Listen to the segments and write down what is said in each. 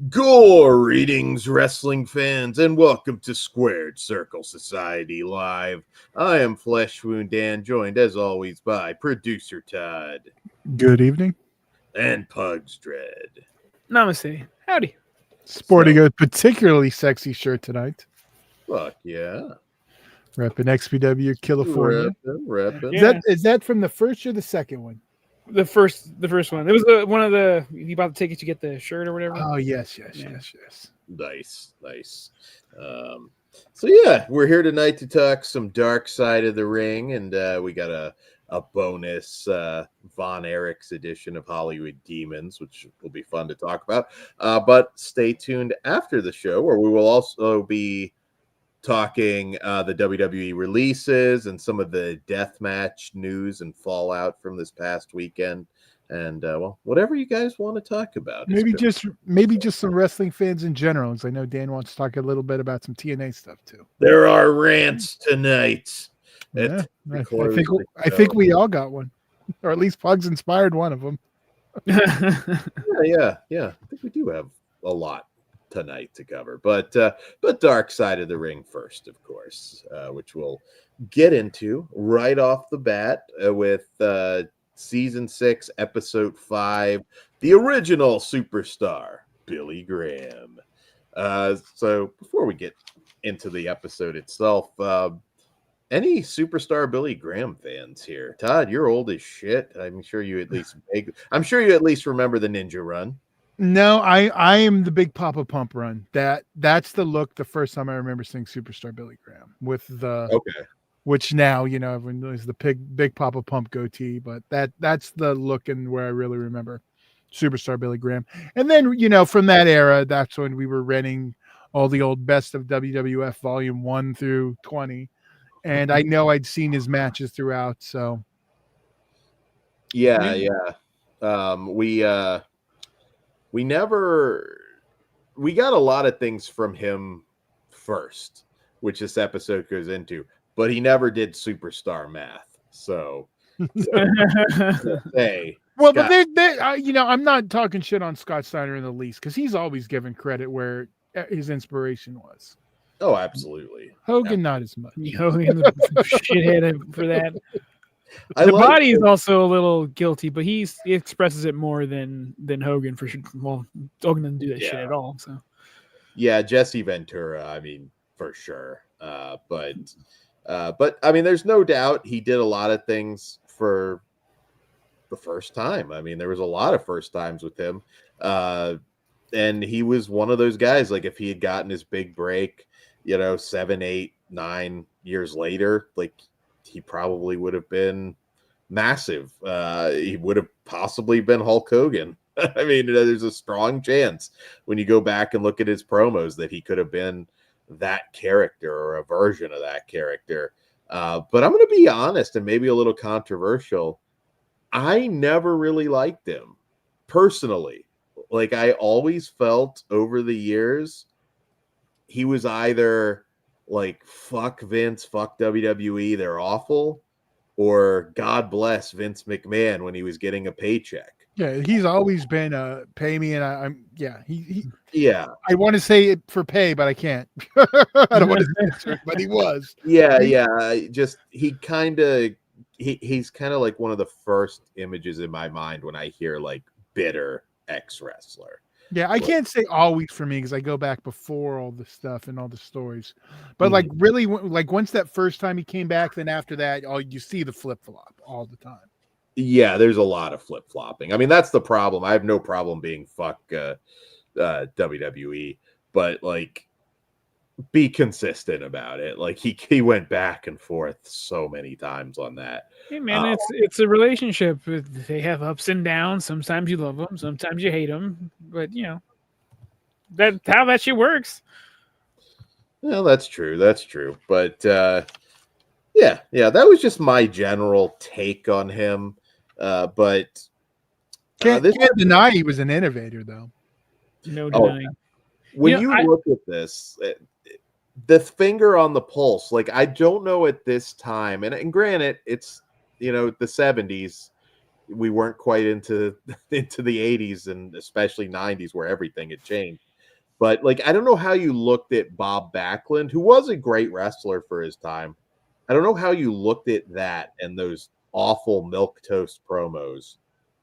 Greetings, wrestling fans, and welcome to Squared Circle Society Live. I am Flesh Wound Dan, joined as always by producer Todd Good evening. and Pugs Dread. Namaste. Howdy. Sporting a particularly sexy shirt tonight. Fuck yeah. Repping XPW California. Repping. Is that from the first or the second one? The first one. It was one of the. You bought the ticket to get the shirt or whatever. Oh yes. Nice. So yeah, we're here tonight to talk some Dark Side of the Ring, and we got a bonus Von Erichs edition of Hollywood Demons, which will be fun to talk about. But stay tuned after the show, where we will also be talking the WWE releases and some of the deathmatch news and fallout from this past weekend. And well, whatever you guys want to talk about. Maybe just some wrestling fans in general, because I know Dan wants to talk a little bit about some TNA stuff too. There are rants tonight. Yeah, I think we all got one, or at least Pugs inspired one of them. Yeah. I think we do have a lot tonight to cover, but Dark Side of the Ring first, of course, which we'll get into right off the bat with Season 6, Episode 5, the original superstar, Billy Graham. So before we get into the episode itself, any superstar Billy Graham fans here? Todd, you're old as shit. I'm sure you at least remember the Ninja Run. No, I am the Big Papa Pump Run. That's the look. The first time I remember seeing superstar Billy Graham with the which now everyone knows the Big Papa Pump goatee, but that's the look and where I really remember superstar Billy Graham. And then from that era, that's when we were renting all the old Best of WWF Volume 1 through 20, and I know I'd seen his matches throughout. So yeah. We got a lot of things from him first, which this episode goes into, but he never did superstar math. So hey. Well, Scott. But I'm not talking shit on Scott Steiner in the least, because he's always given credit where his inspiration was. Oh, absolutely. Hogan, not as much. Hogan, shithead for that. The body is also a little guilty, but he expresses it more than Hogan for sure. Well, Hogan doesn't do that shit at all. So yeah, Jesse Ventura, I mean, for sure. But I mean, there's no doubt he did a lot of things for the first time. I mean, there was a lot of first times with him. And he was one of those guys, like if he had gotten his big break, 7, 8, 9 years later, like he probably would have been massive. He would have possibly been Hulk Hogan. I mean, there's a strong chance when you go back and look at his promos that he could have been that character or a version of that character. But I'm going to be honest and maybe a little controversial. I never really liked him personally. Like I always felt over the years, he was either like, fuck Vince, fuck WWE, they're awful, or God bless Vince McMahon when he was getting a paycheck. Yeah, he's always been pay me, and yeah. I want to say it for pay, but I can't. I don't want to say it, but he was. Yeah. He's kind of like one of the first images in my mind when I hear like bitter ex-wrestler. Yeah, I can't say always for me because I go back before all the stuff and all the stories. But like really, like once that first time he came back, then after that, you see the flip-flop all the time. Yeah, there's a lot of flip-flopping. I mean, that's the problem. I have no problem being fuck WWE, but like be consistent about it. Like he went back and forth so many times on that. Hey man, it's a relationship. They have ups and downs. Sometimes you love them, sometimes you hate them. But that's how that shit works. Well, that's true. But yeah, that was just my general take on him. But can't deny he was an innovator, though. No denying. When you look at this, the finger on the pulse, like I don't know at this time, and granted, it's the 70s. we weren't quite into the 80s and especially 90s where everything had changed. But like, I don't know how you looked at Bob Backlund, who was a great wrestler for his time. I don't know how you looked at that and those awful milquetoast promos,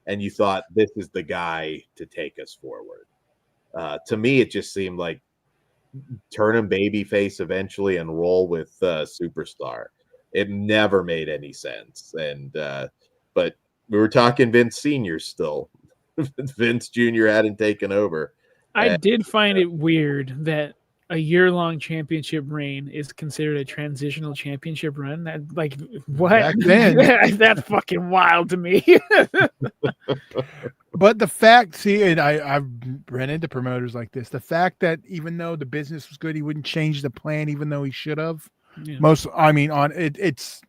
and you thought this is the guy to take us forward. To me, it just seemed like turn him babyface eventually and roll with Superstar. It never made any sense. And but we were talking Vince Sr. still. Vince Jr. hadn't taken over. I did find it weird that a year-long championship reign is considered a transitional championship run. That, like, what? Back then. That's fucking wild to me. But the fact, see, and I've ran into promoters like this. The fact that even though the business was good, he wouldn't change the plan, even though he should have. Yeah. It's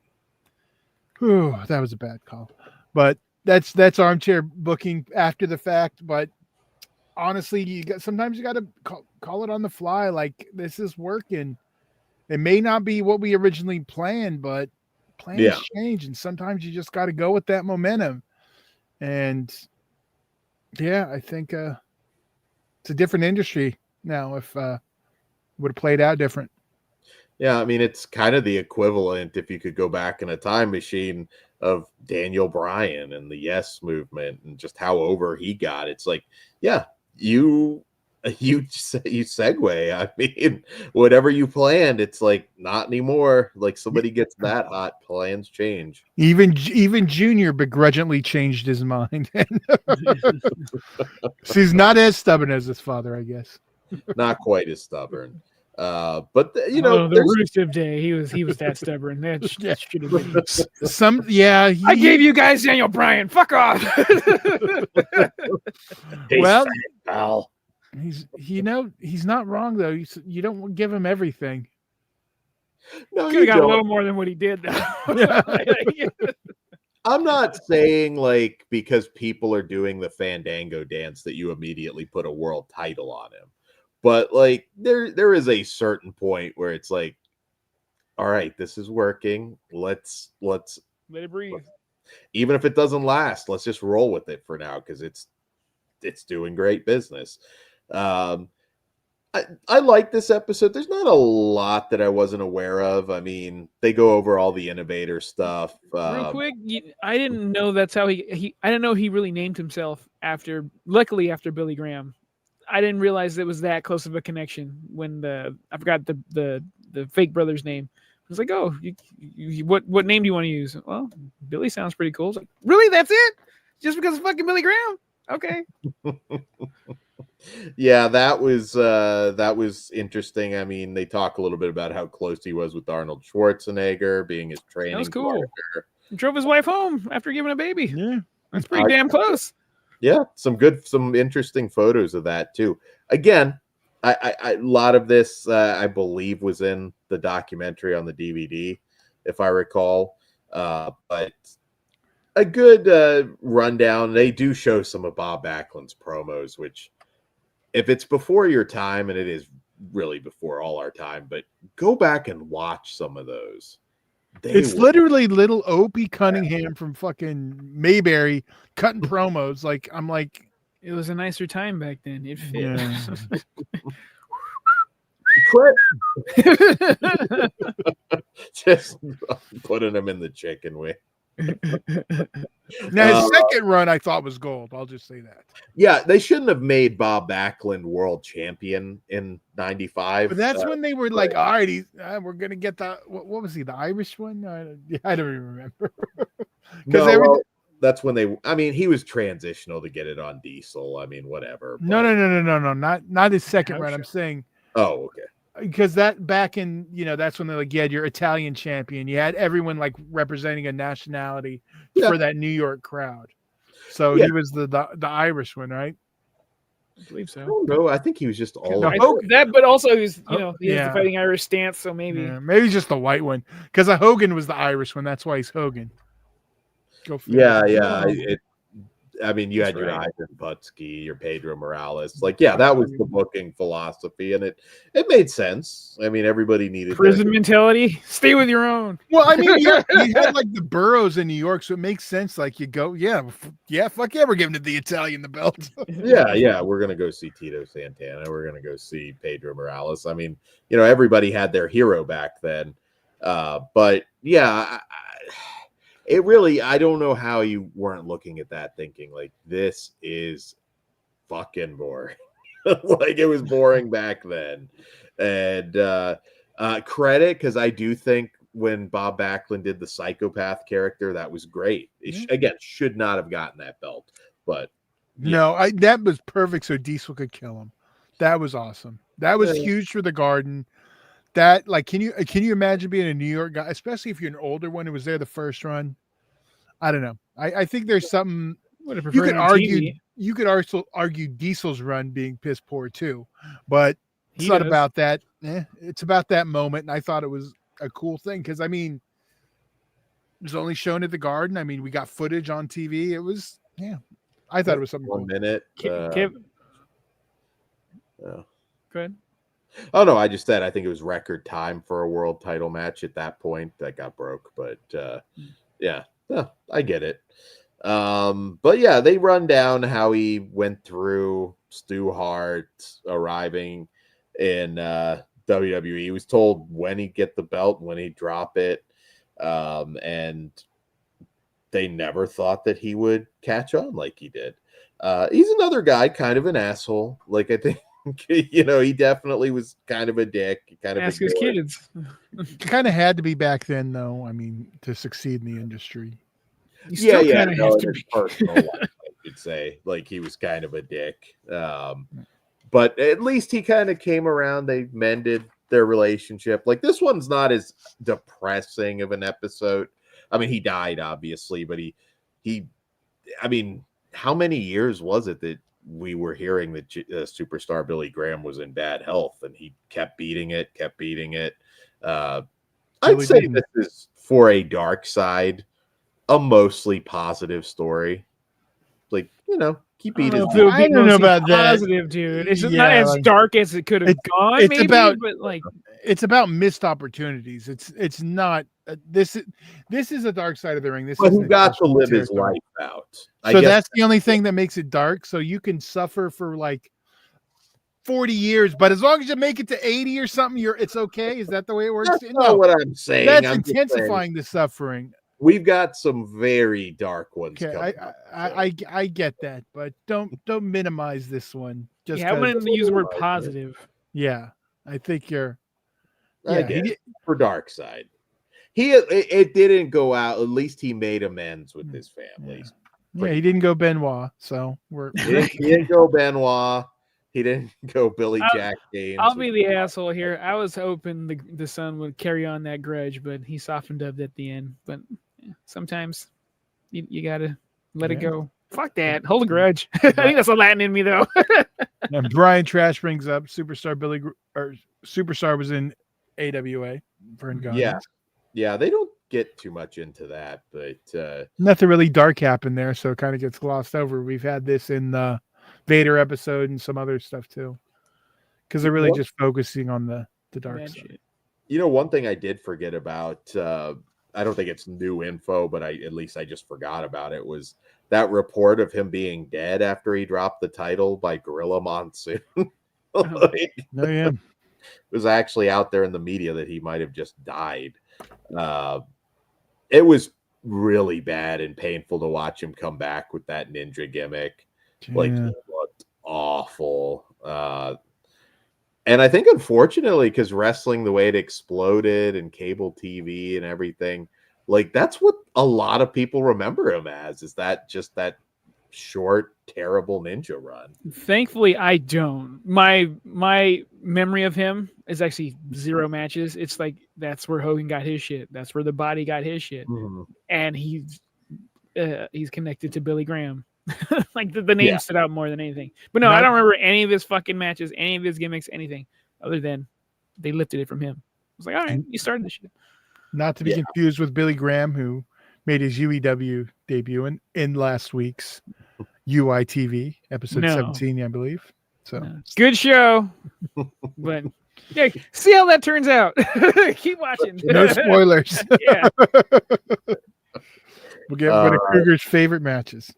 that was a bad call. But that's armchair booking after the fact. But honestly, sometimes you got to call it on the fly. Like, this is working. It may not be what we originally planned, but plans change, and sometimes you just got to go with that momentum. And yeah, I think it's a different industry now. If would have played out different. Yeah, I mean, it's kind of the equivalent, if you could go back in a time machine, of Daniel Bryan and the Yes movement and just how over he got. It's like, yeah, you segue. I mean, whatever you planned, it's like not anymore. Like, somebody gets that hot, plans change. Even Junior begrudgingly changed his mind. So he's not as stubborn as his father, I guess. Not quite as stubborn. But the Rusev Day, he was that stubborn. That should have been I gave you guys Daniel Bryan. Fuck off. Well, pal. He's not wrong though. You don't give him everything. No, he got a little more than what he did though. I'm not saying like because people are doing the Fandango dance that you immediately put a world title on him. But like there is a certain point where it's like, all right, this is working. Let's let it breathe. Even if it doesn't last, let's just roll with it for now because it's doing great business. I like this episode. There's not a lot that I wasn't aware of. I mean, they go over all the innovator stuff. Real quick, I didn't know that's how he. I didn't know he really named himself after. Luckily, after Billy Graham. I didn't realize it was that close of a connection when I forgot the fake brother's name. I was like, oh, what name do you want to use? Well, Billy sounds pretty cool. Like, really? That's it? Just because it's fucking Billy Graham? Okay. Yeah, that was interesting. I mean, they talk a little bit about how close he was with Arnold Schwarzenegger, being his training. That was cool. Partner. He drove his wife home after giving a baby. Yeah, that's pretty damn close. Yeah, some interesting photos of that too. Again, a lot of this I believe was in the documentary on the DVD, if I recall. But a good rundown. They do show some of Bob Backlund's promos, which, if it's before your time, and it is really before all our time, but go back and watch some of those. It's literally little Opie Cunningham from fucking Mayberry cutting promos. Like, I'm like, it was a nicer time back then. It fit. Yeah. Just putting him in the chicken wing. Now, his second run I thought was gold. I'll just say that. Yeah, they shouldn't have made Bob Backlund world champion in '95. But that's when they were like, all right, we're gonna get the what was he, the Irish one? I don't even remember. That's when he was transitional to get it on Diesel. I mean, whatever. But... No, not his second run. I'm saying. Oh, okay. Because that back in, that's when they're like, you had your Italian champion. You had everyone like representing a nationality for that New York crowd. So he was the Irish one, right? I believe so. I don't know. I think he was just all that, but also he has the fighting Irish stance. So maybe maybe just the white one, because Hogan was the Irish one. That's why he's Hogan. Go for I mean, you That's had your right. Ivan Putski, your Pedro Morales. Like, yeah, that was the booking philosophy, and it made sense. I mean, everybody needed Prison mentality. Stay with your own. Well, I mean, you had like the boroughs in New York, so it makes sense. Like you go, fuck yeah, we're giving the Italian the belt. Yeah, we're gonna go see Tito Santana. We're gonna go see Pedro Morales. I mean, you know, everybody had their hero back then. But yeah, it really, I don't know how you weren't looking at that thinking like this is fucking boring. Like it was boring back then. And credit, because I do think when Bob Backlund did the psychopath character, that was great. It again, should not have gotten that belt, but no, that was perfect so Diesel could kill him. That was awesome. That was huge for the Garden. That, like, can you imagine being a New York guy, especially if you're an older one who was there the first run? I don't know. I think there's something you could argue. You could also argue Diesel's run being piss poor too, but it's not about that. It's about that moment, and I thought it was a cool thing because I mean, it was only shown at the Garden. I mean, we got footage on TV. It was I thought it was something. 1 cool. minute. Go ahead. Oh no, I just said I think it was record time for a world title match at that point. That got broke, but yeah, I get it. But yeah, they run down how he went through Stu Hart arriving in WWE. He was told when he'd get the belt, when he'd drop it, and they never thought that he would catch on like he did. He's another guy, kind of an asshole. Like I think. You know, he definitely was kind of a dick. Kind of ask his kids. Kind of had to be back then, though. I mean, to succeed in the industry. Yeah. No, in his personal life, I could say, like he was kind of a dick. But at least he kind of came around. They mended their relationship. Like this one's not as depressing of an episode. I mean, he died obviously, but he. I mean, how many years was it that we were hearing that superstar Billy Graham was in bad health, and he kept beating it. I'd say this is, for a dark side, a mostly positive story. Like, you know, keep beating. I don't know about positive, dude. It's not as dark as it could have gone. It's maybe, about, but like, it's about missed opportunities. It's not. This is a dark side of the ring. But he got to live his life out. So that's the only thing that makes it dark. So you can suffer for like 40 years, but as long as you make it to 80 or something, it's okay. Is that the way it works? That's not what I'm saying. That's intensifying the suffering. We've got some very dark ones. Okay, I get that, but don't minimize this one. Just I'm going to use the word positive. Yeah, I think you're. For dark side. It didn't go out. At least he made amends with his family. Yeah, he didn't go Benoit, so he didn't go Benoit. He didn't go Billy Jack James. I'll be the asshole here. I was hoping the son would carry on that grudge, but he softened up at the end. But sometimes you gotta let it go. Fuck that. Hold a grudge. I think that's a Latin in me, though. And Brian Trash brings up Superstar was in AWA for Ghana. Yeah, they don't get too much into that, but nothing really dark happened there, so it kind of gets glossed over. We've had this in the Vader episode and some other stuff too, because they're really just focusing on the dark side. You know, one thing I did forget about, I don't think it's new info, but at least I just forgot about it, was that report of him being dead after he dropped the title by Gorilla Monsoon. It was actually out there in the media that he might have just died. It was really bad and painful to watch him come back with that ninja gimmick. Like, he looked awful. And I think, unfortunately, because wrestling, the way it exploded and cable TV and everything, like, that's what a lot of people remember him as, is that just that short, terrible ninja run. Thankfully, I don't. My memory of him is actually 0 matches. It's like that's where Hogan got his shit. That's where the Body got his shit. Mm-hmm. And he's connected to Billy Graham. Like the name stood out more than anything. But no, I don't remember any of his fucking matches, any of his gimmicks, anything other than they lifted it from him. I was like, all right, you started this shit. Not to be confused with Billy Graham, who made his UEW debut in last week's UITV episode No. 17, I believe. So good show, but yeah, see how that turns out. Keep watching. No spoilers. Yeah. We'll get one of Kruger's favorite matches.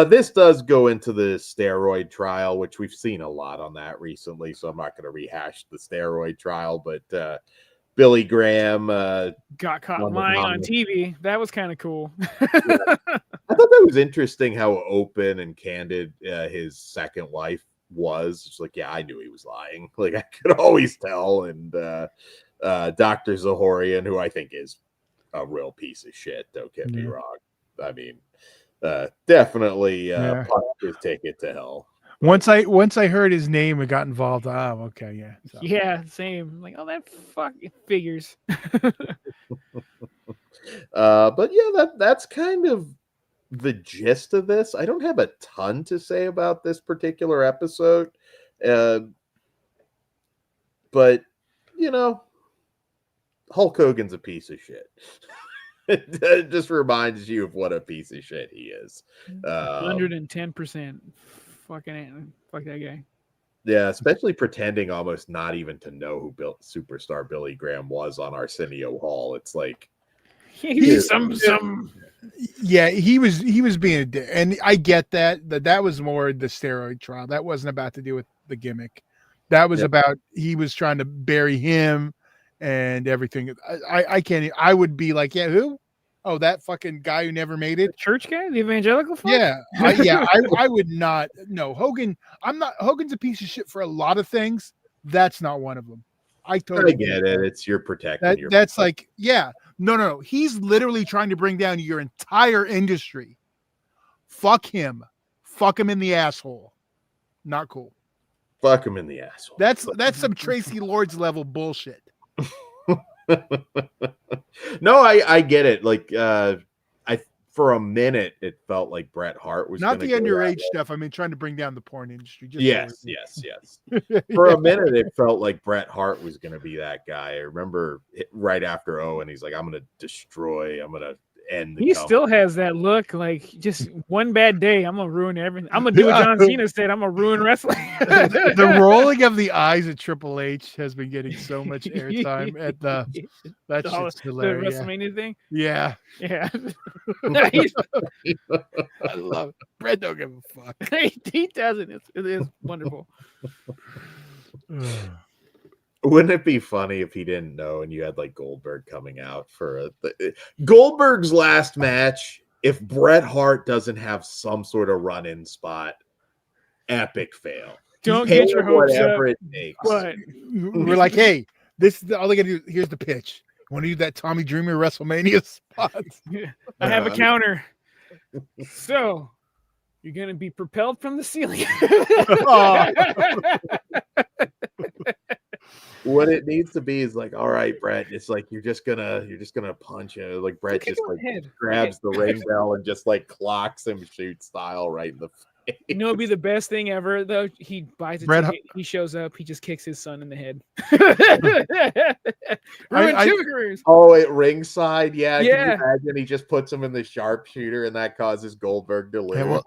This does go into the steroid trial, which we've seen a lot on that recently, so I'm not going to rehash the steroid trial, but Billy Graham got caught lying on TV. That was kind of cool. Yeah. I thought that was interesting how open and candid his second wife was. It's like, yeah, I knew he was lying. Like, I could always tell. And Dr. Zahorian, who I think is a real piece of shit, don't get me wrong. I mean, definitely punched his ticket to hell. Once I heard his name and got involved, okay, yeah. So. Yeah, same. Like, oh, that fucking figures. But yeah, that's kind of the gist of this. I don't have a ton to say about this particular episode. But you know, Hulk Hogan's a piece of shit. It just reminds you of what a piece of shit he is. 110%. Fuck that guy. Yeah, especially pretending almost not even to know who superstar Billy Graham was on Arsenio Hall. It's like he's some. Yeah, he was being a dick, and I get that was more the steroid trial. That wasn't about to do with the gimmick. That was about he was trying to bury him and everything. I can't. I would be like, yeah, who? Oh, that fucking guy who never made it. The church guy, the evangelical fuck? Yeah, I would not. No, Hogan. Hogan's a piece of shit for a lot of things. That's not one of them. I totally get it. It's your protecting. That's like, yeah. No. He's literally trying to bring down your entire industry. Fuck him. Fuck him in the asshole. Not cool. Fuck him in the asshole. That's some Tracy Lords level bullshit. No, I get it. Like, for a minute it felt like Bret Hart was not the underage stuff. I mean, trying to bring down the porn industry. Just yes. For a minute it felt like Bret Hart was going to be that guy. I remember right after Owen, he's like, I'm going to end. He still has that look. Like, just one bad day, I'm gonna ruin everything. I'm gonna do what John Cena said. I'm gonna ruin wrestling. The rolling of the eyes at Triple H has been getting so much airtime at that's just hilarious. The WrestleMania thing. Yeah. I love it. Bret don't give a fuck. He doesn't. It is wonderful. Wouldn't it be funny if he didn't know and you had like Goldberg coming out for Goldberg's last match? If Bret Hart doesn't have some sort of run-in spot, epic fail. Don't get your hopes whatever up. It takes. But we're like, hey, this is all they gotta do. Here's the pitch. Want to do that Tommy Dreamer WrestleMania spot? I have a counter. So you're gonna be propelled from the ceiling. What it needs to be is like, all right, Bret, it's like you're just gonna punch him. Like Bret just like grabs the ring bell and just like clocks him shoot style right in the face. You know, it'd be the best thing ever though. He buys a ticket, he shows up, he just kicks his son in the head. Ruined two careers. Oh, at ringside, yeah. Yeah. Can you imagine he just puts him in the sharpshooter and that causes Goldberg to lose? Yeah, well,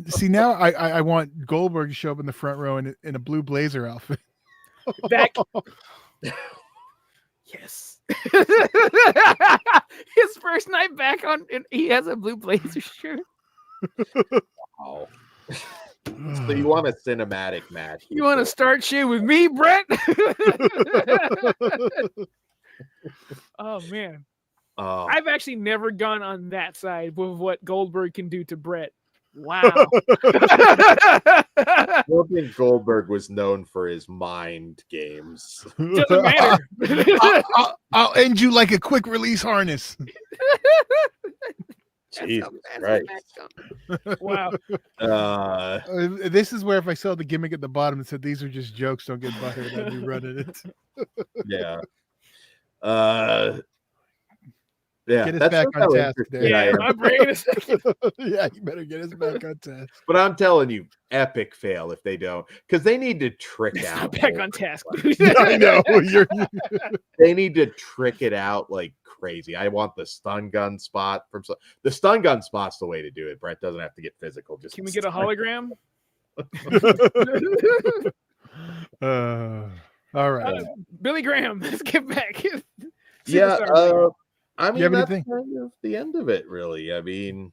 see, now I want Goldberg to show up in the front row in a blue blazer outfit. Back. Yes. His first night back on, he has a blue blazer shirt. Wow. So you want a cinematic match? You want to start shit with me, Bret? Oh man. I've actually never gone on that side with what Goldberg can do to Bret. Wow. I don't think Goldberg was known for his mind games. Doesn't matter. I'll end you like a quick release harness. Jesus Christ. Wow. This is where if I saw the gimmick at the bottom and said these are just jokes, don't get butthurt, I'd be running it. Yeah. Yeah, Get us that's back on how task, interested Dave. I Yeah, am. my brain is. Yeah, you better get us back on task. But I'm telling you, epic fail if they don't, because they need to trick It's out. not back more. on task. I know you're. They need to trick it out like crazy. I want the stun gun spot from the stun gun spot's the way to do it. Brett doesn't have to get physical. Just Can we get a hologram? All right. Billy Graham, let's get back. Yeah. Superstar Billy Graham. I You have mean, that's anything? kind of the end of it, really. I mean,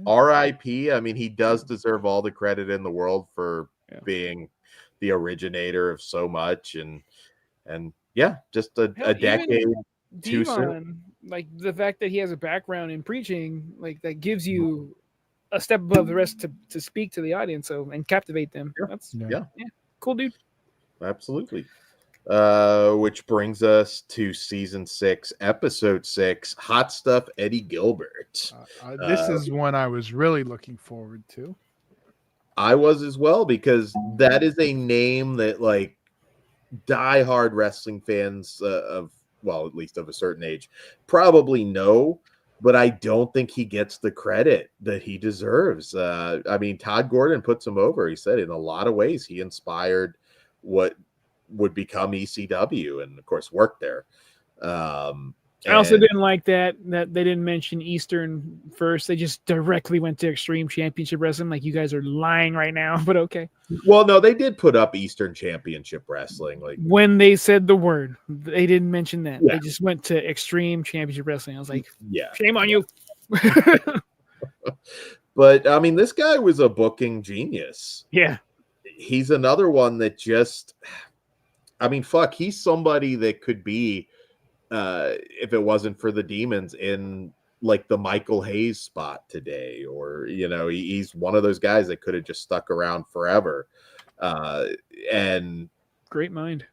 RIP. I mean, he does deserve all the credit in the world for being the originator of so much, and yeah, just a Hell, decade even too soon. Devon, like the fact that he has a background in preaching, like that gives you a step above the rest to speak to the audience and captivate them. Yeah. That's Yeah, cool, dude. absolutely. Which brings us to season 6, episode 6, Hot Stuff Eddie Gilbert. This is one I was really looking forward to. I was as well, because that is a name that like diehard wrestling fans of, well, at least of a certain age, probably know, but I don't think he gets the credit that he deserves. I mean, Todd Gordon puts him over. He said in a lot of ways he inspired what would become ECW, and of course worked there. I also didn't like that they didn't mention Eastern first. They just directly went to Extreme Championship Wrestling. Like, you guys are lying right now, but okay. Well, no, they did put up Eastern Championship Wrestling. Like, when they said the word, they didn't mention that. Yeah. They just went to Extreme Championship Wrestling. I was like, yeah. shame on you. But I mean, this guy was a booking genius. Yeah. He's another one that just, I mean, fuck, he's somebody that could be, if it wasn't for the demons, in like the Michael Hayes spot today, or, you know, he's one of those guys that could have just stuck around forever. And great mind.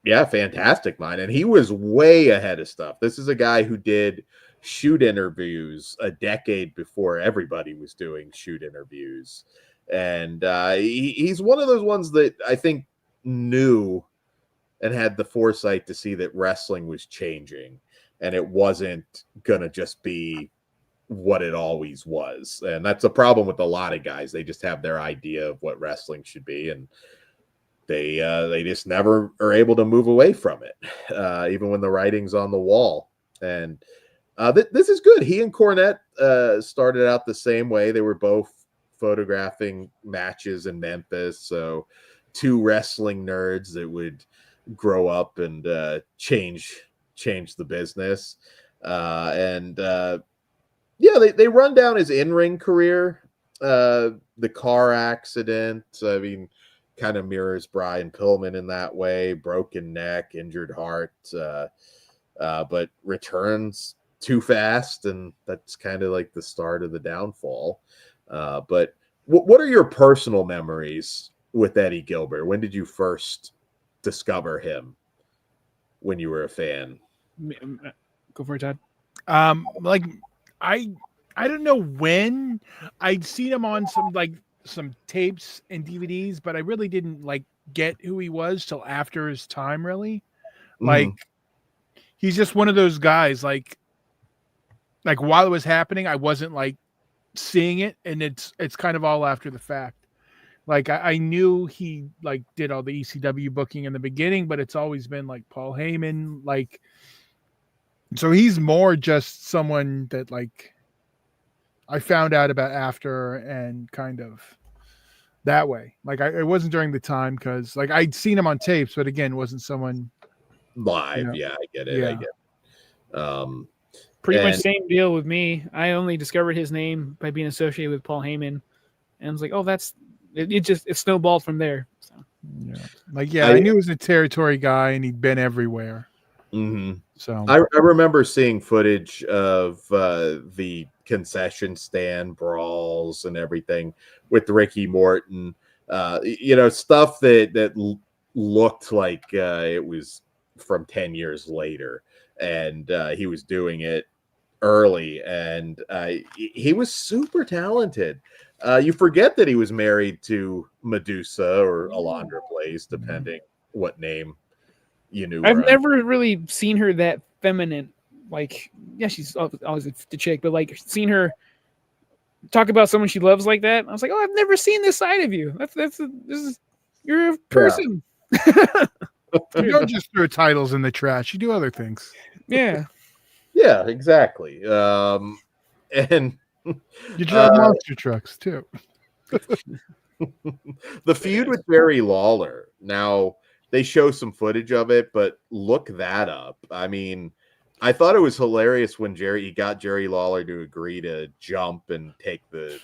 Yeah, fantastic mind. And he was way ahead of stuff. This is a guy who did shoot interviews a decade before everybody was doing shoot interviews. And he's one of those ones that I think knew and had the foresight to see that wrestling was changing, and it wasn't going to just be what it always was. And that's a problem with a lot of guys. They just have their idea of what wrestling should be, and they just never are able to move away from it, even when the writing's on the wall. And this is good. He and Cornette started out the same way. They were both photographing matches in Memphis, so two wrestling nerds that would grow up and change the business. Yeah, they run down his in-ring career. The car accident, I mean, kind of mirrors Brian Pillman in that way. Broken neck, injured heart, but returns too fast, and that's kind of like the start of the downfall. But what are your personal memories with Eddie Gilbert? When did you first discover him? When you were a fan? Go for it, Todd. Like I don't know when. I'd seen him on some tapes and DVDs, but I really didn't like get who he was till after his time, really. Like, he's just one of those guys, like while it was happening, I wasn't like seeing it, and it's kind of all after the fact. Like, I knew he like did all the ECW booking in the beginning, but it's always been like Paul Heyman, like, so he's more just someone that like I found out about after, and kind of that way. Like, it wasn't during the time, because like I'd seen him on tapes, but again, wasn't someone Live. You know, Yeah, I get it. yeah. I get it. Pretty much same deal with me. I only discovered his name by being associated with Paul Heyman, and I was like, oh, it snowballed from there. So. Yeah, like, yeah, I knew he was a territory guy, and he'd been everywhere. So I remember seeing footage of the concession stand brawls and everything with Ricky Morton. You know, stuff that looked like it was from 10 years later, and he was doing it early, and he was super talented. You forget that he was married to Medusa or Alondra Blaze, depending what name you knew. I've never really seen her that feminine. like, yeah, she's always the chick, but like seeing her talk about someone she loves like that, I was like, oh, I've never seen this side of you. You're a person. You don't just throw titles in the trash. You do other things. Yeah. Yeah, exactly. And you drive monster trucks too. The feud with Jerry Lawler. Now they show some footage of it, but look that up. I mean, I thought it was hilarious when he got Jerry Lawler to agree to jump and take the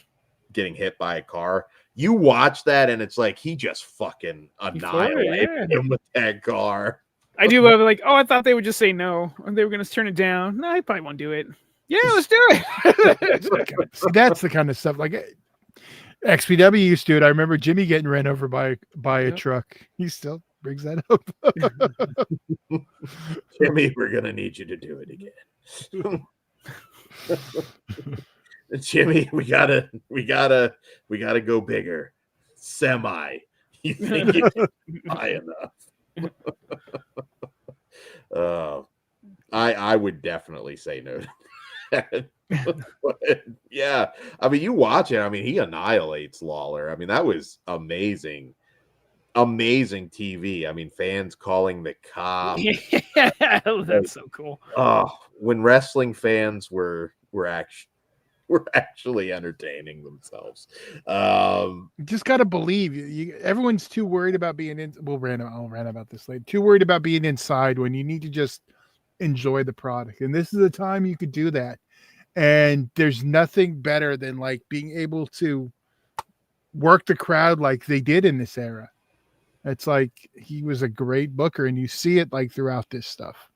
getting hit by a car. You watch that and it's like he just fucking annihilated him with that car. I do love it. Like, oh, I thought they would just say no, and they were going to turn it down. No, he probably won't do it. Yeah, let's do it. That's the kind of stuff. Like XPW used to do it. I remember Jimmy getting ran over by a truck. He still brings that up. Jimmy, we're gonna need you to do it again. Jimmy, we gotta go bigger. Semi. You think it's high enough? I would definitely say no to that. But, yeah, I mean, you watch it. I mean, he annihilates Lawler. I mean, that was amazing TV. I mean, fans calling the cop. Yeah, that's so cool. When wrestling fans were actually entertaining themselves. You just got to believe. Everyone's too worried about being in. I'll rant about this later. Too worried about being inside when you need to just enjoy the product. And this is the time you could do that. And there's nothing better than like being able to work the crowd like they did in this era. It's like he was a great booker, and you see it like throughout this stuff.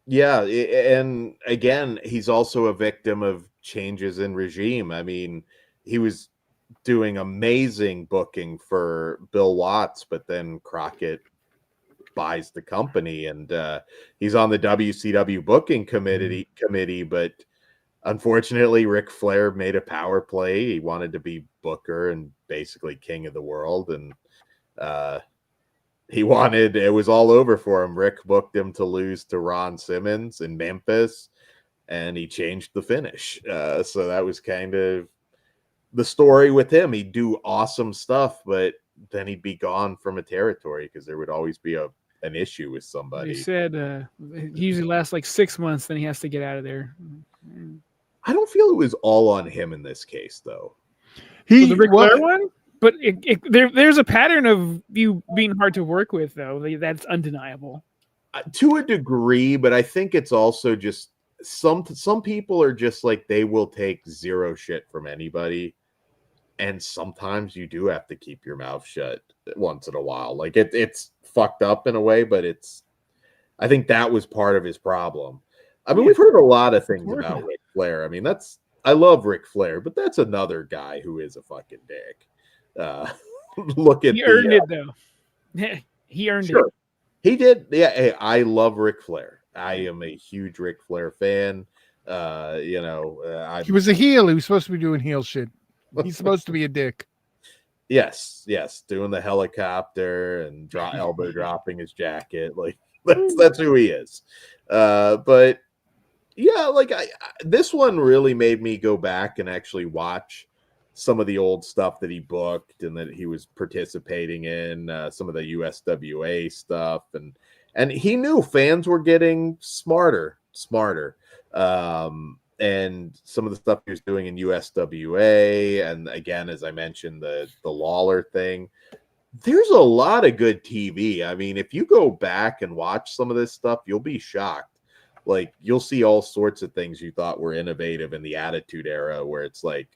Yeah, and again, he's also a victim of changes in regime. I mean, he was doing amazing booking for Bill Watts, but then Crockett buys the company, and he's on the WCW booking committee, but unfortunately, Ric Flair made a power play. He wanted to be booker and basically king of the world, and it was all over for him. Rick booked him to lose to Ron Simmons in Memphis, and he changed the finish. So that was kind of the story with him. He'd do awesome stuff, but then he'd be gone from a territory because there would always be an issue with somebody. He said he usually lasts like 6 months, then he has to get out of there. I don't feel it was all on him in this case, though. The Ric Flair one? But there's a pattern of you being hard to work with, though. That's undeniable. To a degree, but I think it's also just some people are just like they will take zero shit from anybody. And sometimes you do have to keep your mouth shut once in a while. Like it's fucked up in a way, but I think that was part of his problem. I mean, we've heard a lot of things about Ric Flair. I mean, I love Ric Flair, but that's another guy who is a fucking dick. He earned it though. He earned it. He did. Yeah. Hey, I love Ric Flair. I am a huge Ric Flair fan. He was a heel. He was supposed to be doing heel shit. He's supposed to be a dick. Yes. Doing the helicopter and elbow dropping his jacket. Like that's who he is. But yeah, like this one really made me go back and actually watch some of the old stuff that he booked and that he was participating in, some of the USWA stuff, and he knew fans were getting smarter. And some of the stuff he was doing in USWA, and again, as I mentioned, the Lawler thing. There's a lot of good TV. I mean, if you go back and watch some of this stuff, you'll be shocked. Like, you'll see all sorts of things you thought were innovative in the Attitude Era, where it's like,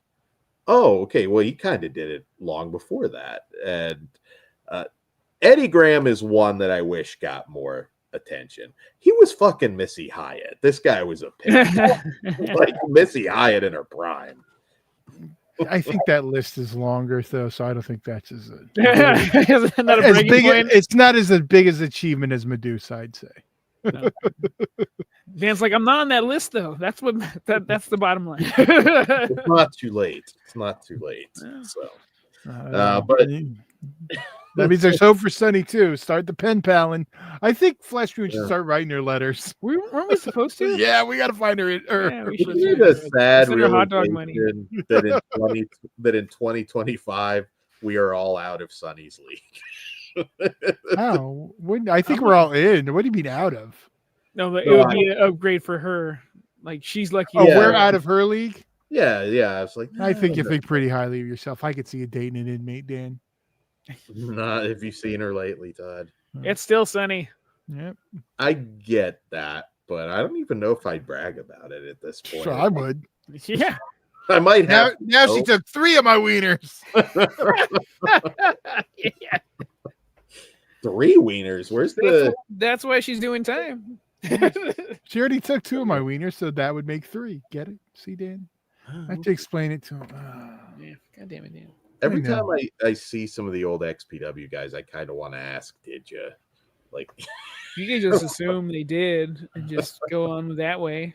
oh, okay, well, he kind of did it long before that. And Eddie Graham is one that I wish got more attention. He was fucking Missy Hyatt. This guy was a pig. Like Missy Hyatt in her prime. I think that list is longer, though, so I don't think that's as big. It's not as big as achievement as Medusa, I'd say. No. Dan's like, I'm not on that list, though. That's the bottom line. It's not too late. So, but That means there's hope for Sunny too. Start the pen paling. I think Flesh Wound should start writing her letters. Weren't we supposed to? Yeah, we got to find her. Yeah, we should. Isn't it a sad Send her hot dog money. realization that in 2025 we are all out of Sunny's league? Wow. I think we're all in. What do you mean out of? No, but it would be an upgrade for her. Like she's lucky. Oh, we're out of her league? Yeah. I was like, I think you think pretty highly of yourself. I could see you dating an inmate, Dan. Not if you've seen her lately, Todd. It's still Sunny. Yep. I get that, but I don't even know if I'd brag about it at this point. Sure, I would. Yeah. I might have. Now she took 3 of my wieners. 3 wieners. Where's the? That's why she's doing time. She already took 2 of my wieners, so that would make 3. Get it? See, Dan? I have to explain it to him. Yeah. God damn it, Dan. Every time I see some of the old XPW guys, I kind of want to ask, did you? Like, you can just assume they did and just go on that way.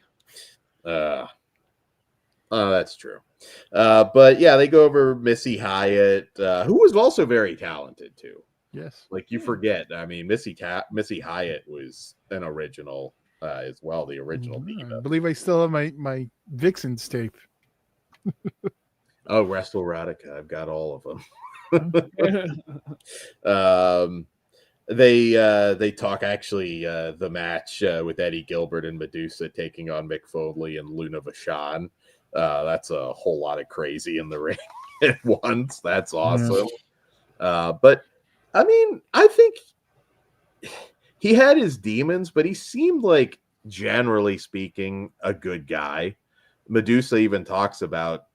Oh, that's true. But yeah, they go over Missy Hyatt, who was also very talented too. Yes. Like you forget. I mean, Missy Hyatt was an original as well, the original diva. I believe I still have my Vixen's tape. Oh, Wrestle Erotica. I've got all of them. They talk actually the match with Eddie Gilbert and Medusa taking on Mick Foley and Luna Vachon. That's a whole lot of crazy in the ring at once. That's awesome. But I mean, I think he had his demons, but he seemed like, generally speaking, a good guy. Medusa even talks about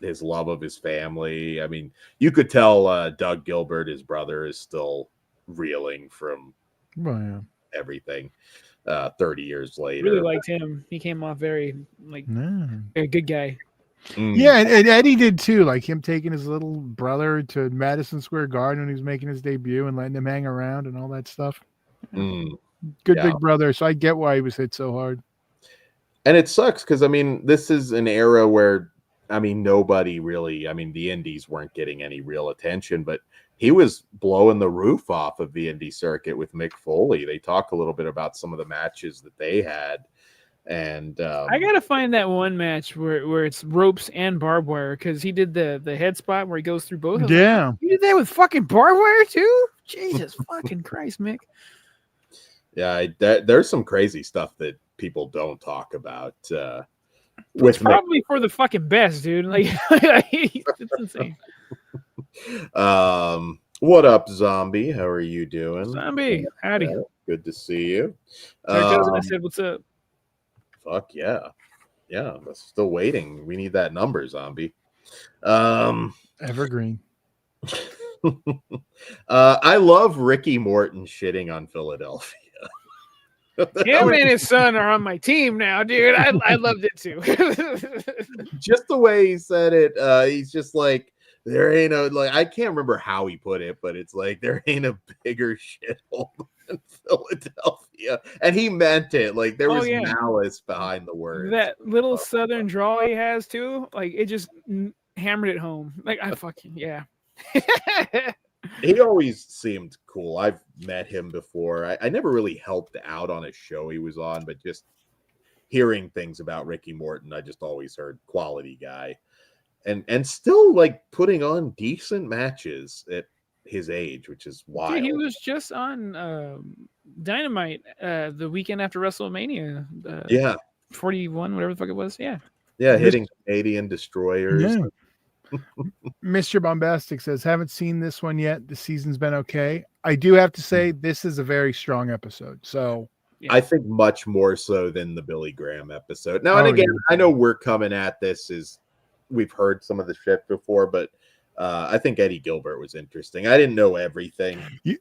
his love of his family. I mean, you could tell Doug Gilbert, his brother, is still reeling from everything 30 years later. Really liked him. He came off very a good guy. Yeah, and Eddie did too. Like him taking his little brother to Madison Square Garden when he was making his debut and letting him hang around and all that stuff. Good big brother. So I get why he was hit so hard. And it sucks because I mean, this is an era where nobody really. I mean, the indies weren't getting any real attention, but he was blowing the roof off of the indie circuit with Mick Foley. They talk a little bit about some of the matches that they had. And I gotta find that one match where it's ropes and barbed wire because he did the head spot where he goes through both. Yeah, you did that with fucking barbed wire too. Jesus fucking Christ, Mick. Yeah, there's some crazy stuff that people don't talk about. It's probably for the fucking best, dude. Like it's insane. What up, Zombie? How are you doing? Zombie, howdy. Good to see you. I said, "What's up?" Fuck yeah. I'm still waiting. We need that number, Zombie. Evergreen. I love Ricky Morton shitting on Philadelphia. Him and his son are on my team now, dude. I loved it too. Just the way he said it, he's just like, there ain't I can't remember how he put it, but it's like, there ain't a bigger shithole than Philadelphia. And he meant it. Like, there was malice behind the words. That little southern drawl he has too, like, it just hammered it home. Like, I fucking, He always seemed cool. I've met him before. I never really helped out on a show he was on, but just hearing things about Ricky Morton, I just always heard quality guy. And still like putting on decent matches at his age, which is wild. Dude, he was just on Dynamite the weekend after WrestleMania. 41, whatever the fuck it was. Yeah, hitting Canadian destroyers. Yeah. Mr. Bombastic says, haven't seen this one yet. The season's been okay. I do have to say this is a very strong episode. So I think much more so than the Billy Graham episode. Now, and again, I know we're coming at this as we've heard some of the shit before, but I think Eddie Gilbert was interesting. I didn't know everything. You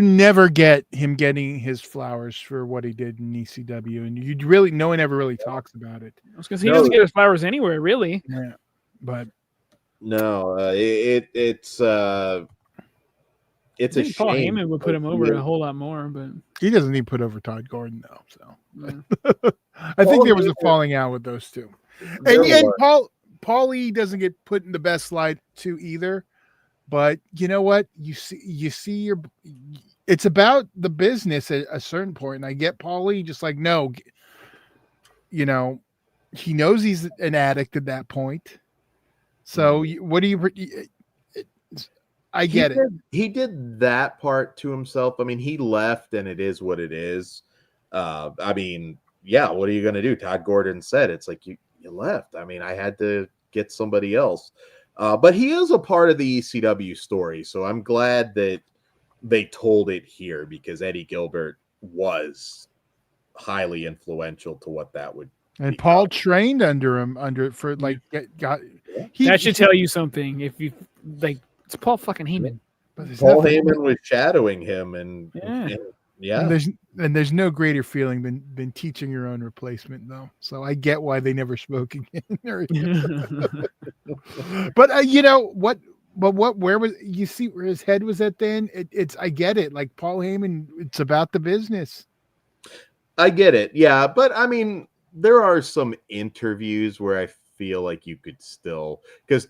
never get him getting his flowers for what he did in ECW, and no one ever really talks about it. Because he doesn't get his flowers anywhere, really. Yeah, but no, it's a shame. Paul Heyman would put him over a whole lot more, but he doesn't need put over Todd Gordon though. So I think there was a falling out with those two, and Paulie doesn't get put in the best light too either. But you know what? You see it's about the business at a certain point. And I get Paulie just like, no, you know, he knows he's an addict at that point. So what do you, I get it. He did that part to himself. I mean, he left and it is what it is. I mean, yeah, what are you going to do? Todd Gordon said, it's like, you left. I mean, I had to get somebody else. But he is a part of the ECW story, so I'm glad that they told it here because Eddie Gilbert was highly influential to what that would. And become. Paul trained under him for like that should tell you something. If you like, it's Paul fucking Heyman. Paul Heyman was shadowing him, and yeah. And there's no greater feeling than teaching your own replacement, though. So I get why they never spoke again. But you know what? But where was you see where his head was at then? I get it. Like Paul Heyman, it's about the business. I get it. Yeah, but I mean, there are some interviews where I feel like you could still because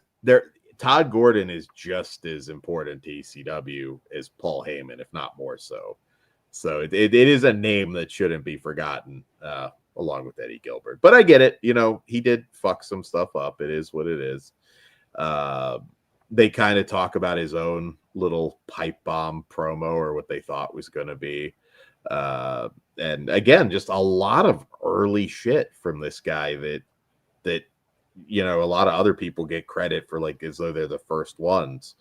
Todd Gordon is just as important to ECW as Paul Heyman, if not more so. So it is a name that shouldn't be forgotten, along with Eddie Gilbert. But I get it. You know, he did fuck some stuff up. It is what it is. They kind of talk about his own little pipe bomb promo or what they thought was going to be. And again, just a lot of early shit from this guy that, you know, a lot of other people get credit for like as though they're the first ones.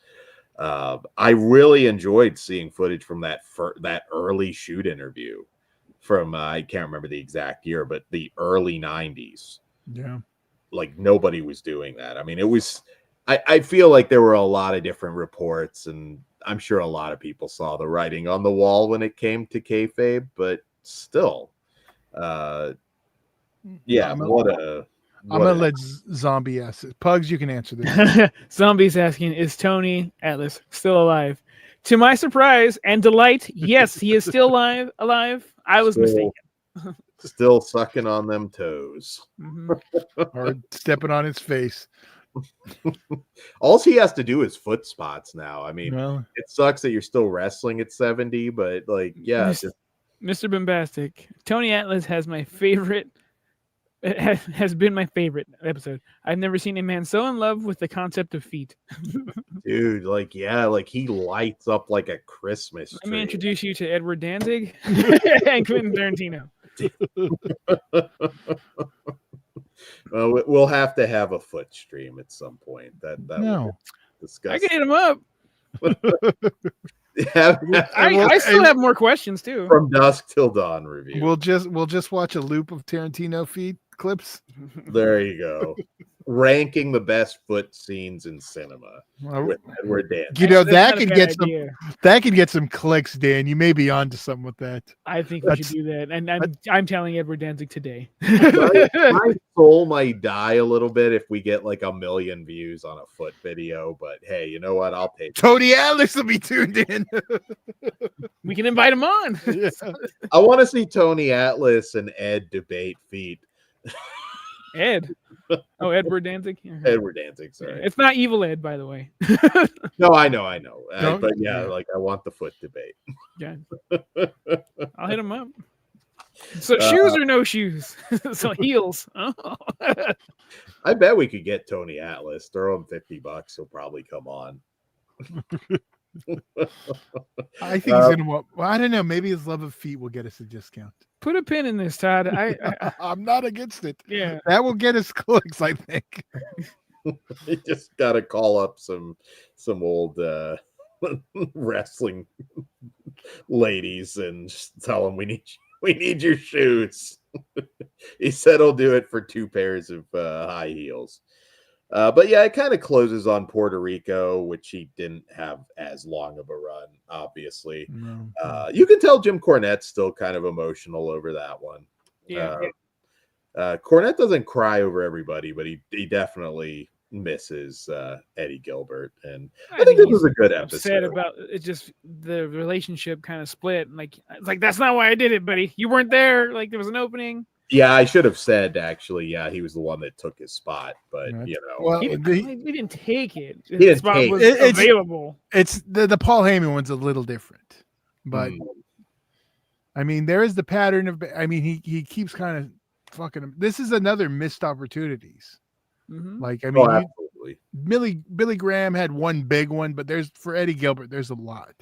I really enjoyed seeing footage from that early shoot interview from I can't remember the exact year, but the early 90s. Yeah, like nobody was doing that. I mean, it was. I feel like there were a lot of different reports, and I'm sure a lot of people saw the writing on the wall when it came to kayfabe, but still, yeah. I'm gonna let Zombie ask it. Pugs, you can answer this. Zombie's asking, is Tony Atlas still alive? To my surprise and delight, yes, he is still alive. I was mistaken. Still sucking on them toes. Or stepping on his face. All he has to do is foot spots now. I mean, it sucks that you're still wrestling at 70, but like, yeah. Mr. Bombastic, Tony Atlas has my favorite. It has been my favorite episode. I've never seen a man so in love with the concept of feet. Dude, like, yeah, like he lights up like a Christmas tree. Let me introduce you to Edward Danzig and Quentin Tarantino. We'll have to have a foot stream at some point. That no. Disgusting. I can hit him up. I still have more questions too. From dusk till dawn review. We'll just watch a loop of Tarantino feet clips. There you go. Ranking the best foot scenes in cinema with Edward Dan. You know, that could get some clicks, Dan. You may be onto something with that. I think we should do that. And I'm telling Edward Danzig today. My soul might die a little bit if we get like 1 million views on a foot video, but hey, you know what? I'll take it. Tony Atlas will be tuned in. We can invite him on. Yeah. I want to see Tony Atlas and Ed debate feet. Ed. Oh, Edward Danzig. Edward Danzig, sorry. It's not Evil Ed, by the way. No, I know. But yeah, like I want the foot debate. Yeah. I'll hit him up. So shoes or no shoes? So heels. Oh. I bet we could get Tony Atlas. Throw him $50. He'll probably come on. I think he's gonna. Well, I don't know. Maybe his love of feet will get us a discount. Put a pin in this, Todd. I'm not against it. Yeah, that will get us clicks, I think. You just gotta call up some old wrestling ladies and just tell them we need your shoes. He said he'll do it for 2 pairs of high heels. But yeah, it kind of closes on Puerto Rico, which he didn't have as long of a run, obviously. No. You can tell Jim Cornette's still kind of emotional over that one. Yeah. Cornette doesn't cry over everybody, but he definitely misses Eddie Gilbert. And I think this was a good episode. Said about it, just the relationship kind of split. Like that's not why I did it, buddy. You weren't there. Like there was an opening. Yeah, I should have said actually. Yeah, he was the one that took his spot, but well, he didn't take it. He didn't spot take was it. available. It's the Paul Heyman one's a little different, but I mean, there is the pattern of. I mean, he keeps kind of fucking him. This is another missed opportunities. Like, I mean, Billy Graham had one big one, but for Eddie Gilbert, there's a lot.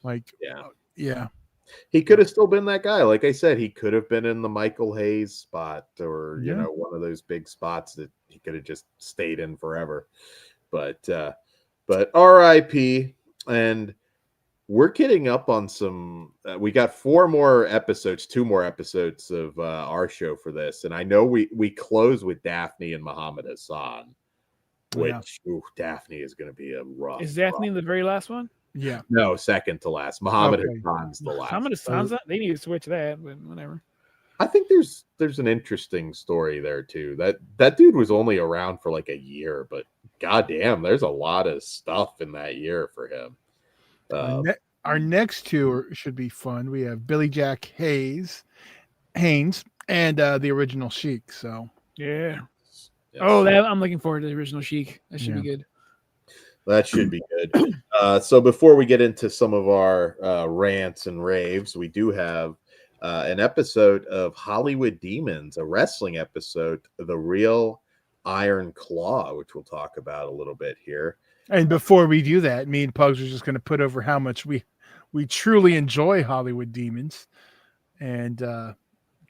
Like, yeah. He could have still been that guy. Like I said, he could have been in the Michael Hayes spot or, one of those big spots that he could have just stayed in forever. But RIP. And we're getting up on some, we got 2 more episodes of our show for this. And I know we close with Daphne and Muhammad Hassan, which Daphne is going to be a rough. Is Daphne the very last one? Yeah. No, second to last. Muhammad Hassan's the last. Muhammad Hassan's they need to switch that, but whatever. I think there's an interesting story there too. That dude was only around for like a year, but goddamn, there's a lot of stuff in that year for him. Our next 2 should be fun. We have Billy Jack Haynes, and the original Sheik. So yeah. Yes. Oh, I'm looking forward to the original Sheik. That should be good. That should be good. So before we get into some of our rants and raves, we do have an episode of Hollywood Demons, a wrestling episode, The Real Iron Claw, which we'll talk about a little bit here. And before we do that, me and Pugs are just going to put over how much we truly enjoy Hollywood Demons. And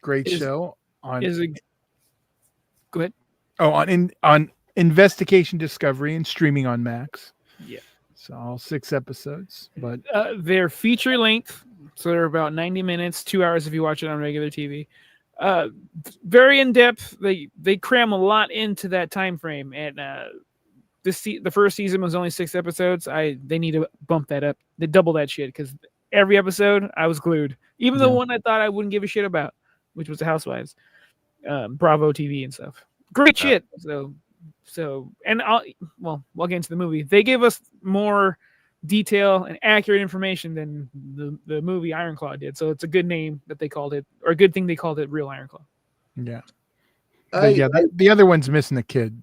great show. Go ahead. Oh, on Investigation Discovery and streaming on Max. Yeah. So all 6 episodes, but they're feature length, so they're about 90 minutes, 2 hours if you watch it on regular TV. Very in depth. They cram a lot into that time frame, and the first season was only 6 episodes. They need to bump that up. They double that shit because every episode I was glued. Even the one I thought I wouldn't give a shit about, which was the Housewives, Bravo TV and stuff. Great shit. So, and we'll get into the movie. They give us more detail and accurate information than the movie Iron Claw did. So it's a good name that they called it, or a good thing they called it Real Iron Claw. Yeah. The other one's missing a kid.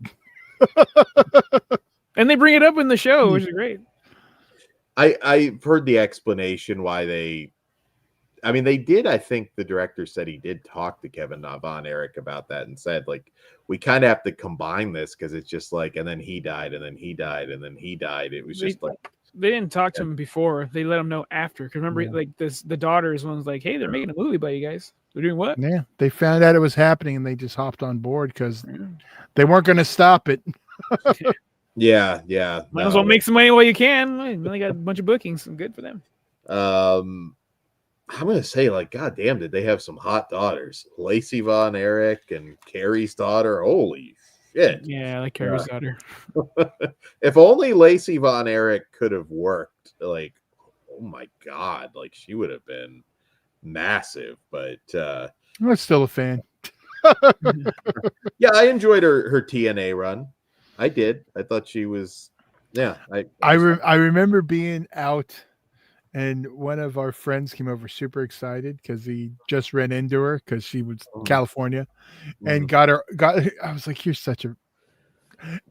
And they bring it up in the show, which is great. I've heard the explanation why they did. I think the director said he did talk to Kevin Von Erich about that and said, like, we kind of have to combine this because it's just like, and then he died, and then he died, and then he died. It was just like they didn't talk to him before. They let him know after. Because remember, like the daughters one's like, hey, they're making a movie by you guys. They're doing what? Yeah, they found out it was happening and they just hopped on board because they weren't going to stop it. Yeah. Might as well make some money while you can. You only got a bunch of bookings. Good for them. I'm gonna say, like, God damn, did they have some hot daughters? Lacey Von Erich and Carrie's daughter. Holy shit! Yeah, I like Carrie's daughter. If only Lacey Von Erich could have worked. Like, oh my God, like she would have been massive. But I'm still a fan. Yeah, I enjoyed her TNA run. I did. I thought she was. Yeah, I remember being out. And one of our friends came over super excited because he just ran into her because she was California and got her. I was like, you're such a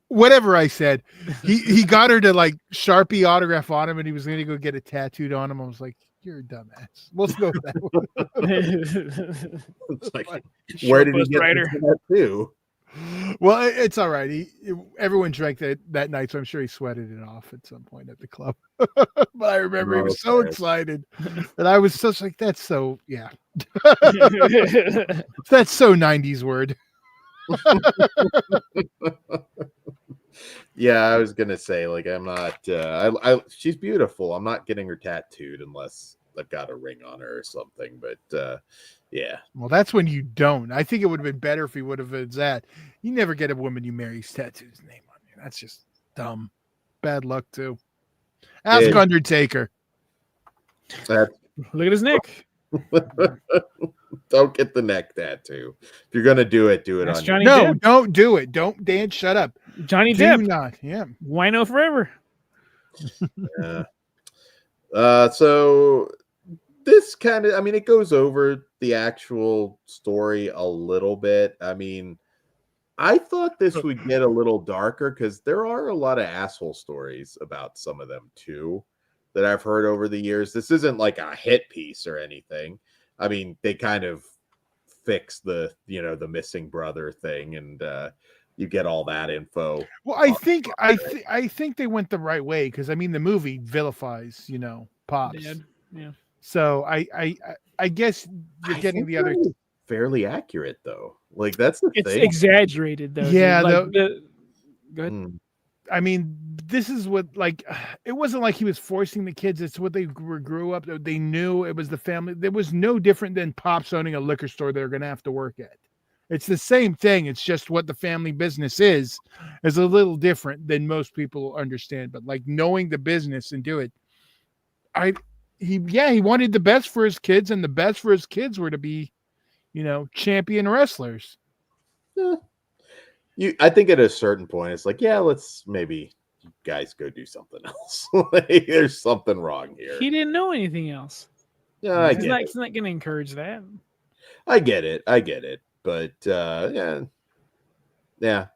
whatever I said. He got her to like Sharpie autograph on him and he was going to go get it tattooed on him. I was like, you're a dumbass. Let's go with that one. It's like, where did he get that tattoo? Well, it's all right. Everyone drank that night, so I'm sure he sweated it off at some point at the club. But I remember he was so excited that I was such like, that's so, yeah. That's so 90s word. Yeah, I was gonna say, like, I'm not. She's beautiful. I'm not getting her tattooed unless I've got a ring on her or something. But yeah. Well, that's when you don't. I think it would have been better if he would have been that. You never get a woman you marry's tattoo's name on you. That's just dumb. Bad luck too. Ask Undertaker. Look at his neck. Don't get the neck tattoo. If you're gonna do it on Johnny No, Depp. don't do it. Don't, Dan, shut up. Johnny Do Depp. not. Yeah. Wino forever. Yeah. So this kind of, I mean, it goes over the actual story a little bit. I mean, I thought this would get a little darker because there are a lot of asshole stories about some of them too that I've heard over the years. This isn't like a hit piece or anything. I mean, they kind of fix the missing brother thing, and you get all that info. Well, I think they went the right way because I mean the movie vilifies Pops. Dad. Yeah. So I guess you're getting the other fairly accurate though. Like that's the It's thing. exaggerated though. Yeah, dude. Like, go ahead. I mean, this is what it wasn't like he was forcing the kids. It's what they grew up. They knew it was the family. There was no different than Pops owning a liquor store they're going to have to work at. It's the same thing. It's just what the family business is a little different than most people understand. But like knowing the business and do it, he wanted the best for his kids, and the best for his kids were to be, champion wrestlers. Yeah. I think at a certain point, it's like, yeah, let's maybe you guys go do something else. Like, there's something wrong here. He didn't know anything else. Yeah, he's not going to encourage that. I get it. But yeah.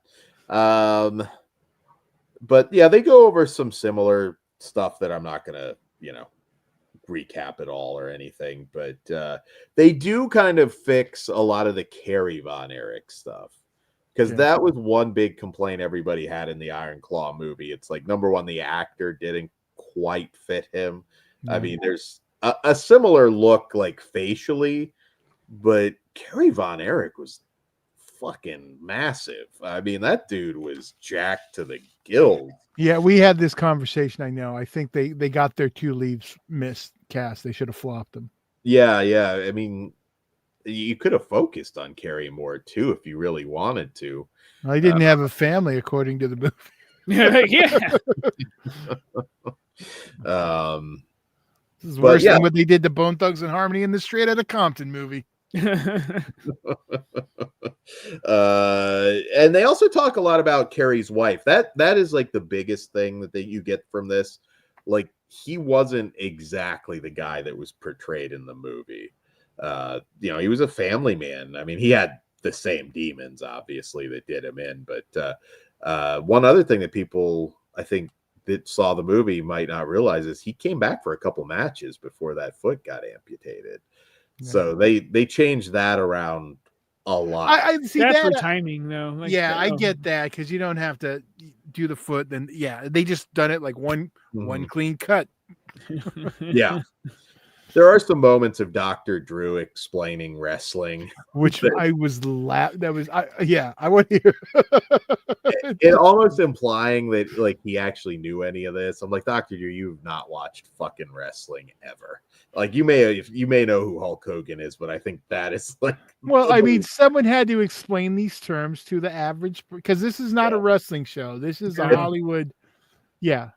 But yeah, they go over some similar stuff that I'm not going to, recap it all or anything. But they do kind of fix a lot of the Kerry Von Erich stuff. Because that was one big complaint everybody had in the Iron Claw movie. It's like, number one, the actor didn't quite fit him. I mean, there's a similar look, like facially, but Kerry Von Erich was fucking massive. I mean, that dude was jacked to the gills. Yeah, we had this conversation. I know. I think they got their 2 leads miscast. They should have flopped them. Yeah. I mean, you could have focused on Kerry more too if you really wanted to. I didn't have a family, according to the movie. Yeah. This is worse than what they did to Bone Thugs and Harmony in the Straight Outta Compton movie. And they also talk a lot about Kerry's wife. That is like the biggest thing that you get from this. Like, he wasn't exactly the guy that was portrayed in the movie. He was a family man. I mean, he had the same demons, obviously, that did him in. But one other thing that people, I think, that saw the movie might not realize is he came back for a couple matches before that foot got amputated. Yeah. So they changed that around a lot. I see that's that for timing, though. Like, I get that because you don't have to do the foot. Then they just done it like one clean cut. Yeah. There are some moments of Dr. Drew explaining wrestling, which I was I want to hear. It almost implying that like he actually knew any of this. I'm like, Dr. Drew, you've not watched fucking wrestling ever. Like, you may know who Hulk Hogan is, but I think that is like. Well, I mean, someone had to explain these terms to the average, because this is not a wrestling show. This is a Hollywood. Yeah.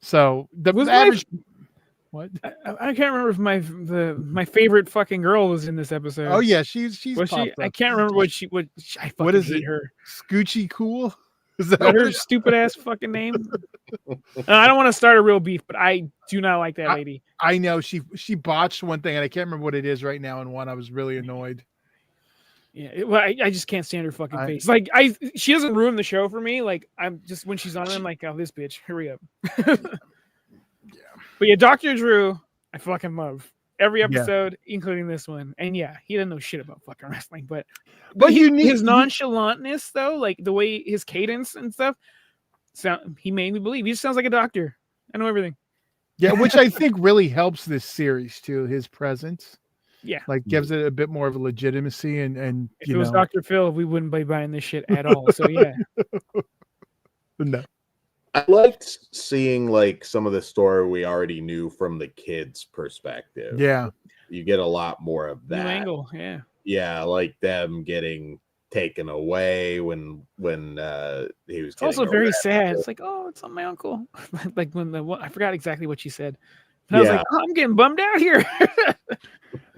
So the average. What? I can't remember if my favorite fucking girl was in this episode. Oh yeah, she's was she? I can't remember what I fucking is hate it? her. Scoochie Cool? Is that her stupid ass fucking name? I don't want to start a real beef, but I do not like that lady. I know she botched one thing, and I can't remember what it is right now. And one I was really annoyed. Yeah, I just can't stand her fucking face. Like she doesn't ruin the show for me. Like, I'm just, when she's on, I'm like, oh, this bitch, hurry up. But yeah, Dr. Drew, I fucking love every episode, including this one. And yeah, he doesn't know shit about fucking wrestling, but his nonchalantness, though, like the way his cadence and stuff, he made me believe he just sounds like a doctor. I know everything. Yeah, which I think really helps this series too. His presence, like gives it a bit more of a legitimacy. And if it was Dr. Phil, we wouldn't be buying this shit at all. So yeah, no. I liked seeing like some of the story we already knew from the kids' perspective. Yeah, you get a lot more of that new angle. Yeah, like them getting taken away when he was. It's also very sad. It's like, oh, it's on my uncle. Like when I forgot exactly what she said. And I was like, oh, I'm getting bummed out here.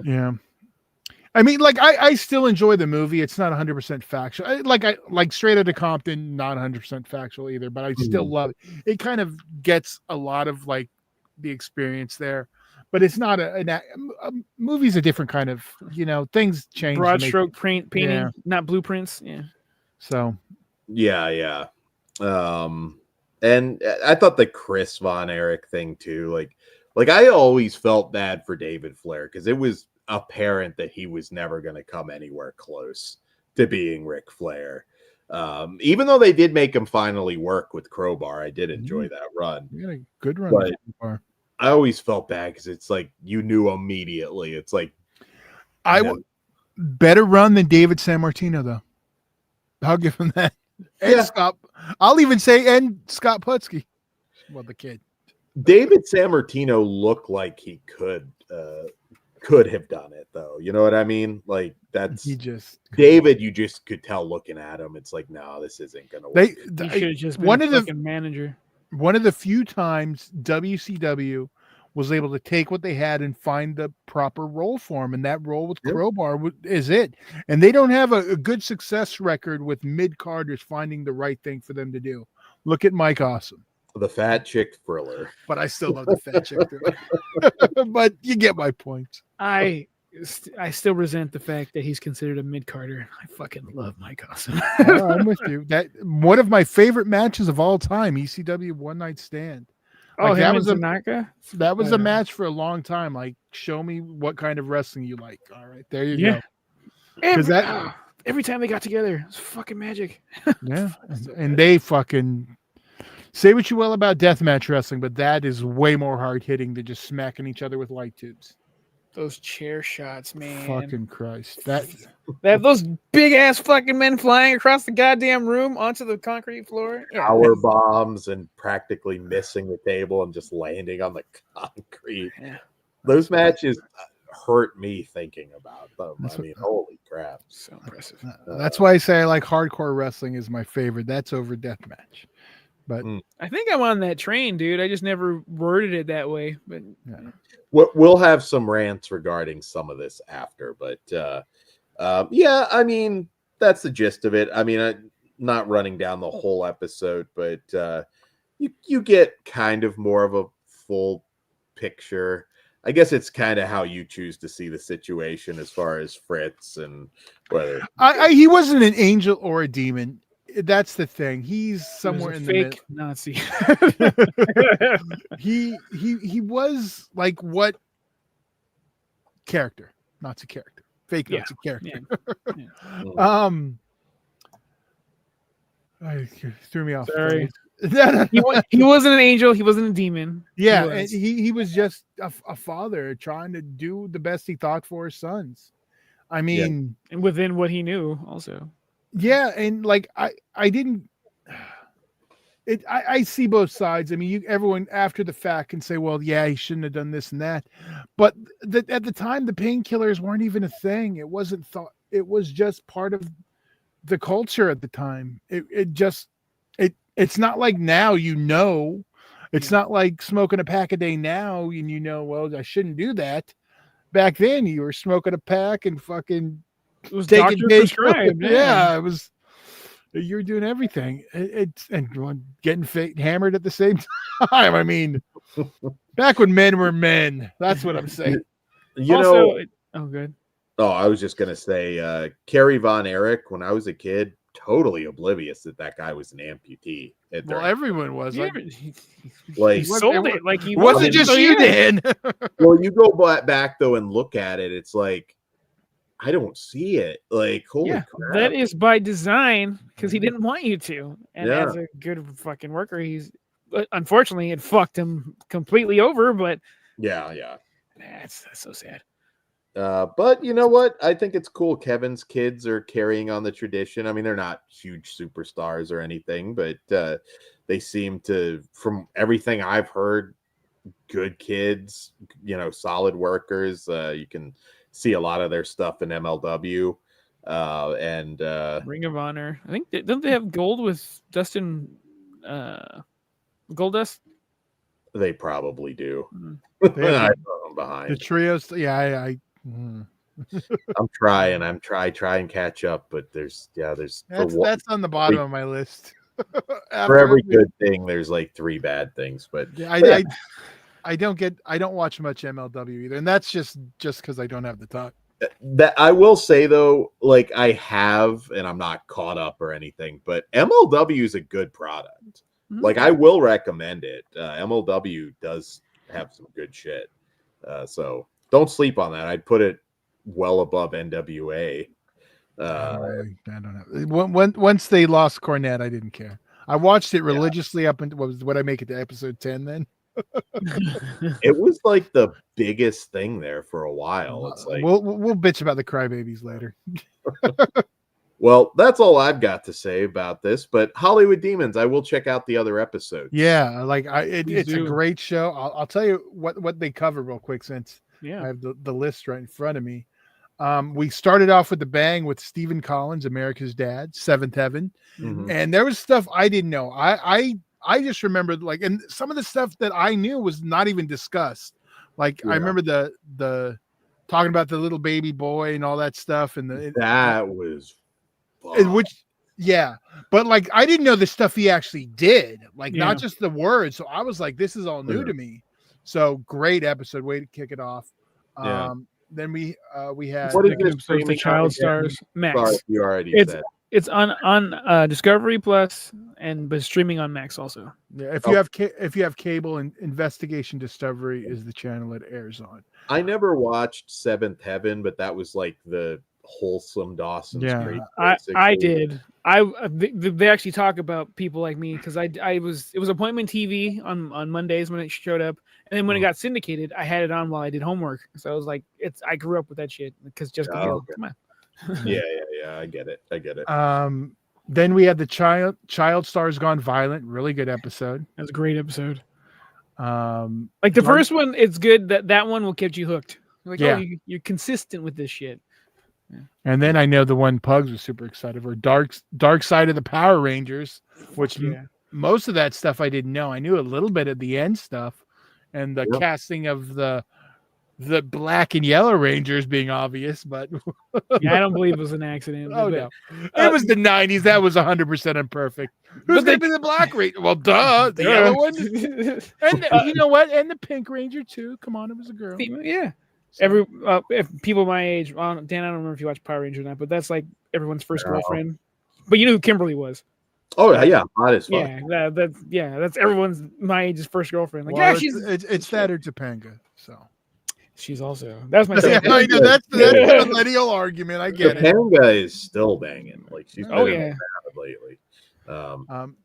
Yeah. I mean, like, I still enjoy the movie. It's not 100% factual. I like Straight Outta Compton, not 100% factual either, but I still love it. It kind of gets a lot of like the experience there. but it's not a movie's a different kind of, things change. Broad stroke painting, Yeah. not blueprints. Yeah. So. Yeah. And I thought the Chris Von Erich thing too, like I always felt bad for David Flair because it was apparent that he was never going to come anywhere close to being Ric Flair. Even though they did make him finally work with Crowbar, I did enjoy that run. You got a good run. But I always felt bad because it's like you knew immediately. It's like better run than David Sammartino though. I'll give him that. And Scott, I'll even say, and Scott Putski. Well, the kid. David Sammartino looked like he could have done it though. You know what I mean? Like David, you just could tell looking at him. It's like, no, this isn't gonna work. He should have just been a fucking manager. One of the few times WCW was able to take what they had and find the proper role for him, and that role with Crowbar is it. And they don't have a good success record with mid-carders finding the right thing for them to do. Look at Mike Awesome. The fat chick thriller. But I still love the fat chick thriller. But you get my point. I still resent the fact that he's considered a mid-carder. I fucking love Mike Awesome. I'm with you. That one of my favorite matches of all time, ECW One Night Stand. Oh, that was a match for a long time. Like, show me what kind of wrestling you like. All right, there you go. Every time they got together, it was fucking magic. Yeah, and they fucking say what you will about deathmatch wrestling, but that is way more hard hitting than just smacking each other with light tubes. Those chair shots, man. Fucking Christ. They have those big ass fucking men flying across the goddamn room onto the concrete floor. Power bombs and practically missing the table and just landing on the concrete. Yeah. Those matches hurt me thinking about them. Holy crap. So impressive. That's why I say I like hardcore wrestling is my favorite. That's over deathmatch. But I think I'm on that train, dude. I just never worded it that way. But we'll have some rants regarding some of this after. But I mean, that's the gist of it. I mean, I'm not running down the whole episode, but you get kind of more of a full picture. I guess it's kind of how you choose to see the situation as far as Fritz and whether he wasn't an angel or a demon. That's the thing. He's somewhere in the fake Nazi. he was like what character? Nazi character. Fake Nazi character. Yeah. Threw me off. Sorry. He wasn't an angel. He wasn't a demon. Yeah, he was just a father trying to do the best he thought for his sons. I mean, and within what he knew, also. Yeah, and like I didn't. I see both sides. I mean, everyone after the fact can say, "Well, yeah, he shouldn't have done this and that," but at the time, the painkillers weren't even a thing. It wasn't thought. It was just part of the culture at the time. It's not like now. It's not like smoking a pack a day now, and well, I shouldn't do that. Back then, you were smoking a pack and fucking. It was doctor prescribed. Yeah, it was. You're doing everything. And getting hammered at the same time. I mean, back when men were men. That's what I'm saying. Good. Oh, I was just gonna say, Kerry Von Erich. When I was a kid, totally oblivious that guy was an amputee. Well, everyone was. He sold it. Like he wasn't just you, Dan. Well, you go back though and look at it. It's like. I don't see it. Like, holy crap. That is by design because he didn't want you to. And as a good fucking worker, unfortunately it fucked him completely over. But that's so sad. But you know what? I think it's cool. Kevin's kids are carrying on the tradition. I mean, they're not huge superstars or anything, but they seem to, from everything I've heard, good kids. Solid workers. You can. See a lot of their stuff in MLW and Ring of Honor. I think don't they have gold with Dustin Goldust? They probably do. Mm-hmm. I'm behind the trios. Yeah, I'm trying try and catch up, but there's that's on the bottom of my list. For every good thing, there's like 3 bad things. But I don't watch much MLW either, and that's just because I don't have the time. That I will say though, like I have, and I'm not caught up or anything, but MLW is a good product. Like I will recommend it. MLW does have some good shit, so don't sleep on that. I'd put it well above NWA. I don't know. Once they lost Cornette, I didn't care. I watched it religiously up until what I make it to episode 10 then. It was like the biggest thing there for a while. It's like we'll bitch about the crybabies later. Well, that's all I've got to say about this. But Hollywood Demons, I will check out the other episodes. Yeah, like it's a great show. I'll tell you what they cover real quick since I have the list right in front of me. We started off with the bang with Stephen Collins, America's Dad, Seventh Heaven, and there was stuff I didn't know. I just remembered and some of the stuff that I knew was not even discussed. I remember the talking about the little baby boy and all that stuff, and that was but I didn't know the stuff he actually did, not just the words. So I was like, this is all new to me. So great episode, way to kick it off. Then we had what is this the Child Stars Max. Sorry, you already said it's on Discovery Plus but streaming on Max also. Yeah, if you have cable, and Investigation Discovery is the channel it airs on. I never watched Seventh Heaven, but that was like the wholesome Dawson's Creek. I did. They actually talk about people like me because it was appointment TV on Mondays when it showed up, and then when it got syndicated, I had it on while I did homework. So I was like, I grew up with that shit because Jessica Biel. Come on. yeah, I get it. Then we had the Child Stars Gone Violent. Really good episode. That was a great episode. The first one, it's good. That one will get you hooked. You're consistent with this shit. Yeah. And then I know the one Pugs was super excited for, Dark Side of the Power Rangers, which most of that stuff I didn't know. I knew a little bit of the end stuff and the casting of the black and yellow Rangers being obvious, but I don't believe it was an accident. No, it was the 90s. That was 100% imperfect. Who's going to be the Black Ranger? Well, duh, the yellow one, and you know what? And the Pink Ranger too. Come on, it was a girl. Yeah. So, if people my age, Dan, I don't remember if you watch Power Rangers or not, but that's like everyone's first girlfriend. But you knew who Kimberly was. Oh yeah, hot as fuck. Yeah, that's everyone's my age's first girlfriend. It's that or Topanga. So she's also that's my. I know that's the millennial argument. I get Topanga is still banging. She's been lately.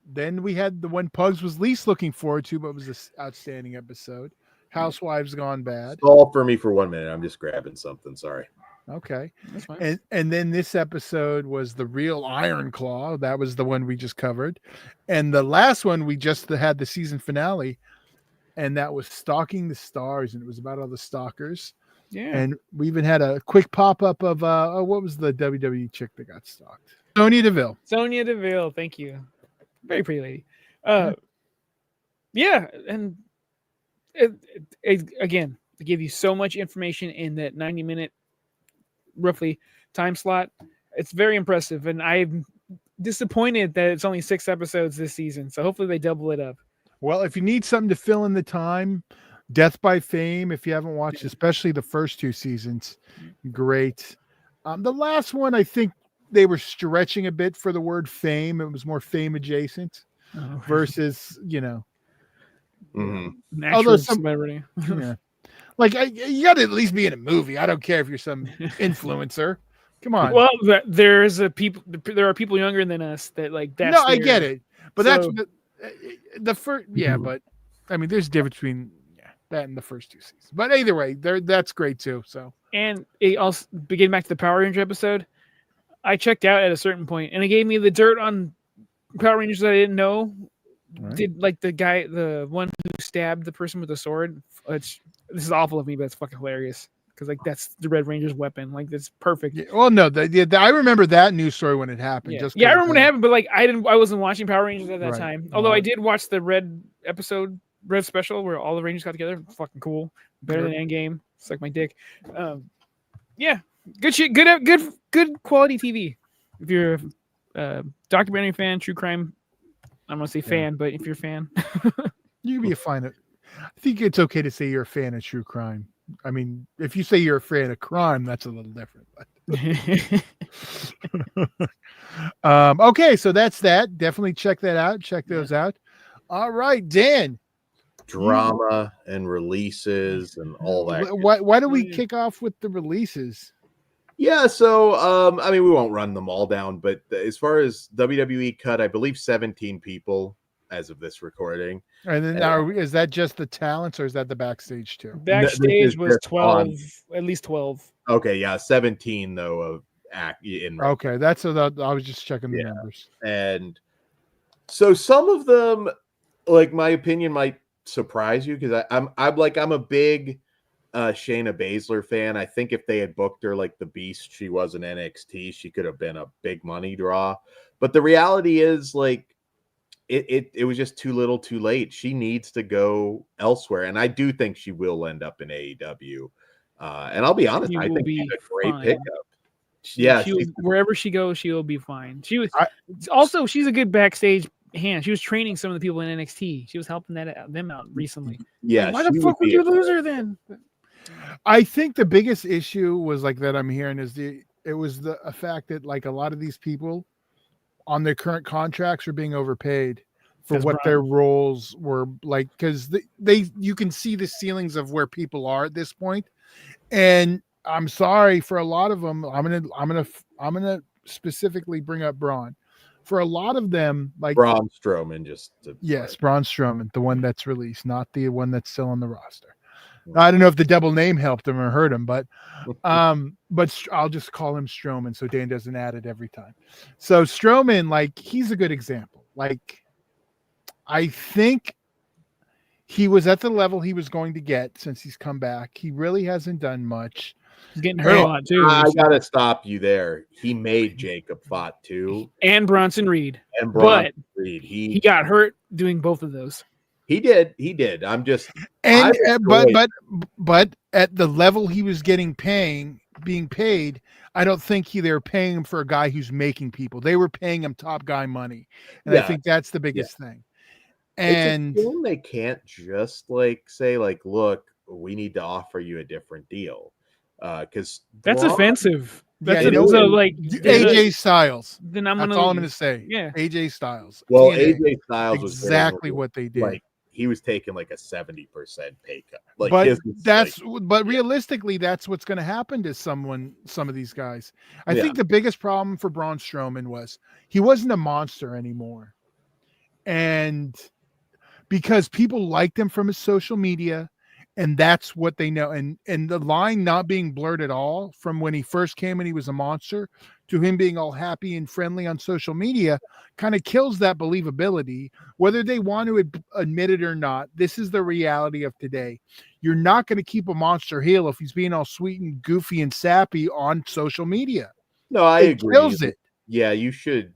Then we had the one Pugs was least looking forward to, but was this outstanding episode. Housewives Gone Bad. Stall for me for 1 minute. I'm just grabbing something. Sorry. Okay. That's fine. And then this episode was the Real Iron Claw. That was the one we just covered. And the last one we just had the season finale, and that was Stalking the Stars, and it was about all the stalkers. Yeah. And we even had a quick pop-up of what was the WWE chick that got stalked? Sonya Deville. Sonya Deville, thank you. Very pretty lady. And again, to give you so much information in that 90-minute roughly time slot, it's very impressive, and I'm disappointed that it's only 6 episodes this season, so hopefully they double it up. Well, if you need something to fill in the time, Death by Fame, if you haven't watched especially the first 2 seasons, great. The last one, I think they were stretching a bit for the word fame. It was more fame adjacent versus Although celebrity. You got to at least be in a movie. I don't care if you're some influencer. Come on. Well, there are people younger than us that that's. No, I get it, but that's the first. Yeah, but I mean, there's a difference between that and the first 2 seasons. But either way, that's great too. So and it also getting back to the Power Ranger episode, I checked out at a certain point, and it gave me the dirt on Power Rangers that I didn't know. Right. Did the one who stabbed the person with the sword? This is awful of me, but it's fucking hilarious because that's the Red Ranger's weapon. It's perfect. Yeah, well, no, I remember that news story when it happened. I remember when it happened, but I wasn't watching Power Rangers at that time. Although I did watch the Red special where all the Rangers got together. Fucking cool, better than Endgame. Suck my dick. Good shit. Good quality TV. If you're a documentary fan, true crime. I'm gonna say fan, but if you're a fan, you can be a fan. I think it's okay to say you're a fan of true crime. I mean, if you say you're a fan of crime, that's a little different. Okay, so that's that. Definitely check that out. Check those out. All right, Dan. Drama and releases and all that. Why do we kick off with the releases? Yeah, so I mean, we won't run them all down, but as far as WWE cut, I believe 17 people as of this recording. And then is that just the talents, or is that the backstage too? Backstage was 12, at least 12. Okay, yeah, 17 though of act in. Okay, that's what I was just checking the numbers. And so some of them, like, my opinion might surprise you, because I'm a big Shayna Baszler fan. I think if they had booked her like the beast she was in NXT, she could have been a big money draw. But the reality is, like, it was just too little too late. She needs to go elsewhere, and I do think she will end up in AEW. And I'll be honest, I think she's a great pickup. Yeah, wherever she goes, she will be fine. She's a good backstage hand. She was training some of the people in NXT. She was helping them out recently. Yeah, why the fuck would you lose her then? I think the biggest issue was like that I'm hearing is a fact that, like, a lot of these people on their current contracts are being overpaid for what their roles were, like, because you can see the ceilings of where people are at this point. And I'm sorry, for a lot of them, I'm gonna specifically bring up Braun. For a lot of them, like Braun Strowman, Braun Strowman, the one that's released, not the one that's still on the roster. I don't know if the double name helped him or hurt him, but I'll just call him Strowman so Dan doesn't add it every time. So Strowman, like, he's a good example. Like, I think he was at the level he was going to get since he's come back. He really hasn't done much. He's getting hurt a lot too. I gotta stop you there. He made Jacob Fatu and Bronson Reed. He got hurt doing both of those. He did. I'm just but at the level he was being paid, I don't think they were paying him for a guy who's making people. They were paying him top guy money, and I think that's the biggest thing. And they can't just like say, like, look, we need to offer you a different deal, because that's offensive. That's like AJ Styles. Then that's all I'm going to say. Yeah, AJ Styles. Well, AJ Styles was exactly what they did. Like, he was taking like a 70% pay cut. Like, but realistically, that's what's going to happen to some of these guys. I think the biggest problem for Braun Strowman was he wasn't a monster anymore, and because people liked him from his social media, and that's what they know. And the line not being blurred at all from when he first came and he was a monster to him being all happy and friendly on social media kind of kills that believability, whether they want to admit it or not. This is the reality of today. You're not going to keep a monster heel if he's being all sweet and goofy and sappy on social media. No, I agree. Kills it. Yeah, you should.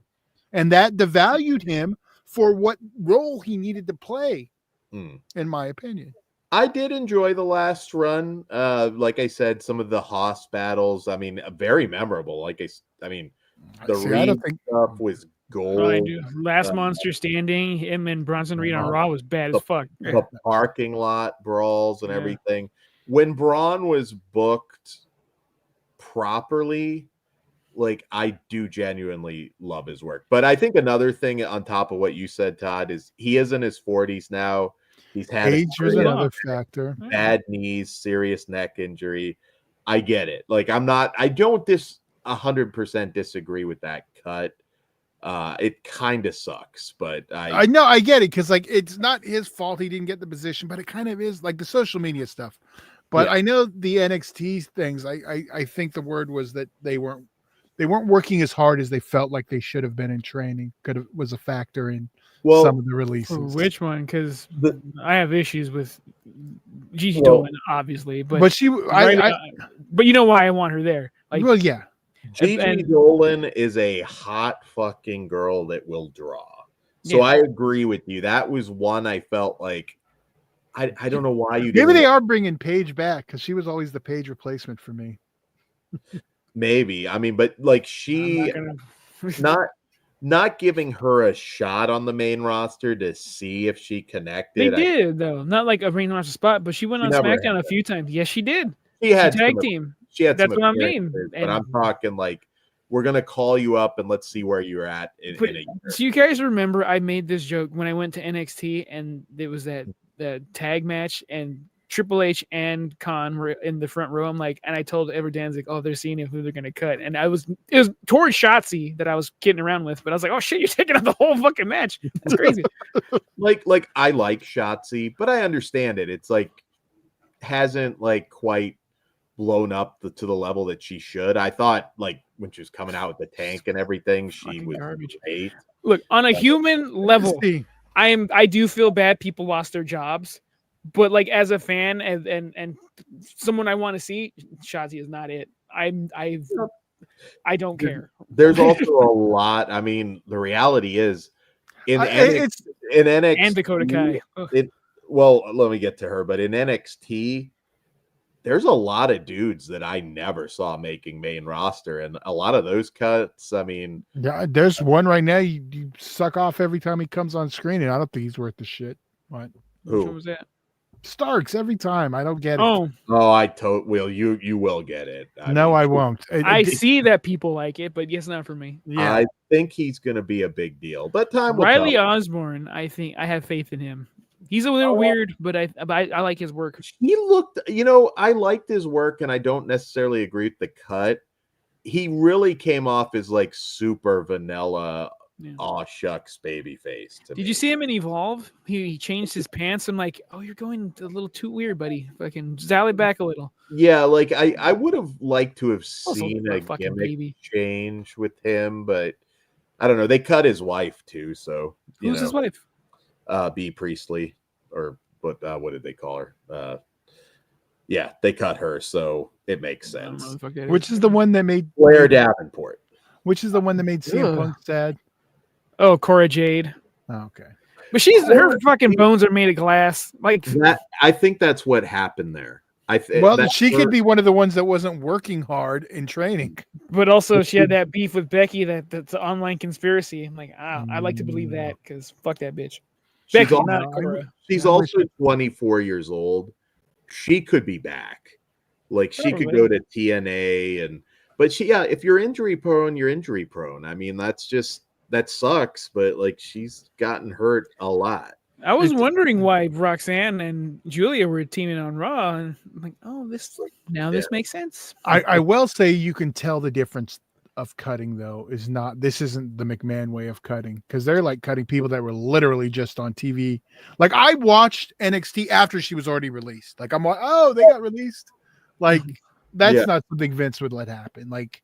And that devalued him for what role he needed to play, in my opinion. I did enjoy the last run. Like I said, some of the Haas battles, I mean, very memorable. The Reed stuff was gold. Last Monster Standing, him and Bronson Reed on Raw was bad as fuck. The parking lot brawls and everything. When Braun was booked properly, like, I do genuinely love his work. But I think another thing on top of what you said, Todd, is he is in his 40s now. He's had age is another factor. Bad knees, serious neck injury. I get it. Like, I don't 100% disagree with that cut. It kind of sucks, but I know I get it, because, like, it's not his fault he didn't get the position, but it kind of is, like, the social media stuff. But I know the NXT things. I think the word was that they weren't working as hard as they felt like they should have been in training. Was a factor in some of the releases. Which one? Because I have issues with Gigi Dolan, obviously, but but you know why I want her there. Like, Gigi Dolan is a hot fucking girl that will draw. So I agree with you. That was one I felt like I don't know why you. Maybe they are bringing Paige back, because she was always the Paige replacement for me. Maybe. I mean, but like, she not giving her a shot on the main roster to see if she connected. They did though, not like a main roster spot, but she went on SmackDown a few times. Yes, she did. She had tag team. She had That's some what I mean. But I'm talking like, we're gonna call you up and let's see where you're at in a year. So you guys remember I made this joke when I went to NXT and there was that tag match and Triple H and Khan were in the front row. I'm like, and I told Ever Danzig, oh, they're seeing who they're gonna cut. And it was towards Shotzi that I was kidding around with, but I was like, oh shit, you're taking out the whole fucking match. That's crazy. like I like Shotzi, but I understand it. It's like hasn't like quite blown up to the level that she should. I thought like when she was coming out with the tank and everything, she was great. Look, on a human level, I do feel bad people lost their jobs, but like as a fan and someone I want to see, Shotzi is not it. I don't care. There's also a lot. I mean, the reality is in NXT and Dakota Kai. Well, let me get to her, but in NXT, there's a lot of dudes that I never saw making main roster, and a lot of those cuts. I mean, yeah, there's one right now you suck off every time he comes on screen, and I don't think he's worth the shit. What? Who was that? Starks every time. I don't get it. I will. You will get it. I won't. I see that people like it, but yes, not for me. Yeah, I think he's going to be a big deal, but time will Riley tell. Osborne, I think I have faith in him. He's a little weird, but I like his work. He looked, I liked his work, and I don't necessarily agree with the cut. He really came off as like super vanilla, aw shucks baby face. Did you see him in Evolve? He changed his pants. I'm like, oh, you're going a little too weird, buddy. Fucking dial it back a little. Yeah, like I would have liked to have seen a gimmick change with him, but I don't know. They cut his wife too, so who's his wife? B Priestley, or what did they call her? Yeah, they cut her, so it makes sense. Which is the one that made Blair Davenport. Which is the one that made CM Punk sad? Oh, Cora Jade. Oh, okay. But her fucking bones are made of glass. Like that, I think that's what happened there. She could be one of the ones that wasn't working hard in training. But also, she had that beef with Becky. That's an online conspiracy. I'm like, I like to believe that because fuck that bitch. She's also 24 years old. She could be back. Like she could go to TNA but if you're injury prone, you're injury prone. I mean, that sucks, but like she's gotten hurt a lot. I was wondering why Roxanne and Julia were teaming on Raw, and I'm like, oh, this makes sense. I will say you can tell the difference of cutting though this isn't the McMahon way of cutting, because they're like cutting people that were literally just on TV. Like I watched NXT after she was already released. Like I'm like, oh, they got released. Like that's not something Vince would let happen. Like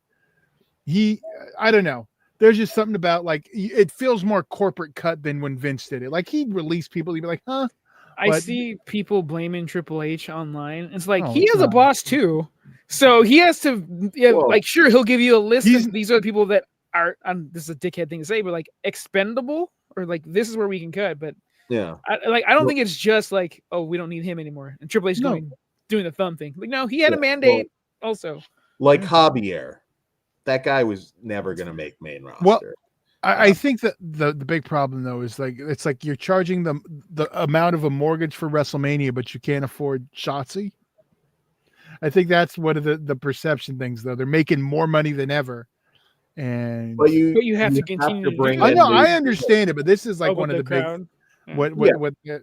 I don't know. There's just something about like it feels more corporate cut than when Vince did it. Like he'd release people, he'd be like, huh? I see people blaming Triple H online. It's like he has a boss too. So he has to, sure, he'll give you a list of these are the people that are, this is a dickhead thing to say, but like expendable, or like this is where we can cut. But I don't think it's just like, oh, we don't need him anymore. And Triple H doing the thumb thing. Like, no, he had a mandate also. Like Javier, that guy was never going to make main roster. Well, I think that the big problem though is like it's like you're charging them the amount of a mortgage for WrestleMania, but you can't afford Shotzi. I think that's one of the perception things though. They're making more money than ever, and but you have to continue to bring. I know, I understand it, but this is like one of the crowd. Big.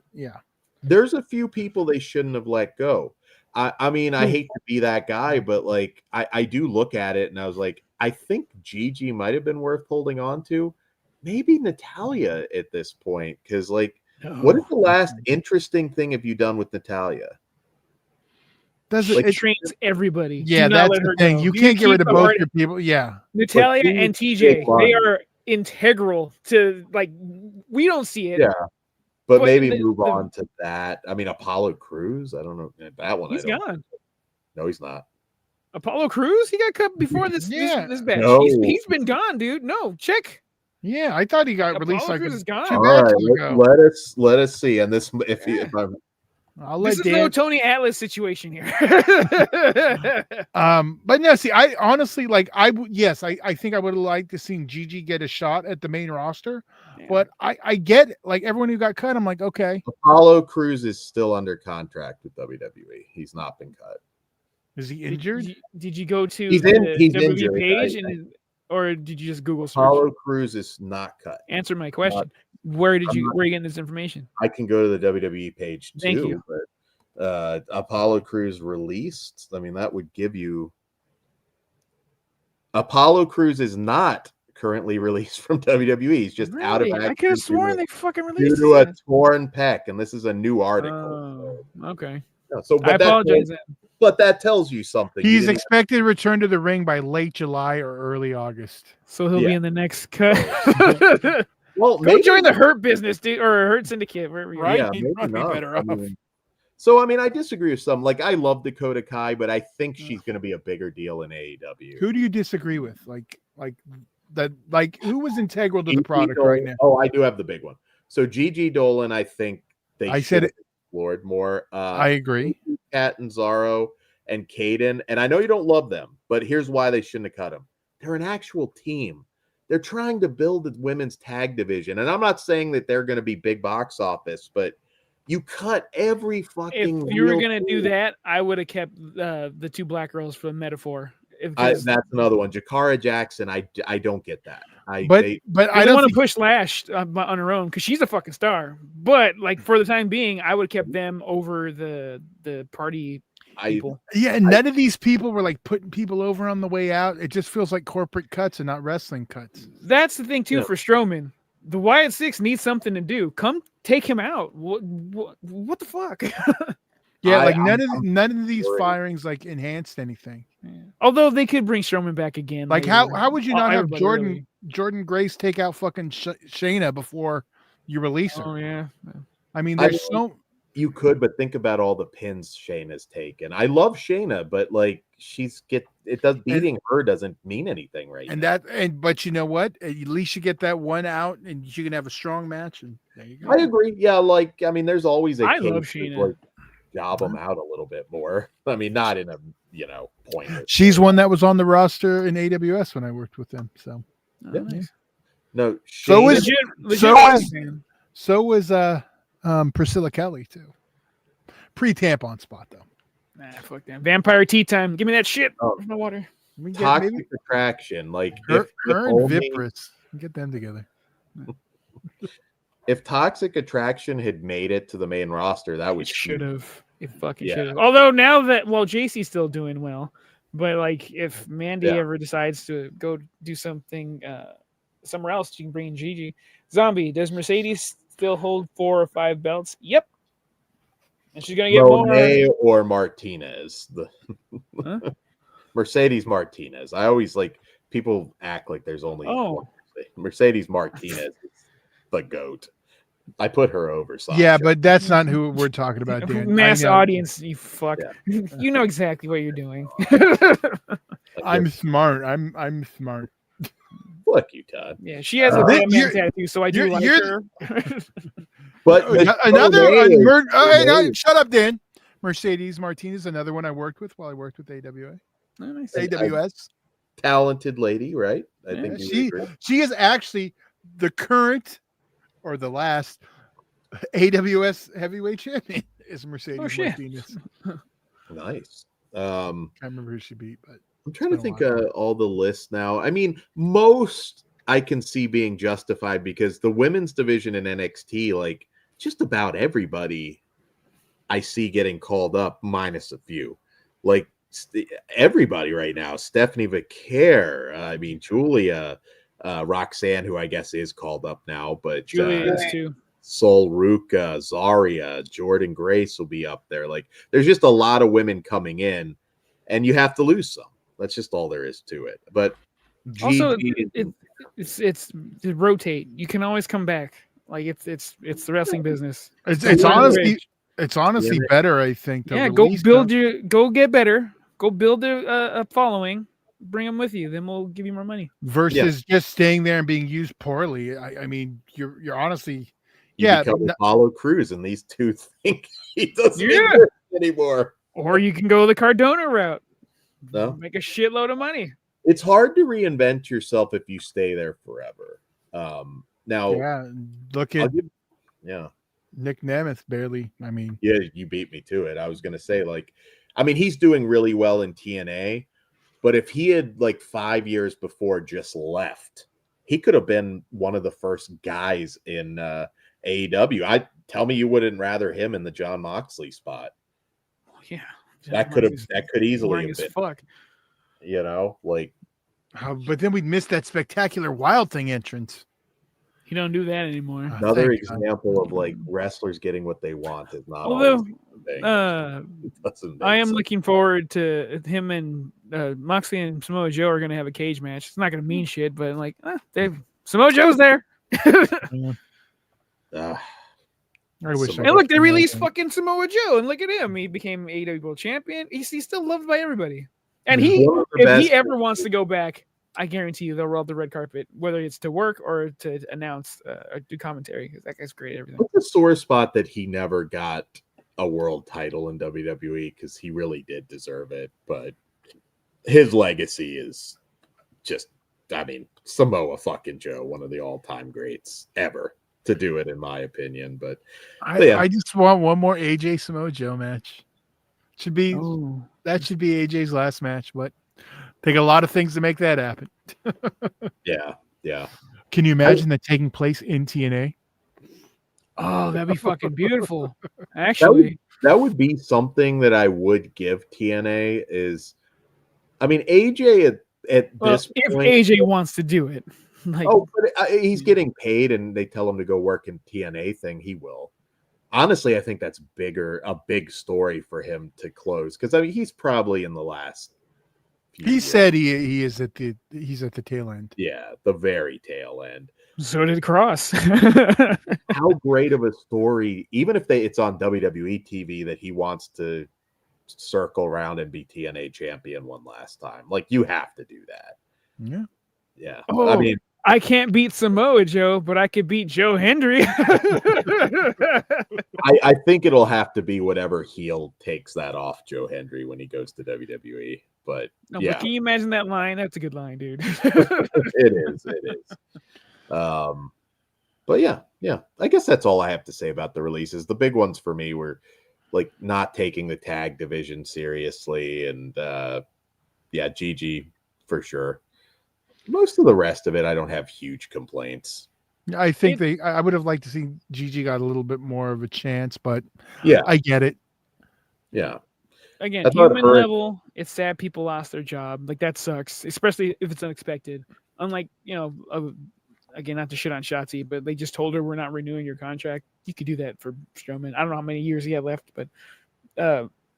There's a few people they shouldn't have let go. I mean, I hate to be that guy, but like I do look at it and I was like, I think Gigi might have been worth holding on to. Maybe Natalya at this point, because like, what is the last interesting thing have you done with Natalya? It trains everybody. Yeah, that's the thing. You can't get rid of both your people. Yeah, Natalya and TJ, they are integral to like. We don't see it. Yeah, but maybe move on to that. I mean, Apollo Crews. I don't know that one. He's gone. No, he's not. Apollo Crews. He got cut before this batch. No. He's been gone, dude. No, check. Yeah, I thought he got released like is gone. All right, let us see. And this, if I'm This is no Tony Atlas situation here. But no, see, I honestly I think I would have liked to seen Gigi get a shot at the main roster, but I get it. Like everyone who got cut, I'm like, okay. Apollo Crews is still under contract with WWE. He's not been cut. Is he injured? Did you go to he's WWE injured, page or did you just Google search? Apollo Crews is not cut. Answer my question. Where are you getting this information? I can go to the WWE page too. Thank you. But Apollo Crews released. I mean, that would give you. Apollo Crews is not currently released from WWE. He's just out of action. I could have sworn they fucking released due to a torn pec, and this is a new article. Okay. No, so, I apologize. But that tells you something. He's expected to return to the ring by late July or early August. So he'll be in the next cut. Well, go join the Hurt business, dude, or Hurt Syndicate, wherever you're right. Yeah, He'd probably be better off. So, I mean, I disagree with some. Like, I love Dakota Kai, but I think she's going to be a bigger deal in AEW. Who do you disagree with? Like who was integral to the product right now? Oh, I do have the big one. So, Gigi Dolan, I think I said it. Explored more. I agree. Kat and Zaro and Caden, and I know you don't love them, but here's why they shouldn't have cut them. They're an actual team. They're trying to build the women's tag division, and I'm not saying that they're going to be big box office, but you cut every fucking. If you were going to do that, I would have kept the two black girls for the metaphor. That's another one. Jakara Jackson, I don't get that. But I don't want to push Lash on her own because she's a fucking star. But like for the time being, I would have kept them over the party people. And none of these people were like putting people over on the way out. It just feels like corporate cuts and not wrestling cuts. That's the thing too for Strowman. The Wyatt Six needs something to do. Come take him out. What the fuck? Yeah, like none of these firings like enhanced anything. Yeah. Although they could bring Strowman back again. Like how would you not have Jordan Grace take out fucking Shayna before you release her? Oh yeah. I mean, there's you could, but think about all the pins Shayna's taken. I love Shayna, but like beating her doesn't mean anything right now. But you know what? At least you get that one out, and you can have a strong match. And there you go. I agree. Yeah, like I mean, there's always I love Shayna. Job them out a little bit more. I mean, not in a point. She's one that was on the roster in AWS when I worked with them. So nice. No, so was Priscilla Kelly too. Pre-tampon spot though. Nah, fuck that. Vampire tea time. Give me that shit. There's no water. Toxic Attraction, like her and Vipress. Get them together. If Toxic Attraction had made it to the main roster, that was should have. It fucking should have. Although now that JC's still doing well, but like if Mandy ever decides to go do something somewhere else, you can bring in Gigi. Zombie, does Mercedes still hold 4 or 5 belts? Yep. And she's gonna get Monet or Martinez. Mercedes Martinez. I always people act like there's only one. Mercedes Martinez is the GOAT. I put her over. Sasha. Yeah, but that's not who we're talking about, Dan. Mass audience, you fuck. Yeah. You know exactly what you're doing. I'm smart. I'm smart. Fuck you, Todd. Yeah, she has a Batman tattoo, so I do like her. But shut up, Dan. Mercedes Martinez, another one I worked with while I worked with AWA. Oh, nice. AWS. Talented lady, right? I think she is actually the current or the last AWS heavyweight champion is Mercedes Martinez. Nice. I remember who she beat, but I'm trying to think all the lists now. I mean, most I can see being justified because the women's division in NXT, like just about everybody I see getting called up, minus a few. Like everybody right now, Stephanie Vaquer, I mean, Julia, Roxanne, who I guess is called up now, but Julia is too. Sol Ruka, Zarya, Jordan Grace will be up there. Like, there's just a lot of women coming in, and you have to lose some. That's just all there is to it. But also, it's to rotate. You can always come back. Like it's the wrestling business. It's honestly better, I think. Go get better. Go build a following. Bring them with you. Then we'll give you more money. Versus just staying there and being used poorly. I mean, you're honestly You become Apollo Crews, and these two think he doesn't exist anymore. Or you can go the Cardona route. No, make a shitload of money. It's hard to reinvent yourself if you stay there forever. Now, look at Nick Nemeth barely. I mean, you beat me to it. I was gonna say, he's doing really well in TNA, but if he had 5 years before just left, he could have been one of the first guys in AEW. Tell me you wouldn't rather him in the Jon Moxley spot. Yeah, that could easily have been. Fuck. But then we'd miss that spectacular Wild Thing entrance. You don't do that anymore. Another example of wrestlers getting what they want is not. Although, I am looking forward to him and Moxley and Samoa Joe are going to have a cage match. It's not going to mean shit, but Samoa Joe's there. I wish. And look, they released fucking Samoa Joe, and look at him. He became AEW World Champion. He's still loved by everybody. And if he ever wants to go back, I guarantee you they'll roll the red carpet, whether it's to work or to announce or do commentary, because that guy's great at everything. What's the sore spot that he never got a world title in WWE? Because he really did deserve it, but his legacy is just, Samoa fucking Joe, one of the all-time greats ever to do it, in my opinion. But I just want one more AJ Samoa Joe match. That should be AJ's last match, but take a lot of things to make that happen. Yeah. Can you imagine that taking place in TNA? Oh, that'd be fucking beautiful. Actually, that would be something that I would give TNA is, AJ at this point, if AJ wants to do it. But he's getting paid and they tell him to go work in TNA thing, he will. Honestly, I think that's a big story for him to close, because he's probably in the last. He said he's at the tail end. Yeah, the very tail end. So did Cross. How great of a story, even if it's on WWE TV, that he wants to circle around and be TNA champion one last time. You have to do that. Yeah. Oh, I can't beat Samoa Joe, but I could beat Joe Hendry. I think it'll have to be whatever heel takes that off Joe Hendry when he goes to WWE. But but can you imagine that line? That's a good line, dude. It is. But yeah. I guess that's all I have to say about the releases. The big ones for me were not taking the tag division seriously, and Gigi for sure. Most of the rest of it, I don't have huge complaints. I think I would have liked to see Gigi got a little bit more of a chance, but I get it. Yeah. Again, human level, it's sad people lost their job. That sucks, especially if it's unexpected. Unlike, again, not to shit on Shotzi, but they just told her we're not renewing your contract. You could do that for Strowman. I don't know how many years he had left, but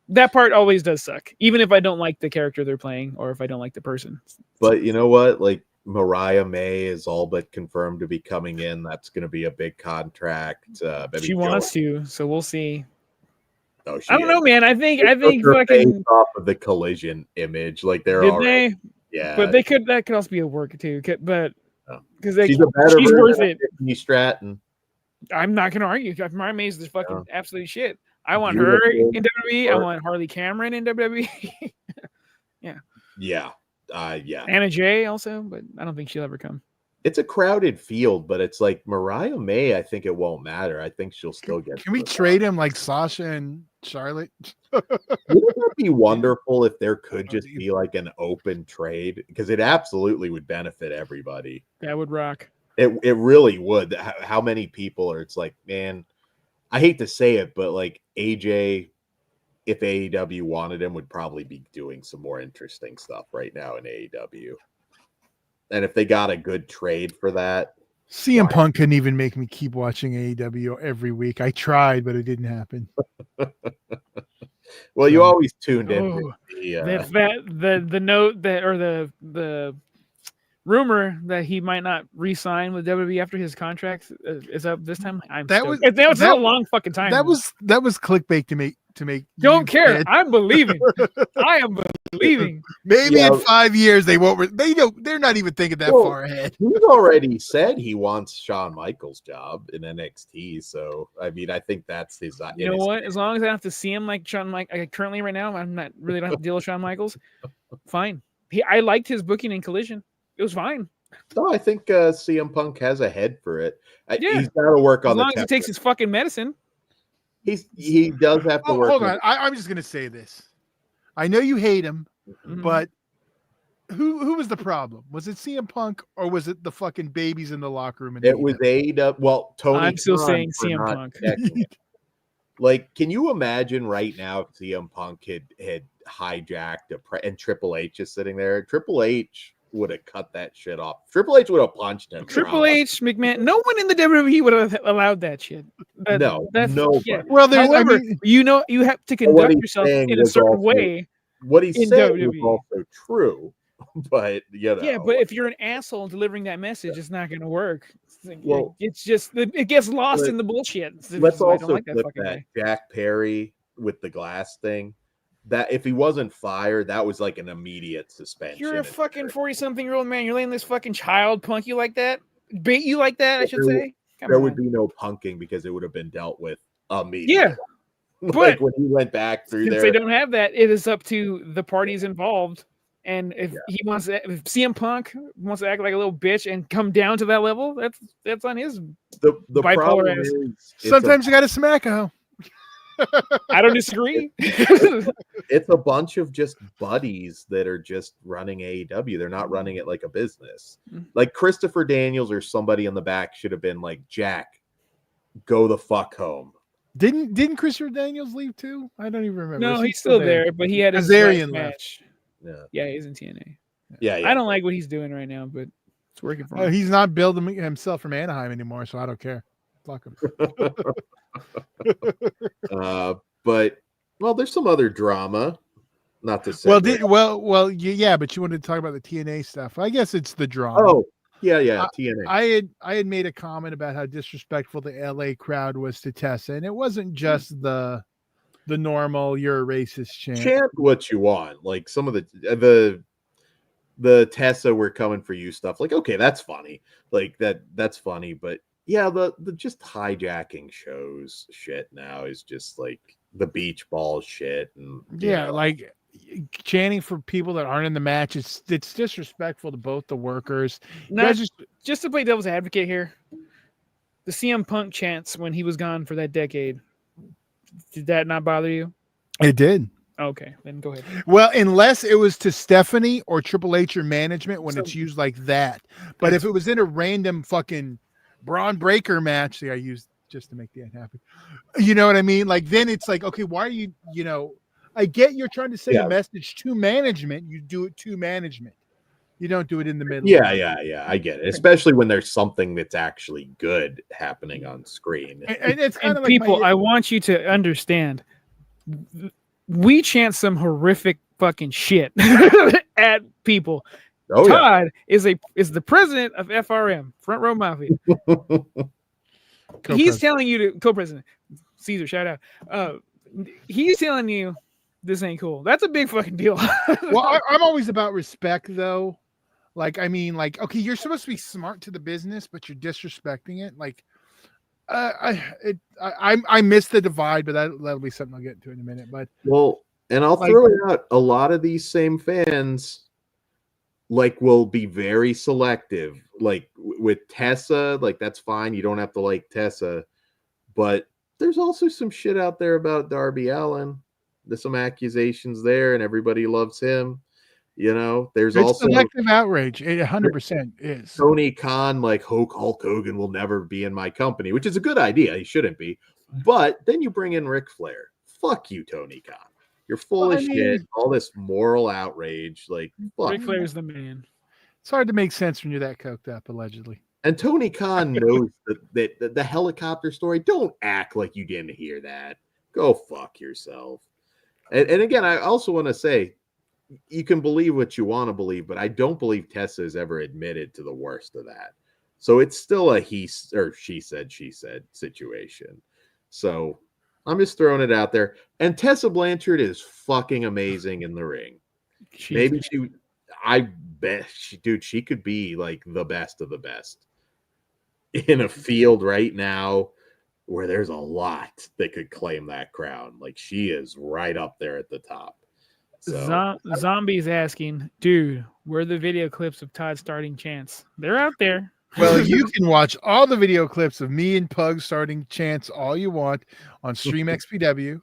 that part always does suck, even if I don't like the character they're playing or if I don't like the person. But you know what? Mariah May is all but confirmed to be coming in. That's going to be a big contract. She wants to, so we'll see. Oh, I don't know, man. I think fucking off of the Collision image, they're already. Yeah, but that could also be a work too. But because she's worth it. Stratton. I'm not going to argue. Mariah May is the fucking absolute shit. I want her in WWE. I want Harley Cameron in WWE. Yeah. Anna Jay also, but I don't think she'll ever come. It's a crowded field, but it's Mariah May. I think it won't matter. I think she'll still get. Can we trade him like Sasha and Charlotte? Wouldn't it be wonderful if there could just be an open trade? Because it absolutely would benefit everybody. That would rock. It really would. How many people are? It's man. I hate to say it, but AJ, if AEW wanted him, would probably be doing some more interesting stuff right now in AEW. And if they got a good trade for that, CM Punk couldn't even make me keep watching AEW every week. I tried, but it didn't happen. Well, you always tuned in. The note that, or the rumor that he might not re-sign with WWE after his contract is up this time. It's a long fucking time. That was clickbait to make. Don't care. I'm believing. I am believing. leaving. Maybe in 5 years they won't. They're not even thinking that far ahead. He's already said he wants Shawn Michaels' job in NXT. So I mean, I think that's his. You know what? As long as I don't have to see him like Shawn Michaels, currently right now, I'm not really don't have to deal with Shawn Michaels. Fine. I liked his booking in Collision. It was fine. No, I think CM Punk has a head for it. Yeah. He's got to work on as long as he takes his fucking medicine. He does have to work. Hold on, I'm just gonna say this. I know you hate him, but who was the problem? Was it CM Punk or was it the fucking babies in the locker room? It was AEW. Well, Tony. I'm still saying CM Punk. Like, can you imagine right now if CM Punk had hijacked and Triple H is sitting there? Triple H would have cut that shit off. Triple H would have punched him. Triple H, McMahon, no one in the WWE would have allowed that shit. No. Yeah. Well, however, you have to conduct yourself in a certain way. What he's saying is also true, but Yeah, but if you're an asshole delivering that message, it's not going to work. It's just it gets lost in the bullshit. Let's also flip that Jack Perry with the glass thing. That if he wasn't fired, that was like an immediate suspension. You're a fucking 40-something-year-old man. You're letting this fucking child punk you like that, bait you like that. I should say. There would be no punking because it would have been dealt with immediately. Yeah, like when he went back through there. Since they don't have that, it is up to the parties involved. And if if CM Punk wants to act like a little bitch and come down to that level, that's on his the bipolar ass. Sometimes you got to smack him. I don't disagree. It's a bunch of just buddies that are just running AEW. They're not running it like a business. Like Christopher Daniels or somebody in the back should have been like, Jack, go the fuck home. Didn't Christopher Daniels leave too? I don't even remember. No, he's still there, but he had his match. Yeah, he's in TNA. Yeah, I don't like what he's doing right now, but it's working for him. He's not building himself from Anaheim anymore, so I don't care. Fuck him. But there's some other drama. Not to say. Yeah, but you wanted to talk about the TNA stuff. I guess it's the drama. Oh, yeah, TNA. I had made a comment about how disrespectful the LA crowd was to Tessa, and it wasn't just the normal "you're a racist" chant what you want. Like some of the Tessa "we're coming for you" stuff. Like, okay, that's funny. Like that's funny, but yeah, the just hijacking shows shit now is just like the beach ball shit, and like chanting for people that aren't in the match. It's disrespectful to both the workers. Just to play devil's advocate here, the CM Punk chants when he was gone for that decade. Did that not bother you? It did. Okay, then go ahead. Well, unless it was to Stephanie or Triple H or management when it's used like that. But if it was in a random fucking Braun Breaker match, I used just to make the unhappy. You know what I mean? Like then it's like, okay, why are you? I get you're trying to send a message to management. You do it to management. You don't do it in the middle. Yeah. I get it. Especially when there's something that's actually good happening on screen. And it's kind of like people, I want you to understand. We chant some horrific fucking shit at people. Todd is the president of FRM, Front Row Mafia. He's telling you to co-president. Caesar, shout out. He's telling you this ain't cool. That's a big fucking deal. Well, I'm always about respect, though. Like, I mean, like, okay, you're supposed to be smart to the business, but you're disrespecting it. Like, I miss the divide, but that'll be something I'll get to in a minute. But and I'll throw it out. A lot of these same fans, like, will be very selective. Like with Tessa, like that's fine. You don't have to like Tessa, but there's also some shit out there about Darby Allin. There's some accusations there, and everybody loves him. There's also selective outrage. It 100% is. Tony Khan, like Hulk Hogan will never be in my company, which is a good idea. He shouldn't be. But then you bring in Ric Flair. Fuck you, Tony Khan. You're full of shit. All this moral outrage. Like, fuck. Ric Flair's the man. It's hard to make sense when you're that coked up, allegedly. And Tony Khan knows that the helicopter story. Don't act like you didn't hear that. Go fuck yourself. And again, I also want to say, you can believe what you want to believe, but I don't believe Tessa has ever admitted to the worst of that. So it's still a she said situation. So I'm just throwing it out there. And Tessa Blanchard is fucking amazing in the ring. Maybe she. I bet she could be like the best of the best in a field right now where there's a lot that could claim that crown. Like she is right up there at the top. So Zombies asking, dude, where are the video clips of Todd starting chants? They're out there. Well, you can watch all the video clips of me and Pug starting chants all you want on Stream XPW,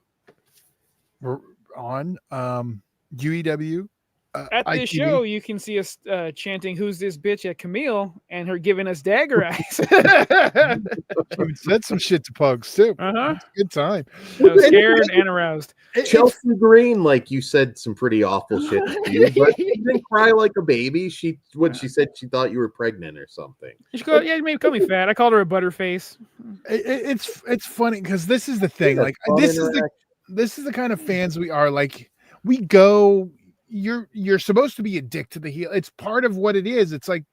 on UEW. At this show, you can see us chanting "Who's this bitch?" at Camille, and her giving us dagger eyes. She said some shit to Pugs too. Good time. I was scared and aroused. Chelsea Green, like you said, some pretty awful shit to you, but she didn't cry like a baby. She said she thought you were pregnant or something. She called, maybe call me fat. I called her a butterface. It's funny because this is the thing. Like this is the kind of fans we are. Like we go. You're supposed to be a dick to the heel. It's part of what it is. It's like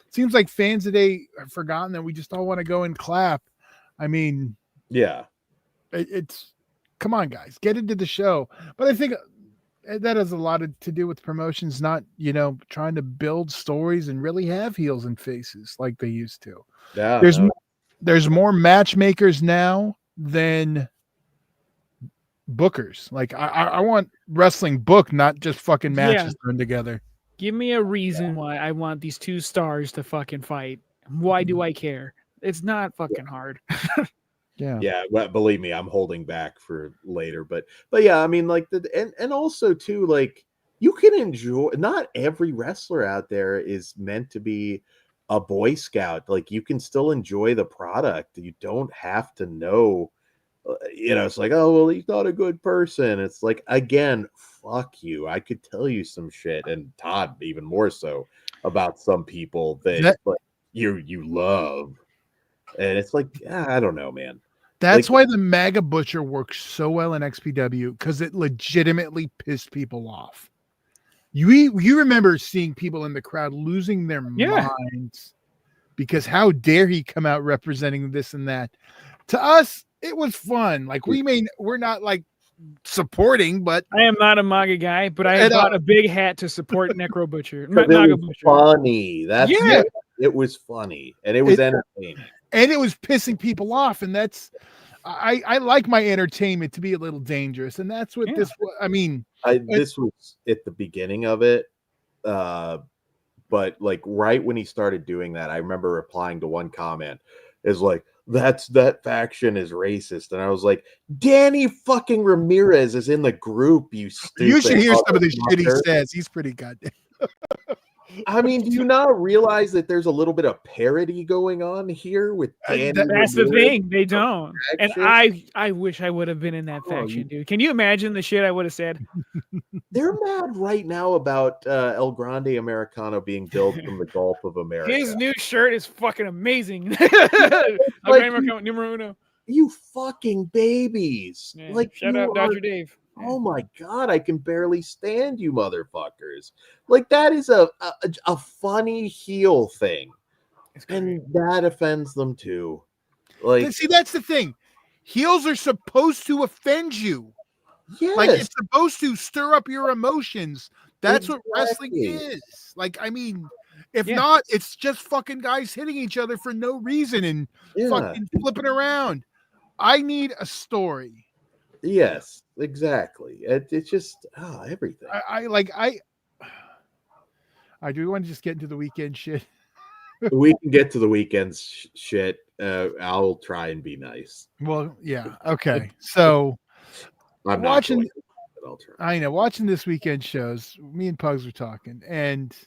seems like fans today have forgotten that we just all want to go and clap. I mean, yeah, it's come on, guys, get into the show. But I think that has a lot to do with promotions not, trying to build stories and really have heels and faces like they used to. Yeah, there's more matchmakers now than bookers. Like I want wrestling booked, not just fucking matches thrown together. Give me a reason why I want these two stars to fucking fight. Why do I care? It's not fucking hard. Yeah. Well, believe me, I'm holding back for later, but yeah, I mean, like and also too, like you can enjoy. Not every wrestler out there is meant to be a Boy Scout. Like you can still enjoy the product. You don't have to know. It's like, oh, well, he's not a good person. It's like, again, fuck you. I could tell you some shit, and Todd even more so, about some people that you love. And it's like, I don't know, man. That's why the MAGA Butcher works so well in XPW, because it legitimately pissed people off. You remember seeing people in the crowd losing their minds because how dare he come out representing this and that. To us, it was fun. Like we're not like supporting, but I am not a MAGA guy, but I bought a big hat to support Necro Butcher. MAGA Butcher. Funny. It was funny and it was entertaining. And it was pissing people off, and that's I like my entertainment to be a little dangerous, and that's what this was. I mean, this was at the beginning of it, but like right when he started doing that, I remember replying to one comment is like, that faction is racist, and I was like, Danny fucking Ramirez is in the group. You stupid. You should hear some of the shit he says. He's pretty goddamn. I mean, do you not realize that there's a little bit of parody going on here with Danny? That's the thing. They don't. And I wish I would have been in that faction, dude. Can you imagine the shit I would have said? They're mad right now about El Grande Americano being billed from the Gulf of America. His new shirt is fucking amazing. El Grande Americano, numero uno. You fucking babies. Yeah. Like, shout out Dodger Dave. Oh my God, I can barely stand you motherfuckers. Like that is a funny heel thing. And that offends them too. Like, see, that's the thing. Heels are supposed to offend you. Yes. Like it's supposed to stir up your emotions. That's what wrestling is. Like, I mean, if not, it's just fucking guys hitting each other for no reason and fucking flipping around. I need a story. Yes, exactly. It's just everything. I do want to just get into the weekend shit. We can get to the weekend's shit. I'll try and be nice. Well, yeah. Okay. So I'm watching. Not but I'll try. I know. Watching this weekend shows. Me and Pugs were talking, and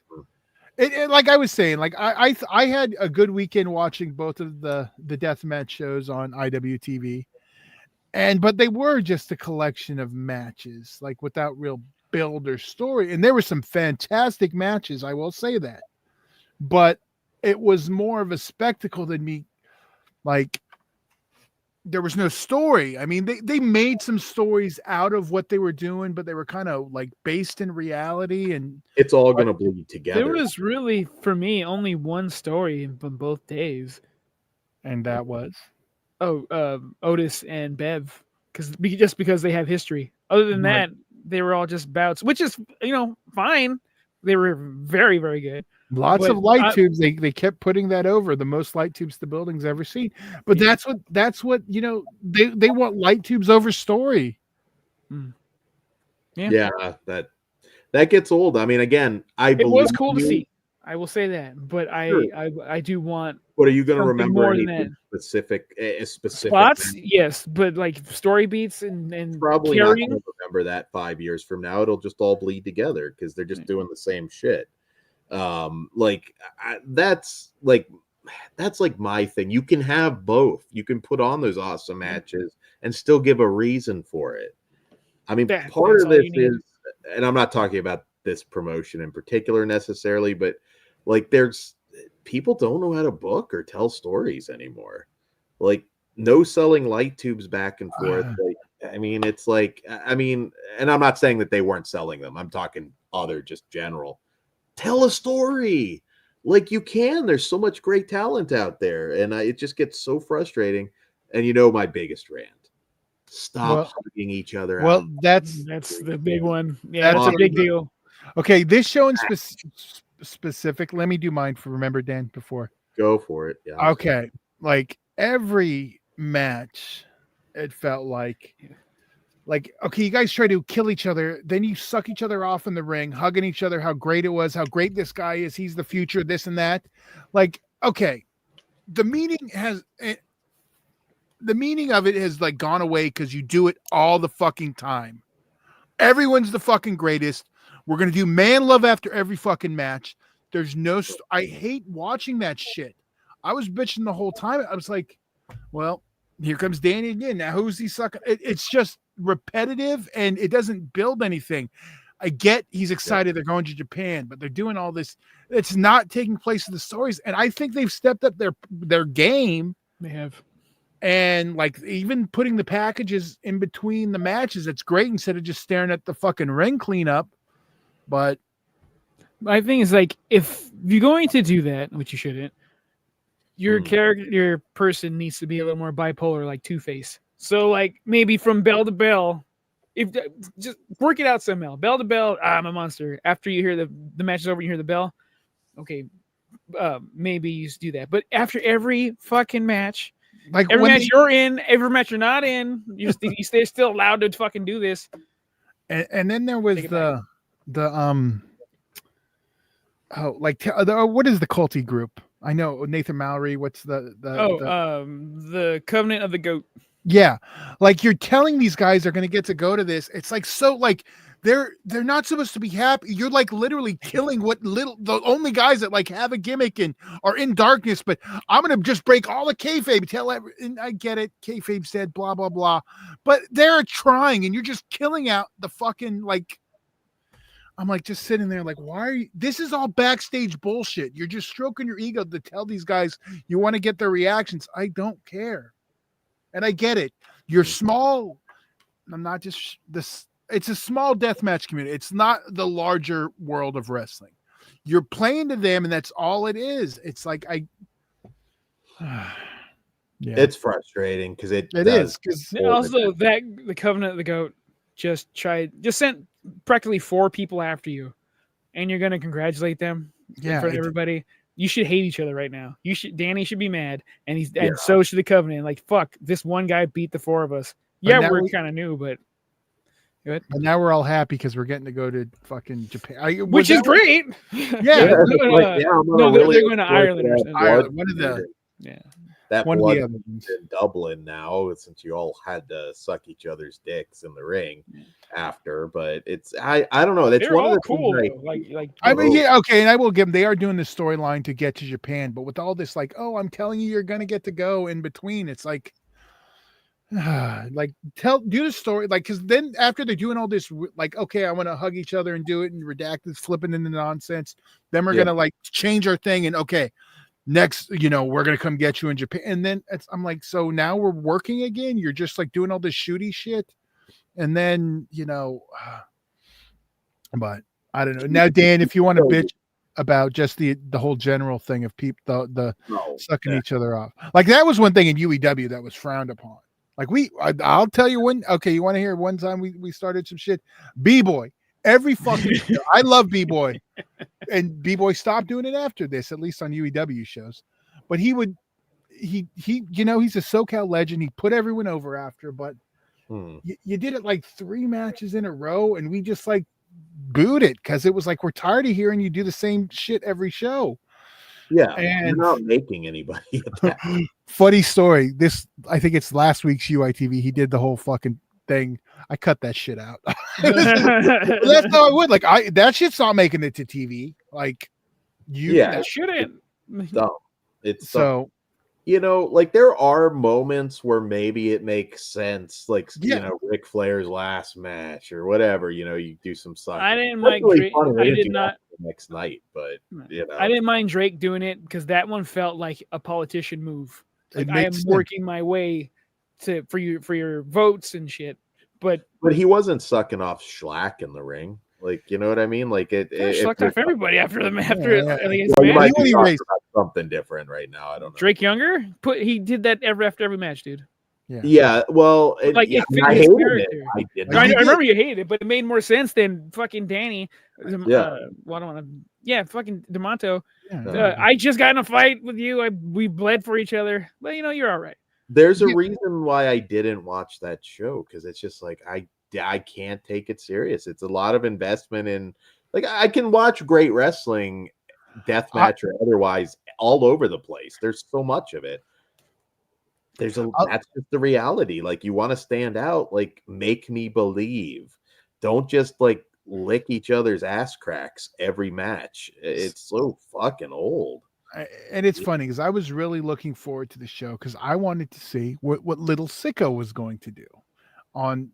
it like I was saying, like I had a good weekend watching both of the deathmatch shows on IWTV. But they were just a collection of matches, like without real build or story. And there were some fantastic matches, I will say that. But it was more of a spectacle than me. Like, there was no story. I mean, they made some stories out of what they were doing, but they were kind of like based in reality. And it's all going to bleed together. There was really, for me, only one story from both days. And that was? Otis and Bev, because they have history. Other than that, they were all just bouts, which is fine. They were very, very good. Lots of light tubes. They kept putting that over the most light tubes the building's ever seen. But that's what they want light tubes over story. Yeah, that gets old. I mean, again, it was cool to see. I will say that, but I do want. What are you going to remember? Specific spots? Yes, but like story beats and probably carrying. Not going to remember that 5 years from now. It'll just all bleed together because they're just doing the same shit. That's like my thing. You can have both. You can put on those awesome matches and still give a reason for it. I mean, part of this is, and I'm not talking about this promotion in particular necessarily, but like there's people don't know how to book or tell stories anymore. Like no selling light tubes back and forth. And I'm not saying that they weren't selling them. I'm talking other just general. Tell a story like you can. There's so much great talent out there, and it just gets so frustrating. And my biggest rant: stop hugging each other. Well, that's the big one. Yeah, that's a big deal. Okay, this show in specific. Let me do mine for remember Dan before. Go for it. Yeah. Okay, like every match, it felt like okay, you guys try to kill each other, then you suck each other off in the ring, hugging each other, how great it was, how great this guy is, he's the future, this and that. Like, okay, the meaning of it has like gone away because you do it all the fucking time. Everyone's the fucking greatest. We're gonna do man love after every fucking match. There's no. I hate watching that shit. I was bitching the whole time. I was like, well, here comes Danny again. Now who's he sucking? It's just repetitive and it doesn't build anything. I get he's excited they're going to Japan, but they're doing all this. It's not taking place in the stories, and I think they've stepped up their game. They have. And like even putting the packages in between the matches, it's great instead of just staring at the fucking ring cleanup. But my thing is like if you're going to do that, which you shouldn't, your character, your person needs to be a little more bipolar, like Two-Face. So like maybe from bell to bell, if just work it out somehow. Bell to bell, I'm a monster. After you hear the match is over, you hear the bell. Okay, maybe you do that. But after every fucking match. Like every match you're in, every match you're not in, you stay still allowed to fucking do this. And then there was what is the culty group? I know Nathan Mallory. What's the Covenant of the Goat? Yeah, like you're telling these guys they're going to get to go to this. It's like so like. They're not supposed to be happy. You're like literally killing the only guys that like have a gimmick and are in darkness. But I'm gonna just break all the kayfabe. And I get it. Kayfabe said blah blah blah, but they're trying, and you're just killing out the fucking like. I'm like just sitting there like, why are you? This is all backstage bullshit. You're just stroking your ego to tell these guys you want to get their reactions. I don't care, and I get it. You're small. I'm not just this. It's a small deathmatch community. It's not the larger world of wrestling. You're playing to them, and that's all it is. It's like it's frustrating because it is. Also, the Covenant of the Goat just sent practically 4 people after you, and you're going to congratulate them in front of everybody. You should hate each other right now. Danny should be mad, and so should the Covenant. Like fuck, this one guy beat the 4 of us. Yeah, we're kind of new, but. Good. And now we're all happy because we're getting to go to fucking Japan, which is great. Yeah, they're going to Ireland or something. One of the that one blood in Dublin now, since you all had to suck each other's dicks in the ring after. But it's I don't know. That's one of the cool. I mean, yeah, okay, and I will give them. They are doing the storyline to get to Japan, but with all this, like, oh, I'm telling you, you're going to get to go in between. It's like. Like do the story like because then after they're doing all this like okay I want to hug each other and do it and redact this flipping into nonsense then we're gonna like change our thing and okay next we're gonna come get you in Japan and then I'm like so now we're working again you're just like doing all this shooty shit and then but I don't know now Dan if you want to bitch about just the whole general thing of people the sucking each other off like that was one thing in UEW that was frowned upon. Like I'll tell you when. Okay, you want to hear one time we started some shit? B-boy. Every fucking show. I love B-boy, and B-boy stopped doing it after this, at least on UEW shows. But he's a SoCal legend. He put everyone over after, but you did it like 3 matches in a row, and we just like booed it because it was like, we're tired of hearing you do the same shit every show. Yeah, and you're not making anybody. Funny story. I think it's last week's UITV. He did the whole fucking thing. I cut that shit out. That's how I would. Like, that shit's not making it to TV. Like, that shouldn't. Dumb. It's so. Dumb. Like there are moments where maybe it makes sense, like Ric Flair's last match or whatever. You do some stuff. I didn't mind Drake. I did not the next night, but I didn't mind Drake doing it because that one felt like a politician move. Like I am working my way for your votes and shit. But he wasn't sucking off Schlack in the ring. Like, you know what I mean? Like it sucked off everybody after the match. Something different right now. I don't know. Drake Younger he did that after every match, dude. Yeah. Well, it fit his character. I remember you hated it, but it made more sense than fucking Danny. Fucking D'Amato. Yeah. I just got in a fight with you. We bled for each other, but you're all right. There's a reason why I didn't watch that show, because it's just like I can't take it serious. It's a lot of investment in, like, I can watch great wrestling, deathmatch or otherwise, all over the place. There's so much of it. That's just the reality. Like, you want to stand out, like, make me believe. Don't just like lick each other's ass cracks every match. It's so fucking old. And it's funny because I was really looking forward to the show because I wanted to see what Little Sicko was going to do on,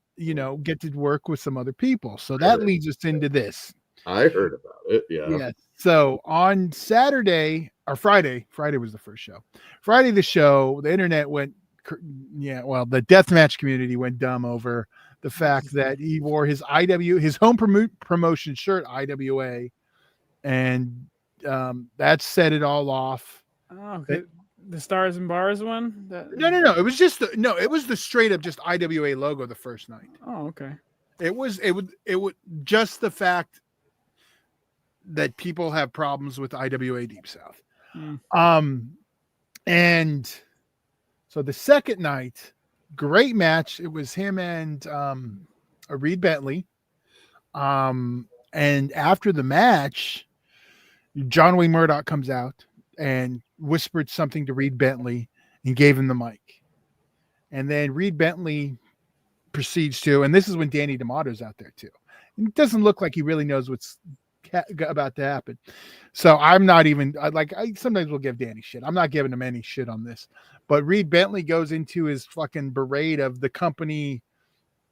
get to work with some other people. So that leads us into this. I heard about it. Yeah. So on Saturday or Friday was the first show. Friday, the show, the internet went, the deathmatch community went dumb over the fact that he wore his home promotion shirt, IWA, and that set it all off. Oh, okay. The Stars and Bars one? No. It was just it was the straight up just IWA logo the first night. Oh, okay. It would just the fact that people have problems with IWA Deep South. And so the second night, great match. It was him and Reed Bentley. And after the match, John Wayne Murdoch comes out and whispered something to Reed Bentley and gave him the mic. And then Reed Bentley proceeds to, and this is when Danny D'Amato's out there too. And it doesn't look like he really knows what's about to happen. So I'm not even I sometimes will give Danny shit. I'm not giving him any shit on this. But Reed Bentley goes into his fucking berate of the company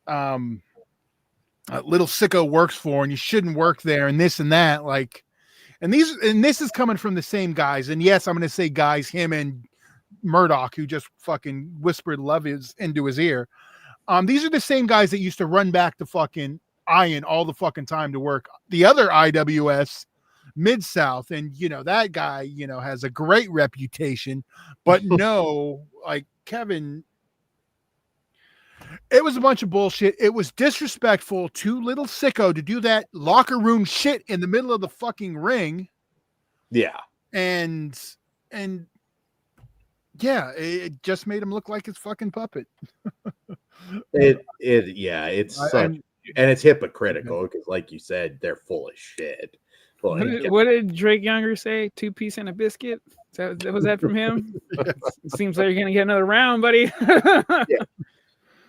Little Sicko works for, and you shouldn't work there, and this and that. Like, and this is coming from the same guys. And yes, I'm going to say guys, him and Murdoch, who just fucking whispered love into his ear. These are the same guys that used to run back to fucking Iron all the fucking time to work the other IWS Mid-South. And, that guy, has a great reputation, but no, like Kevin, it was a bunch of bullshit. It was disrespectful to Little Sicko to do that locker room shit in the middle of the fucking ring. Yeah. And yeah, it just made him look like his fucking puppet. It's such, and it's hypocritical because, like you said, they're full of shit. What did Drake Younger say? 2 piece and a biscuit? Was that from him? It seems like you're gonna get another round, buddy. Yeah.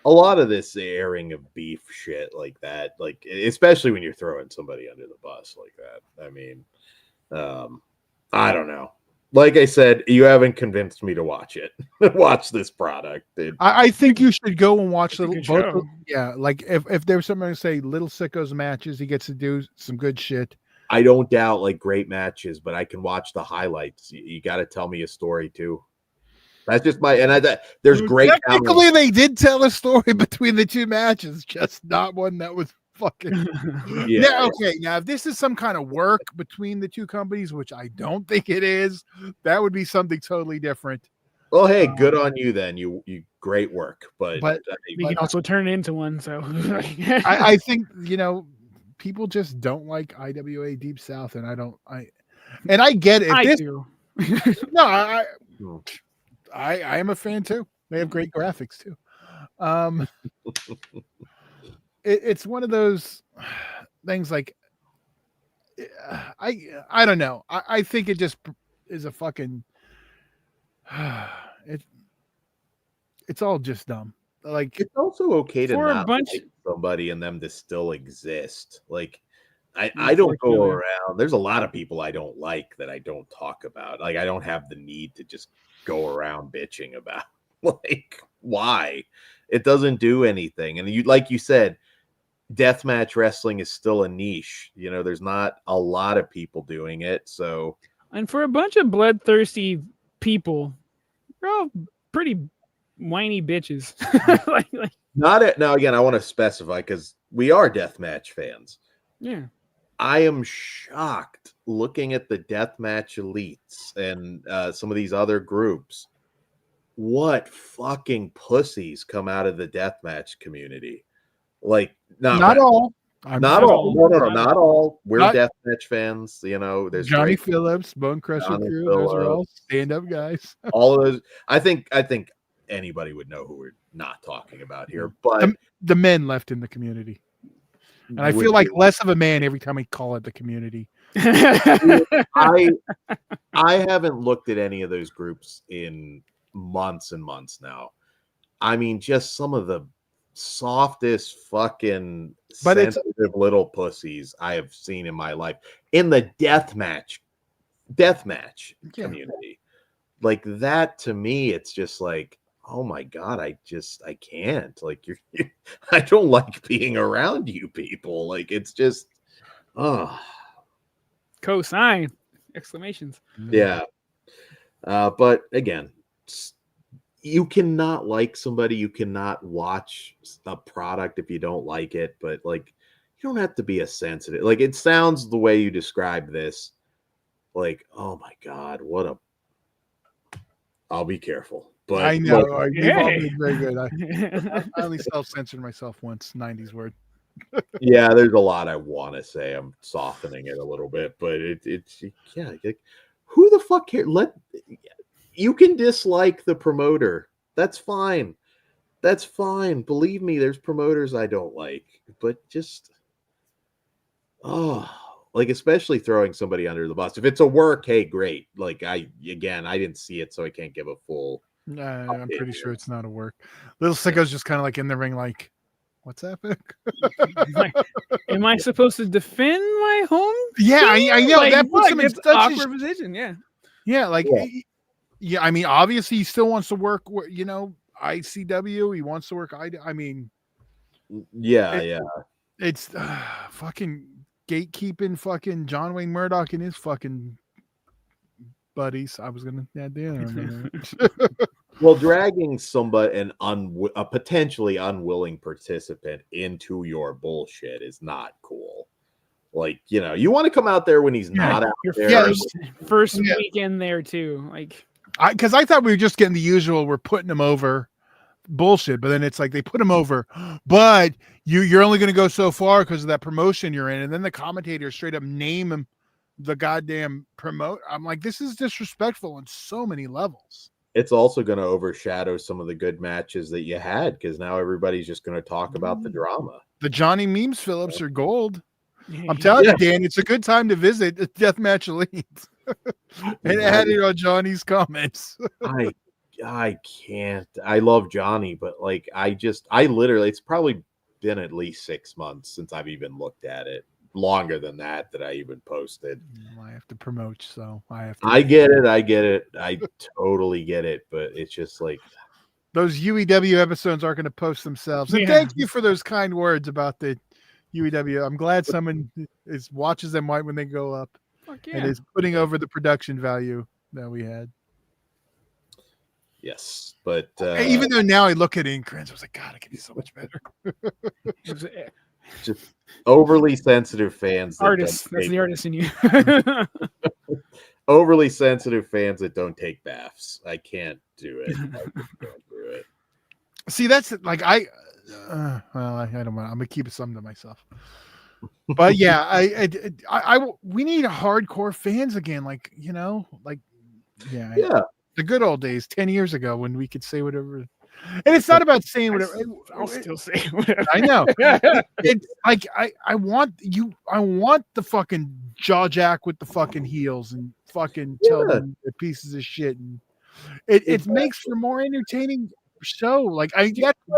A lot of this airing of beef shit like that, like especially when you're throwing somebody under the bus like that. I mean, I don't know. Like I said, you haven't convinced me to watch it. Watch this product, dude. I think you should go and watch both. Yeah, like if there's something to say, Little Sicko's matches, he gets to do some good shit. I don't doubt like great matches, but I can watch the highlights. You got to tell me a story too. That's just there's great. Technically, they did tell a story between the two matches, just not one that was fucking. Yeah. Okay. Now, if this is some kind of work between the two companies, which I don't think it is, that would be something totally different. Well, hey, good on you then. You great work, but you can also turn it into one. So I think people just don't like IWA Deep South, and I get it. I do. No, I am a fan too. They have great graphics too. It's one of those things like I don't know. I think it just is a fucking it's all just dumb. Like it's also okay to for a not bunch like somebody and them to still exist. Like I don't go around. There's a lot of people I don't like that I don't talk about. Like I don't have the need to just go around bitching about. Like why? It doesn't do anything. And like you said, deathmatch wrestling is still a niche. There's not a lot of people doing it. So, and for a bunch of bloodthirsty people, they're all pretty whiny bitches. Now again, I want to specify because we are deathmatch fans. Yeah. I am shocked looking at the deathmatch elites and some of these other groups. What fucking pussies come out of the deathmatch community? Like not all. Not all. No, not all. We're deathmatch fans. There's Johnny Phillips, Bone Crusher Crew. Those are all stand-up guys. All of those. I think anybody would know who we're not talking about here. But the men left in the community, and I feel like less of a man every time we call it the community. I haven't looked at any of those groups in months and months now. I mean, just some of the softest fucking sensitive little pussies I have seen in my life in the deathmatch community. Like that to me, it's just like, oh my God, I can't. Like I don't like being around you people. Like it's just cosign exclamations. Yeah. But again, you cannot like somebody, you cannot watch a product if you don't like it, but like you don't have to be a sensitive. Like it sounds the way you describe this, like, oh my God, I'll be careful. But I know you've all been very good. I only self-censored myself once, 90s word. Yeah, there's a lot I want to say. I'm softening it a little bit, but it's like, who the fuck cares? You can dislike the promoter. That's fine. That's fine. Believe me, there's promoters I don't like, but just like especially throwing somebody under the bus. If it's a work, hey, great. Like I didn't see it, so I can't give a full. I'm pretty sure it's not a work. Little Sicko's just kind of like in the ring, like, what's happening? Am I supposed to defend my home? Yeah, I know like, that puts him in such awkward position. Yeah, like. Yeah, I mean, obviously he still wants to work, ICW. He wants to work. I mean, it's fucking gatekeeping, fucking John Wayne Murdoch and his fucking buddies. I was gonna, Well, dragging somebody a potentially unwilling participant into your bullshit is not cool. Like, you want to come out there when he's not out there. First weekend there too, like. Because I thought we were just getting the usual, we're putting him over bullshit, but then it's like they put him over, but you're only going to go so far because of that promotion you're in, and then the commentators straight up name him the goddamn promote. I'm like, this is disrespectful on so many levels. It's also going to overshadow some of the good matches that you had because now everybody's just going to talk about the drama. The Johnny Memes Phillips are gold. I'm telling you, Dan, it's a good time to visit Deathmatch Elite. And add it on Johnny's comments. I can't. I love Johnny, but like I literally, it's probably been at least 6 months since I've even looked at it. Longer than that I even posted. I have to promote, so I have to. I get it. I totally get it, but it's just like those UEW episodes aren't going to post themselves. And thank you for those kind words about the UEW. I'm glad someone watches them right when they go up. And is putting over the production value that we had. Yes, but even though now I look at it and cringe, I was like, God, it could be so much better. Just overly sensitive fans. Artists, that's the artist in you. Overly sensitive fans that don't take baths. I can't do it. I just can't do it. See, that's like I don't want. I'm gonna keep some to myself. But yeah, we need hardcore fans again. Like Yeah. The good old days, 10 years ago, when we could say whatever. And it's not about saying whatever. I'll still say whatever. I know. It's like I want the fucking jaw jack with the fucking heels and fucking tell them they're pieces of shit, and it makes for more entertaining show. Like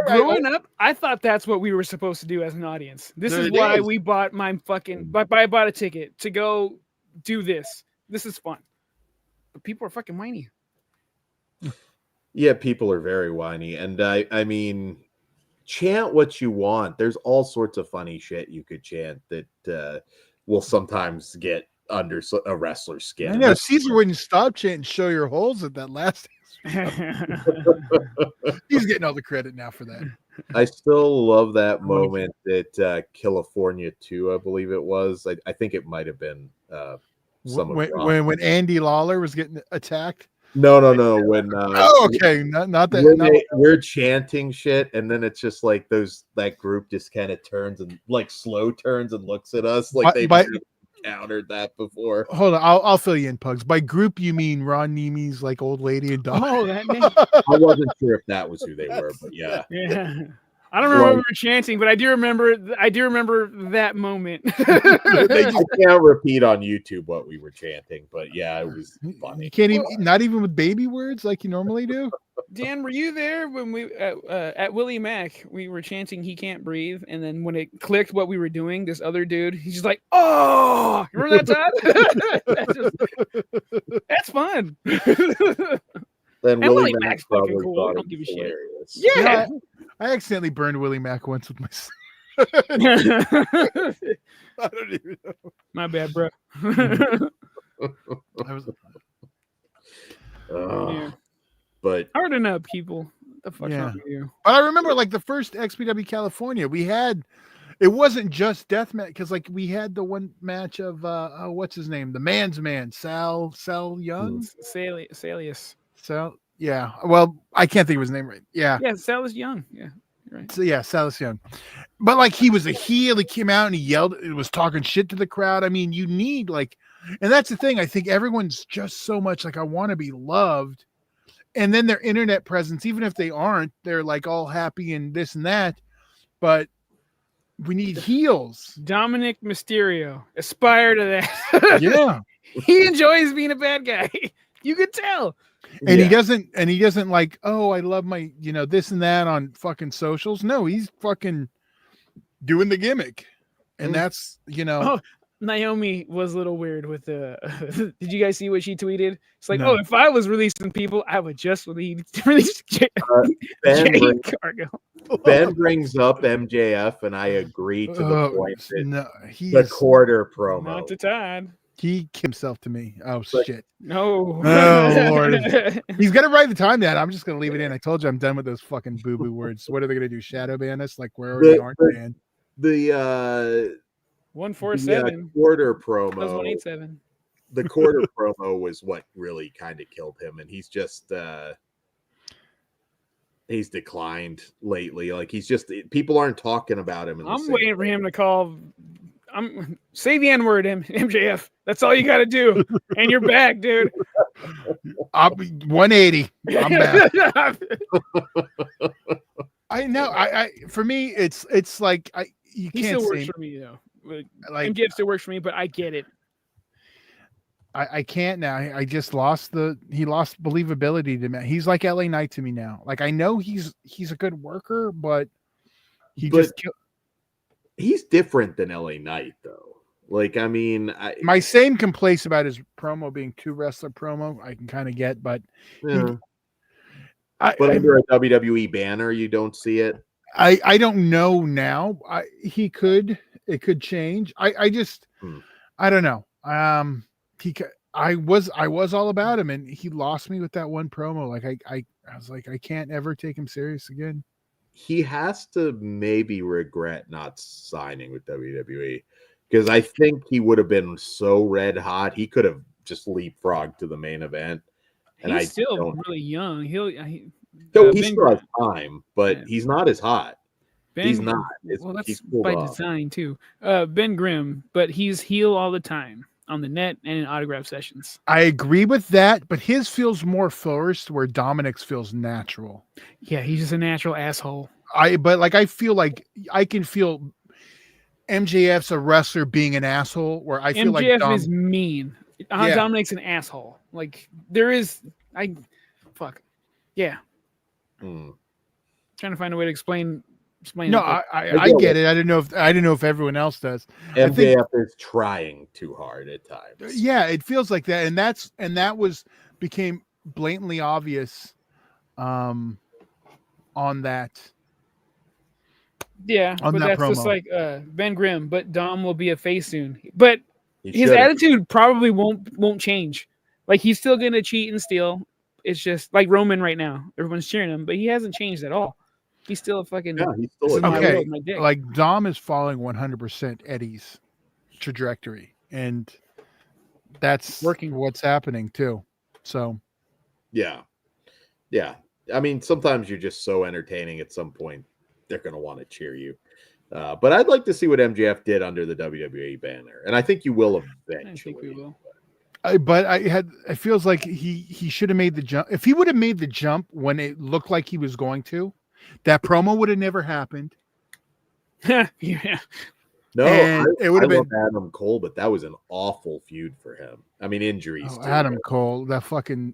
growing up, I thought that's what we were supposed to do as an audience. This is why we bought my fucking. I bought a ticket to go do this. This is fun, but people are fucking whiny. Yeah, people are very whiny, and I mean, chant what you want. There's all sorts of funny shit you could chant that will sometimes get under a wrestler's skin. I know Caesar wouldn't stop chanting "Show your holes" at that last. He's getting all the credit now for that. I still love that moment at California 2, I believe it was. I think it might have been when Andy Lawler was getting attacked. No. When okay, not that. We're chanting shit, and then it's just like that group just kind of turns and like slow turns and looks at us like they've encountered that before. Hold on, I'll fill you in, Pugs. By group, you mean Ron Nemes's like old lady and dog? Oh, that name. I wasn't sure if that was who they were, but yeah. I don't remember what we were chanting, but I do remember that moment. I can't repeat on YouTube what we were chanting, but yeah, it was funny. You can't even, not even with baby words like you normally do. Dan, were you there when we at Willie Mack? We were chanting "He Can't Breathe," and then when it clicked what we were doing, this other dude, he's just like, "Oh, remember that time?" That's fun. Then Willie Mack's fucking probably cool. I don't give a shit. Yeah. I accidentally burned Willie Mack once with my son. I don't even know. My bad, bro. But harden up, people. What the fuck's wrong with you? But I remember like the first XPW California, we had it wasn't just deathmatch because like we had the one match of what's his name, the man's man, Sal Young, Salius. Yeah. Well, I can't think of his name right. Yeah. Yeah, Salas Young. Yeah. Right. So yeah, Salas Young. But like he was a heel, he came out and he yelled, it was talking shit to the crowd. I mean, you need like, and that's the thing. I think everyone's just so much like I want to be loved. And then their internet presence, even if they aren't, they're like all happy and this and that. But we need heels. Dominic Mysterio. Aspire to that. Yeah. He enjoys being a bad guy. You could tell. And he doesn't like, oh, I love my, this and that on fucking socials. No, he's fucking doing the gimmick. And that's, Oh, Naomi was a little weird with the did you guys see what she tweeted? It's like, if I was releasing people, I would just release Ben Cargo. Ben brings up MJF, and I agree to the point that the quarter promo. Not to Todd. He himself to me. Oh, shit. No. Oh, Lord. He's going to write the time down. I'm just going to leave it in. I told you I'm done with those fucking boo-boo words. What are they going to do? Shadow ban us? Like, where already aren't banned? The 147. Quarter promo. That was 187. The quarter promo was what really kind of killed him. And he's just... he's declined lately. Like, he's just... People aren't talking about him. I'm waiting for him to call... say the N-word, MJF. That's all you got to do, and you're back, dude. I'll be 180. I'm back. I know. I for me, it's like you he can't. Still works for me though. Like MJF still works for me, but I get it. I can't now. I just lost he lost believability to me. He's like LA Knight to me now. Like I know he's a good worker, but he's different than LA Knight, though. Like, I mean... my same complaints about his promo being two wrestler promo, I can kind of get, but... Yeah. Under a WWE banner, you don't see it? I don't know now. It could change. I just... I don't know. I was all about him, and he lost me with that one promo. Like, I was like, I can't ever take him serious again. He has to maybe regret not signing with WWE because I think he would have been so red hot. He could have just leapfrog to the main event. And he's still really young. He Ben still has time, but he's not as hot. He's not. Well, that's by design too. Ben Grimm, but he's heel all the time on the net and in autograph sessions. I agree with that, but his feels more forced, where Dominic's feels natural. Yeah, he's just a natural asshole. I feel like I can feel MJF's a wrestler being an asshole, where I feel MJF like is mean. Yeah. Dominic's an asshole. Like there is, yeah. Trying to find a way to explain. No, I get it. I didn't know if everyone else does. MJF is trying too hard at times. Yeah, it feels like that, and that became blatantly obvious, on that. Yeah, on but that that's promo. Just like Ben Grimm. But Dom will be a face soon. But his should've. attitude probably won't change. Like he's still gonna cheat and steal. It's just like Roman right now. Everyone's cheering him, but he hasn't changed at all. He's still a fucking he's still okay. Like Dom is following 100% Eddie's trajectory, and that's working. What's happening too. So, yeah. I mean, sometimes you're just so entertaining. At some point, they're going to want to cheer you. But I'd like to see what MJF did under the WWE banner, and I think you will eventually. I think we will. But it feels like he should have made the jump. If he would have made the jump when it looked like he was going to, that promo would have never happened. Yeah. No, it would have been Adam Cole, but that was an awful feud for him. I mean, injuries. Adam Cole, that fucking.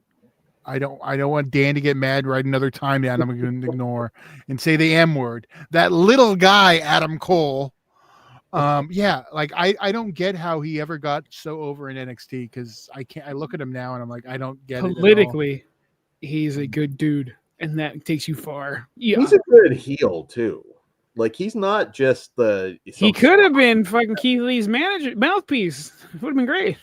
I don't want Dan to get mad right another time that I'm going to ignore and say the M word. That little guy, Adam Cole. Yeah, like I don't get how he ever got so over in NXT, because I look at him now and I'm like, I don't get it. Politically, he's a good dude, and that takes you far. Yeah. He's a good heel too. Like he's not just he could have been fucking Keith Lee's mouthpiece. Would have been great.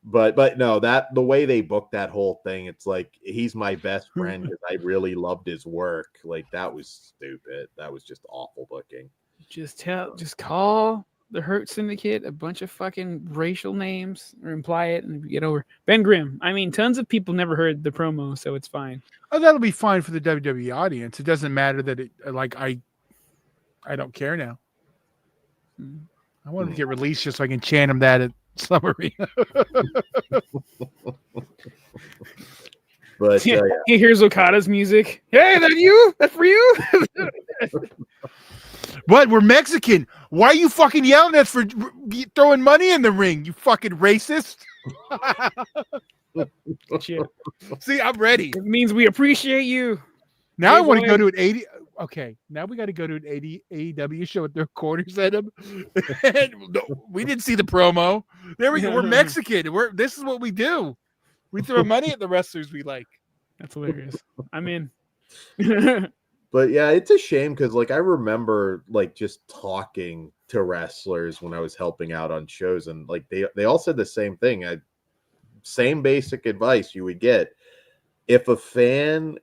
But no, the way they booked that whole thing, it's like he's my best friend because I really loved his work. Like that was stupid. That was just awful booking. Just call the Hurt Syndicate a bunch of fucking racial names or imply it and get over. Ben Grimm. I mean, tons of people never heard the promo, so it's fine. Oh, that'll be fine for the WWE audience. It doesn't matter that I don't care now. I want him to get released just so I can chant him that at summary. But he hears Okada's music. Hey, that you? That's for you? What? We're Mexican. Why are you fucking yelling at us for throwing money in the ring? You fucking racist. Shit. See, I'm ready. It means we appreciate you. Now I want to go to an 80. Okay, now we got to go to an AEW show with their quarters at them. No, we didn't see the promo. There we go. We're Mexican. This is what we do. We throw money at the wrestlers we like. That's hilarious. I'm in. But yeah, it's a shame because like I remember like just talking to wrestlers when I was helping out on shows, and like they all said the same thing. Same basic advice you would get if a fan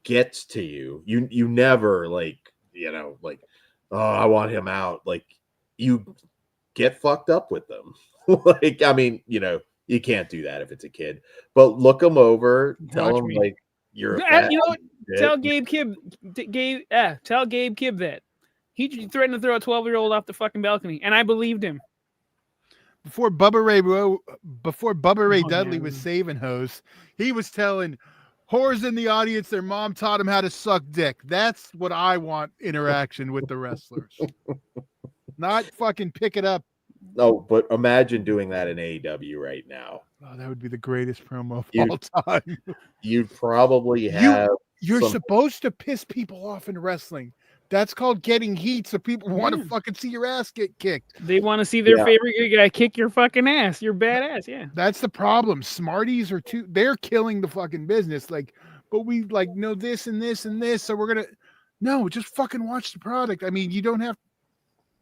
gets to you, you never like, oh, I want him out. Like you get fucked up with them. Like, I mean, you can't do that if it's a kid, but look them over, tell them like you're tell Gabe Kibb that he threatened to throw a 12-year-old off the fucking balcony, and I believed him. Before Bubba Ray Dudley was saving hoes, he was telling whores in the audience their mom taught him how to suck dick. That's what I want interaction with the wrestlers. Not fucking pick it up. No, but imagine doing that in AEW right now. Oh, that would be the greatest promo of all time. You'd probably have. You're supposed to piss people off in wrestling. That's called getting heat, so people want to fucking see your ass get kicked. They want to see their favorite guy kick your fucking ass. You're badass, yeah. That's the problem. Smarties they're killing the fucking business. Like, but we like know this and this and this, so we're gonna just fucking watch the product. I mean, you don't have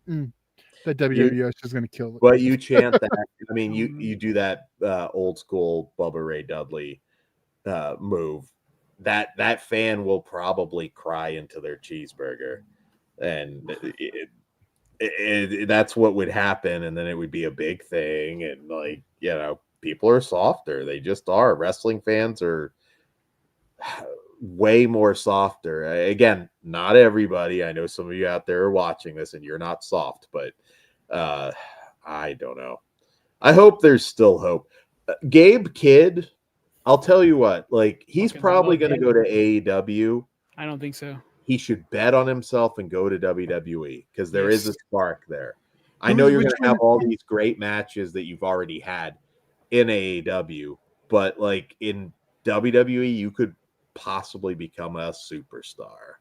that WWE is just gonna kill it. But you chant that. I mean, you do that old school Bubba Ray Dudley move. That fan will probably cry into their cheeseburger, and that's what would happen, and then it would be a big thing, and like, you know, people are softer. They just are. Wrestling fans are way more softer. Again, not everybody. I know some of you out there are watching this and you're not soft, but I don't know. I hope there's still hope. Gabe Kidd, I'll tell you what, like, he's probably going to go to AEW. I don't think so. He should bet on himself and go to WWE because there is a spark there. I know you're going to have all these great matches that you've already had in AEW, but like in WWE, you could possibly become a superstar.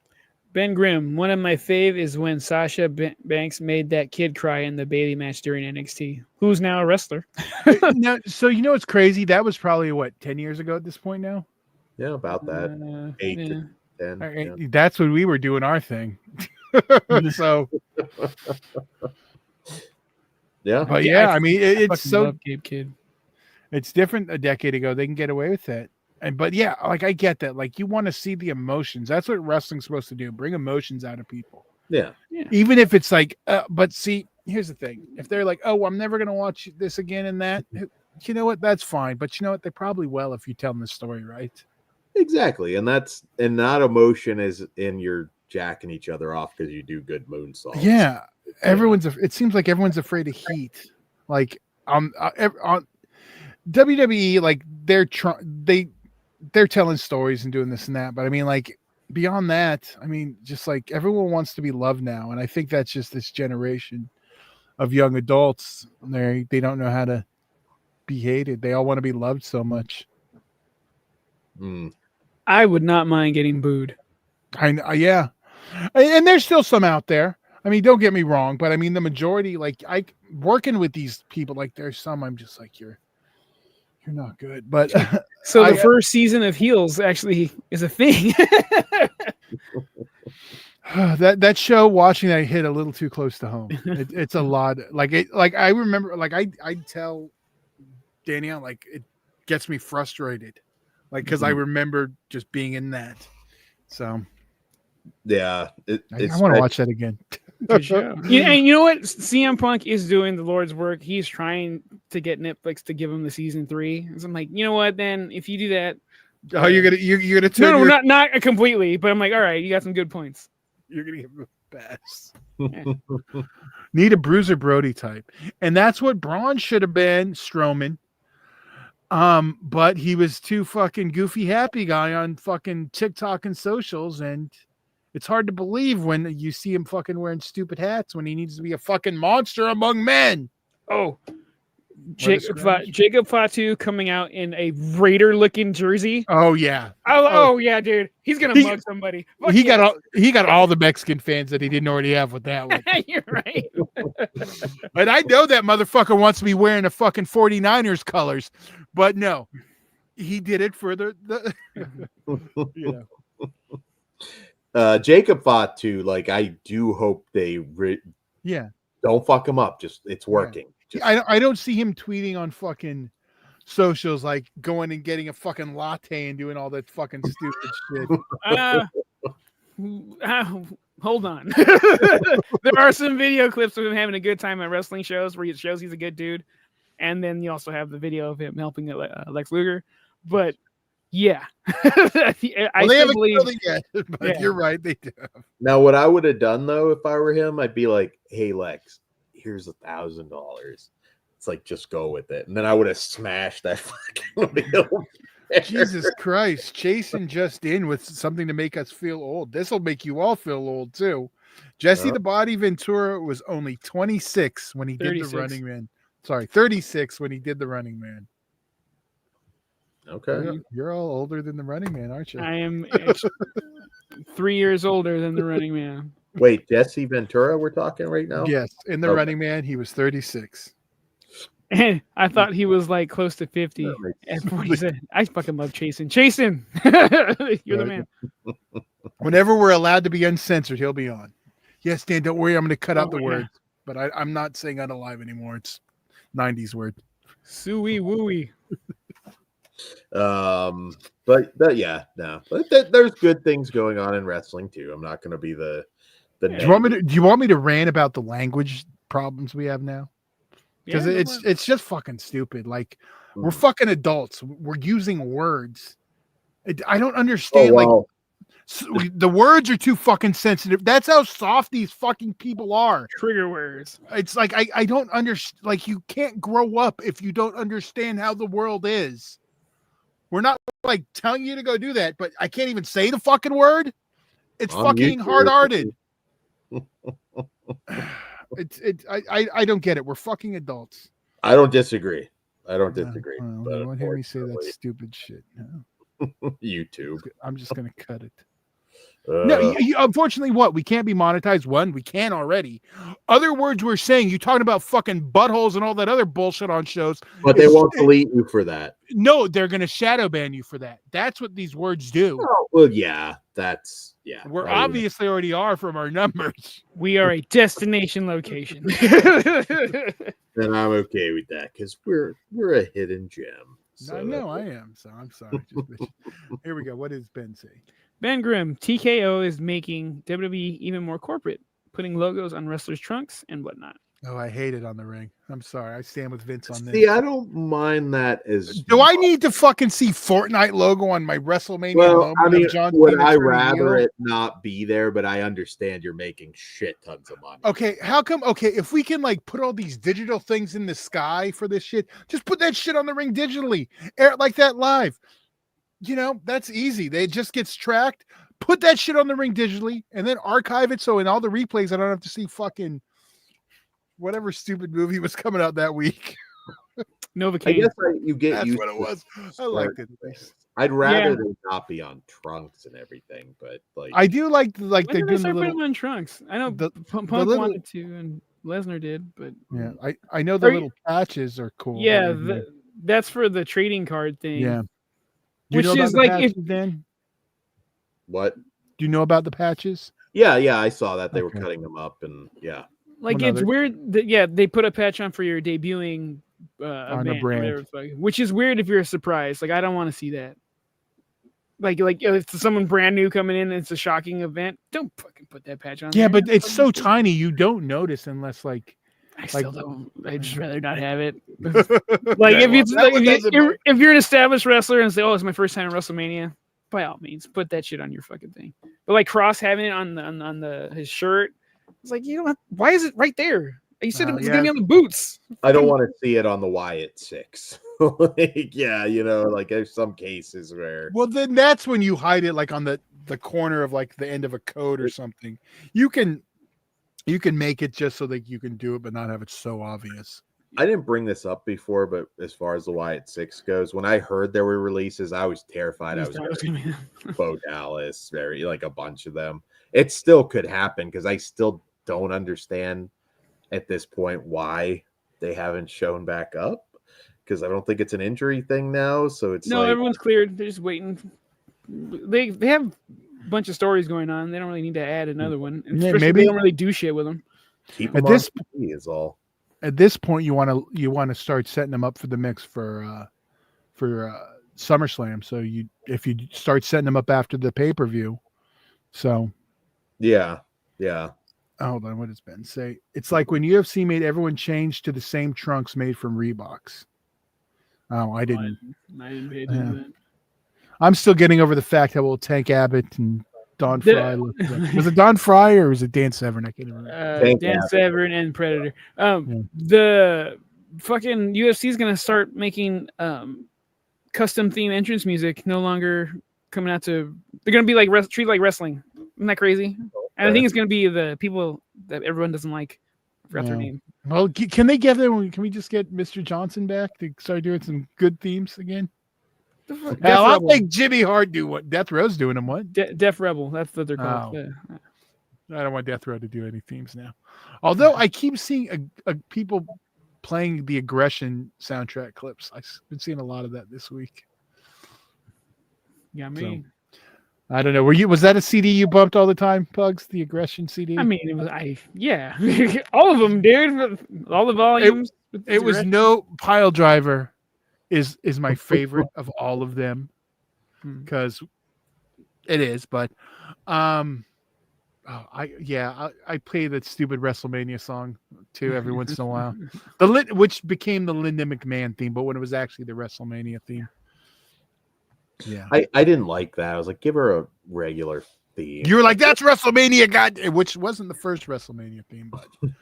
Ben Grimm, one of my fave is when Sasha Banks made that kid cry in the Bayley match during NXT, who's now a wrestler. Now, so you know what's crazy? That was probably what, 10 years ago at this point now? Yeah, about that. 8 to 10. Right, yeah. That's when we were doing our thing. So yeah. But yeah, I mean it's so Gabe Kidd. It's different a decade ago. They can get away with it. But yeah, like I get that. Like you want to see the emotions. That's what wrestling's supposed to do. Bring emotions out of people. Yeah. Even if it's like, but see, here's the thing. If they're like, oh, I'm never going to watch this again and that, you know what? That's fine. But you know what? They probably will if you tell them the story, right? Exactly. And not emotion is in your jacking each other off because you do good moonsaults. Yeah. It seems like everyone's afraid of heat. Like on WWE, like they're telling stories and doing this and that, but I mean, like beyond that, I mean, just like everyone wants to be loved now, and I think that's just this generation of young adults. They don't know how to be hated. They all want to be loved so much. I would not mind getting booed. Yeah, and there's still some out there. I mean, don't get me wrong, but I mean the majority. Like working with these people, like there's some I'm just like you're not good. But so the first season of Heels actually is a thing. that show, watching that hit a little too close to home. It's a lot. Like I remember, like I tell Danielle, like it gets me frustrated, like because I remember just being in that. So yeah, I want to watch that again. Good show. Yeah, and you know what? CM Punk is doing the Lord's work. He's trying to get Netflix to give him the season 3. So I'm like, you know what? Then if you do that, you're gonna turn not completely, but I'm like, all right, you got some good points. You're gonna give him a pass. Yeah. Need a Bruiser Brody type, and that's what Braun should have been. Strowman. But he was too fucking goofy happy guy on fucking TikTok and socials, and it's hard to believe when you see him fucking wearing stupid hats when he needs to be a fucking monster among men. Oh, Jacob Fatu coming out in a Raider-looking jersey. Oh yeah. Oh yeah, dude. He's gonna mug somebody. He got all the Mexican fans that he didn't already have with that one. You're right. But I know that motherfucker wants to be wearing a fucking 49ers colors, but no, he did it for the you know. Jacob Fatu, like I do hope they don't fuck him up. Just it's working. I don't see him tweeting on fucking socials like going and getting a fucking latte and doing all that fucking stupid shit. Hold on. There are some video clips of him having a good time at wrestling shows where he shows he's a good dude, and then you also have the video of him helping Lex Luger. But yeah, they haven't killed it yet, but you're right, they do. Now, what I would have done though, if I were him, I'd be like, "Hey, Lex, here's $1,000. It's like, just go with it." And then I would have smashed that fucking wheel. Jesus Christ. Jason just in with something to make us feel old. This will make you all feel old too. Jesse the Body Ventura was only 26 when he 36. Did the Running Man. Sorry, 36 when he did the Running Man. Okay. You're all older than the Running Man, aren't you? I am 3 years older than the Running Man. Wait, Jesse Ventura we're talking right now? Yes, in the Running Man, he was 36. And I thought he was like close to 50. And 47. I fucking love Chasen. You're the man. Whenever we're allowed to be uncensored, he'll be on. Yes, Dan, don't worry. I'm going to cut out the words. But I'm not saying unalive anymore. It's 90s word. Suey wooey. But yeah, no. But there's good things going on in wrestling too. I'm not going to be the Do you want me to rant about the language problems we have now? Because it's just fucking stupid. Like we're fucking adults. We're using words. I don't understand. The words are too fucking sensitive. That's how soft these fucking people are. Trigger words. It's like I don't understand. Like you can't grow up if you don't understand how the world is. We're not like telling you to go do that, but I can't even say the fucking word. It's fucking hard-hearted. I don't get it. We're fucking adults. I don't disagree. But you won't hear me say that stupid shit. No. YouTube. I'm just gonna cut it. No, unfortunately, we can't be monetized. One, we can already. Other words we're saying, you talking about fucking buttholes and all that other bullshit on shows. But they won't delete you for that. No, they're gonna shadow ban you for that. That's what these words do. Oh, well, yeah, We're obviously already are from our numbers. We are a destination location. And I'm okay with that because we're a hidden gem. So I know I am, so I'm sorry. Here we go. What does Ben say? Ben Grimm, TKO is making WWE even more corporate, putting logos on wrestlers' trunks and whatnot. Oh, I hate it on the ring. I'm sorry. I stand with Vince on this. See, I don't mind that as. Do I need to fucking see Fortnite logo on my WrestleMania? Well, I mean, would I rather it not be there? But I understand you're making shit tons of money. Okay, how come? Okay, if we can like put all these digital things in the sky for this shit, just put that shit on the ring digitally, air it like that live. You know, that's easy. It just gets tracked. Put that shit on the ring digitally, and then archive it so in all the replays I don't have to see fucking whatever stupid movie was coming out that week. Novocaine. I guess you get That's used what it was. I liked it. I'd rather they not be on trunks and everything, but like I do like they're doing the little... putting them on trunks. I know Punk wanted to and Lesnar did, but yeah, I know the little patches are cool. Yeah, that's for the trading card thing. Yeah, which is like patches, then what? Do you know about the patches? Yeah, I saw that they were cutting them up, and yeah. Like it's weird that they put a patch on for your debuting on a brand, which is weird if you're a surprise. Like I don't want to see that. Like if someone brand new coming in and it's a shocking event, don't fucking put that patch on. Yeah, but it's so tiny you don't notice unless like. I still don't. I'd just rather not have it. Like if you're an established wrestler and say, "Oh, it's my first time in WrestleMania," by all means, put that shit on your fucking thing. But like Cross having it on his shirt. It's like you don't have, why is it right there? You said it was gonna be on the boots. I don't want to see it on the Wyatt 6. Like, yeah, like there's some cases where. Well, then that's when you hide it, like on the corner of like the end of a coat or something. You can make it just so that you can do it, but not have it so obvious. I didn't bring this up before, but as far as the Wyatt 6 goes, when I heard there were releases, I was terrified. I was going to be Bo Dallas, like a bunch of them. It still could happen because I still don't understand at this point why they haven't shown back up, because I don't think it's an injury thing now. So it's everyone's cleared. They're just waiting. They have a bunch of stories going on. They don't really need to add another one. Maybe they don't really do shit with them. Keep them at is all. At this point, you want to start setting them up for the mix for SummerSlam. So if you start setting them up after the pay-per-view, so yeah. Hold on, what does Ben say? It's like when UFC made everyone change to the same trunks made from Reeboks. Oh, I didn't pay attention to that. I'm still getting over the fact how old Tank Abbott and Don Fry looked like. Was it Don Fry or was it Dan Severn? I can't remember. Dan Severn and Predator. The fucking UFC is gonna start making custom theme entrance music. No longer coming out to. They're gonna be like treated like wrestling. Isn't that crazy? And I think it's gonna be the people that everyone doesn't like. I forgot their name. Well, can they get them? Can we just get Mr. Johnson back to start doing some good themes again? Hell, I'll make Jimmy Hart do what Death Row's doing. Them what? Death Rebel. That's what they're called. Oh. I don't want Death Row to do any themes now. Although I keep seeing people playing the Aggression soundtrack clips. I've been seeing a lot of that this week. Yeah, me. So, I don't know. Was that a CD you bumped all the time, Pugs? The Aggression CD? I mean, it was all of them, dude. All the volumes. It was no Pile Driver. Is my favorite of all of them because it is, but I play that stupid WrestleMania song too every once in a while. Which became the Linda McMahon theme, but when it was actually the WrestleMania theme. Yeah, I didn't like that. I was like, give her a regular theme. you were like, that's WrestleMania, God, which wasn't the first WrestleMania theme,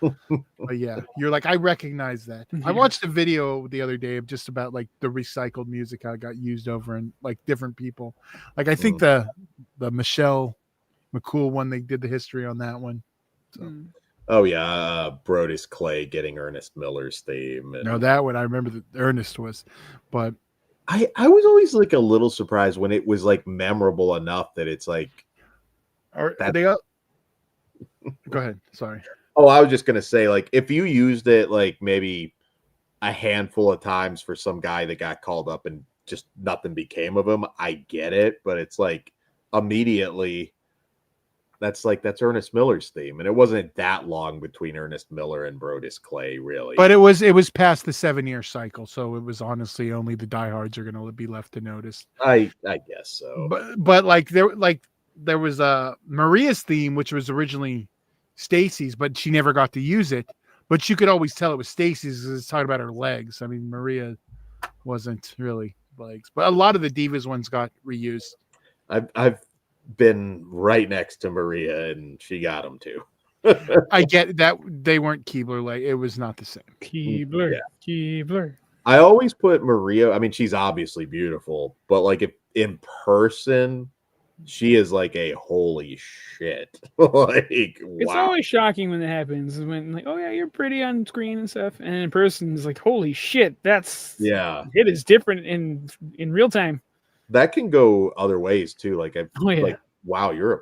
but yeah, you're like, I recognize that. I watched a video the other day of just about like the recycled music, how it got used over and like different people. Like I think the Michelle McCool one, they did the history on that one. So. Oh yeah, Brodus Clay getting Ernest Miller's theme. No, that one I remember that Ernest was, but I was always like a little surprised when it was like memorable enough that it's like. Go ahead. Sorry. Oh, I was just gonna say, like, if you used it like maybe a handful of times for some guy that got called up and just nothing became of him, I get it, but it's like immediately that's Ernest Miller's theme, and it wasn't that long between Ernest Miller and Brodus Clay, really. But it was past the 7-year cycle, so it was honestly only the diehards are going to be left to notice. I guess so. But there was a Maria's theme, which was originally Stacy's, but she never got to use it. But you could always tell it was Stacy's because it's talking about her legs. I mean, Maria wasn't really legs, but a lot of the Divas ones got reused. I've been right next to Maria, and she got them too. I get that they weren't Keebler, like it was not the same. Keebler. I always put Maria. I mean, she's obviously beautiful, but like if in person, she is like a holy shit. Like, it's always shocking when it happens. When like, oh yeah, you're pretty on screen and stuff, and in person, it's like, holy shit, it is different in real time. That can go other ways too. Like like, wow, you're a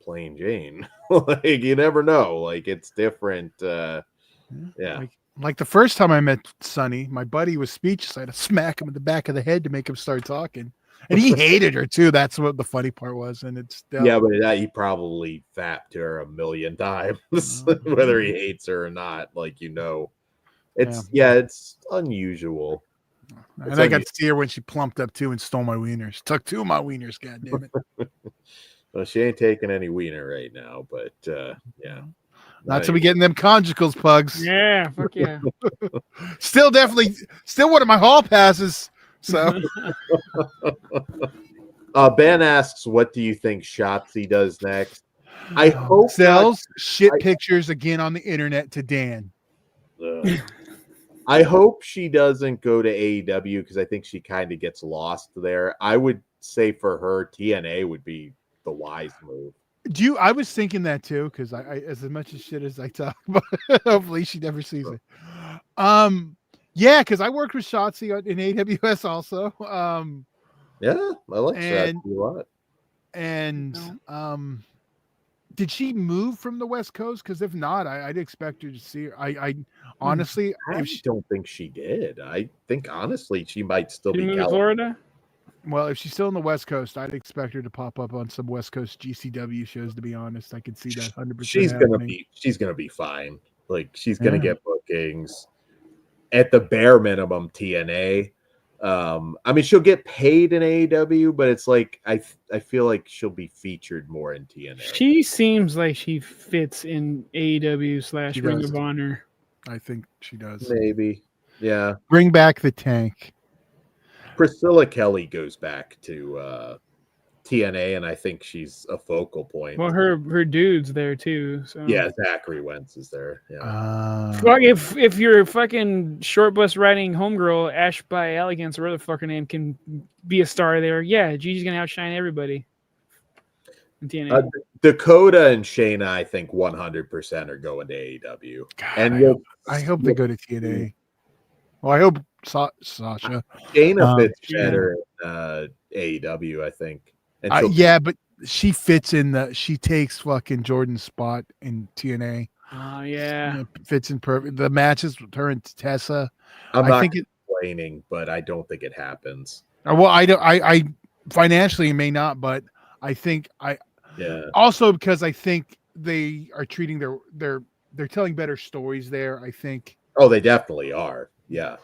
plain Jane. Like you never know. Like it's different. Yeah. Like the first time I met Sonny, my buddy was speechless. I had to smack him in the back of the head to make him start talking. And he hated her too. That's what the funny part was. And it's but he probably fapped her a million times, whether he hates her or not. Like it's unusual. And I got to see her when she plumped up too and stole my wieners. Took 2 of my wieners. God damn it. Well, she ain't taking any wiener right now, but yeah. Not till we getting them conjugals, Pugs. Yeah, fuck yeah. Still one of my hall passes. So Ben asks, what do you think Shotzi does next? I hope sells pictures again on the internet to Dan. I hope she doesn't go to AEW because I think she kind of gets lost there. I would say for her, TNA would be the wise move. I was thinking that too, because I as much as shit as I talk about, hopefully she never sees it. Yeah, because I worked with Shotzi in AWS also. Yeah, I like Shotzi a lot. And did she move from the West Coast? Because if not, I'd expect her to see her. I honestly, don't think she did. I think honestly she might still be in Florida. Well, if she's still in the West Coast, I'd expect her to pop up on some West Coast GCW shows. To be honest, I could see that 100%. She's gonna be fine. Like she's gonna get bookings at the bare minimum. TNA. I mean, she'll get paid in AEW, but it's like I feel like she'll be featured more in TNA. She seems like she fits in AEW / Ring of Honor. I think she does. Maybe, yeah. Bring back the Tank. Priscilla Kelly goes back to TNA, and I think she's a focal point. Well, her dude's there too. So yeah, Zachary Wentz is there. Yeah. If your fucking short bus riding homegirl Ash by Elegance or whatever the fucker name can be a star there, yeah, Gigi's gonna outshine everybody in TNA. Dakota and Shayna, I think 100% are going to AEW. God, and I hope they go to TNA. Well, I hope Sasha. Shayna fits better in AEW, I think. But she fits in she takes fucking Jordan's spot in TNA. Oh, yeah. Fits in perfect. The matches with her and Tessa. I'm not complaining, but I don't think it happens. Well, I financially may not, but I think also because I think they are treating they're telling better stories there, I think. Oh, they definitely are. Yeah.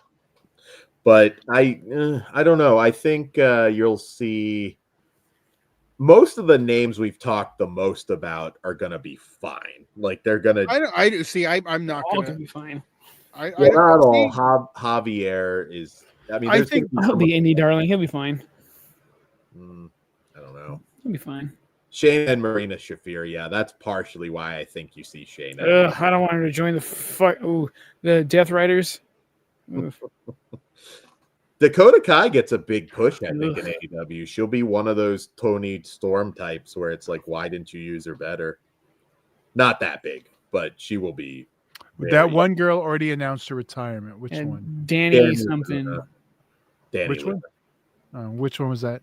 But I don't know. I think you'll see most of the names we've talked the most about are gonna be fine. Like they're gonna. I do see. I'm not All gonna gonna be fine. I Not see. all. Javier is. I mean, I there's think gonna He'll some- be indie darling. He'll be fine. I don't know. He'll be fine. Shayna and Marina Shafir. Yeah, that's partially why I think you see Shayna. I don't want her to join the Death Riders. Dakota Kai gets a big push, I think, in AEW. She'll be one of those Tony Storm types where it's like, why didn't you use her better? Not that big, but she will be. That one girl already announced her retirement. Which one? Danny something. Danny Which one? Which one was that?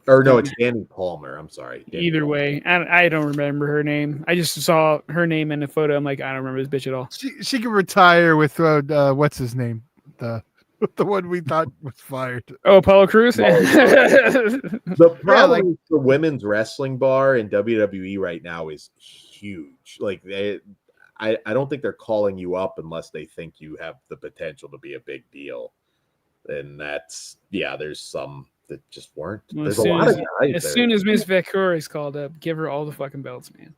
Or no, it's Danny Palmer. I'm sorry. Danny Either Palmer. way, I don't remember her name. I just saw her name in the photo. I'm like, I don't remember this bitch at all. She can retire with what's his name? The one we thought was fired. Oh, Apollo Crews. The problem with the women's wrestling bar in WWE right now is huge. Like I don't think they're calling you up unless they think you have the potential to be a big deal. And there's some that just weren't. Well, There's a lot of guys. As soon as Miss Vekor is called up, give her all the fucking belts, man.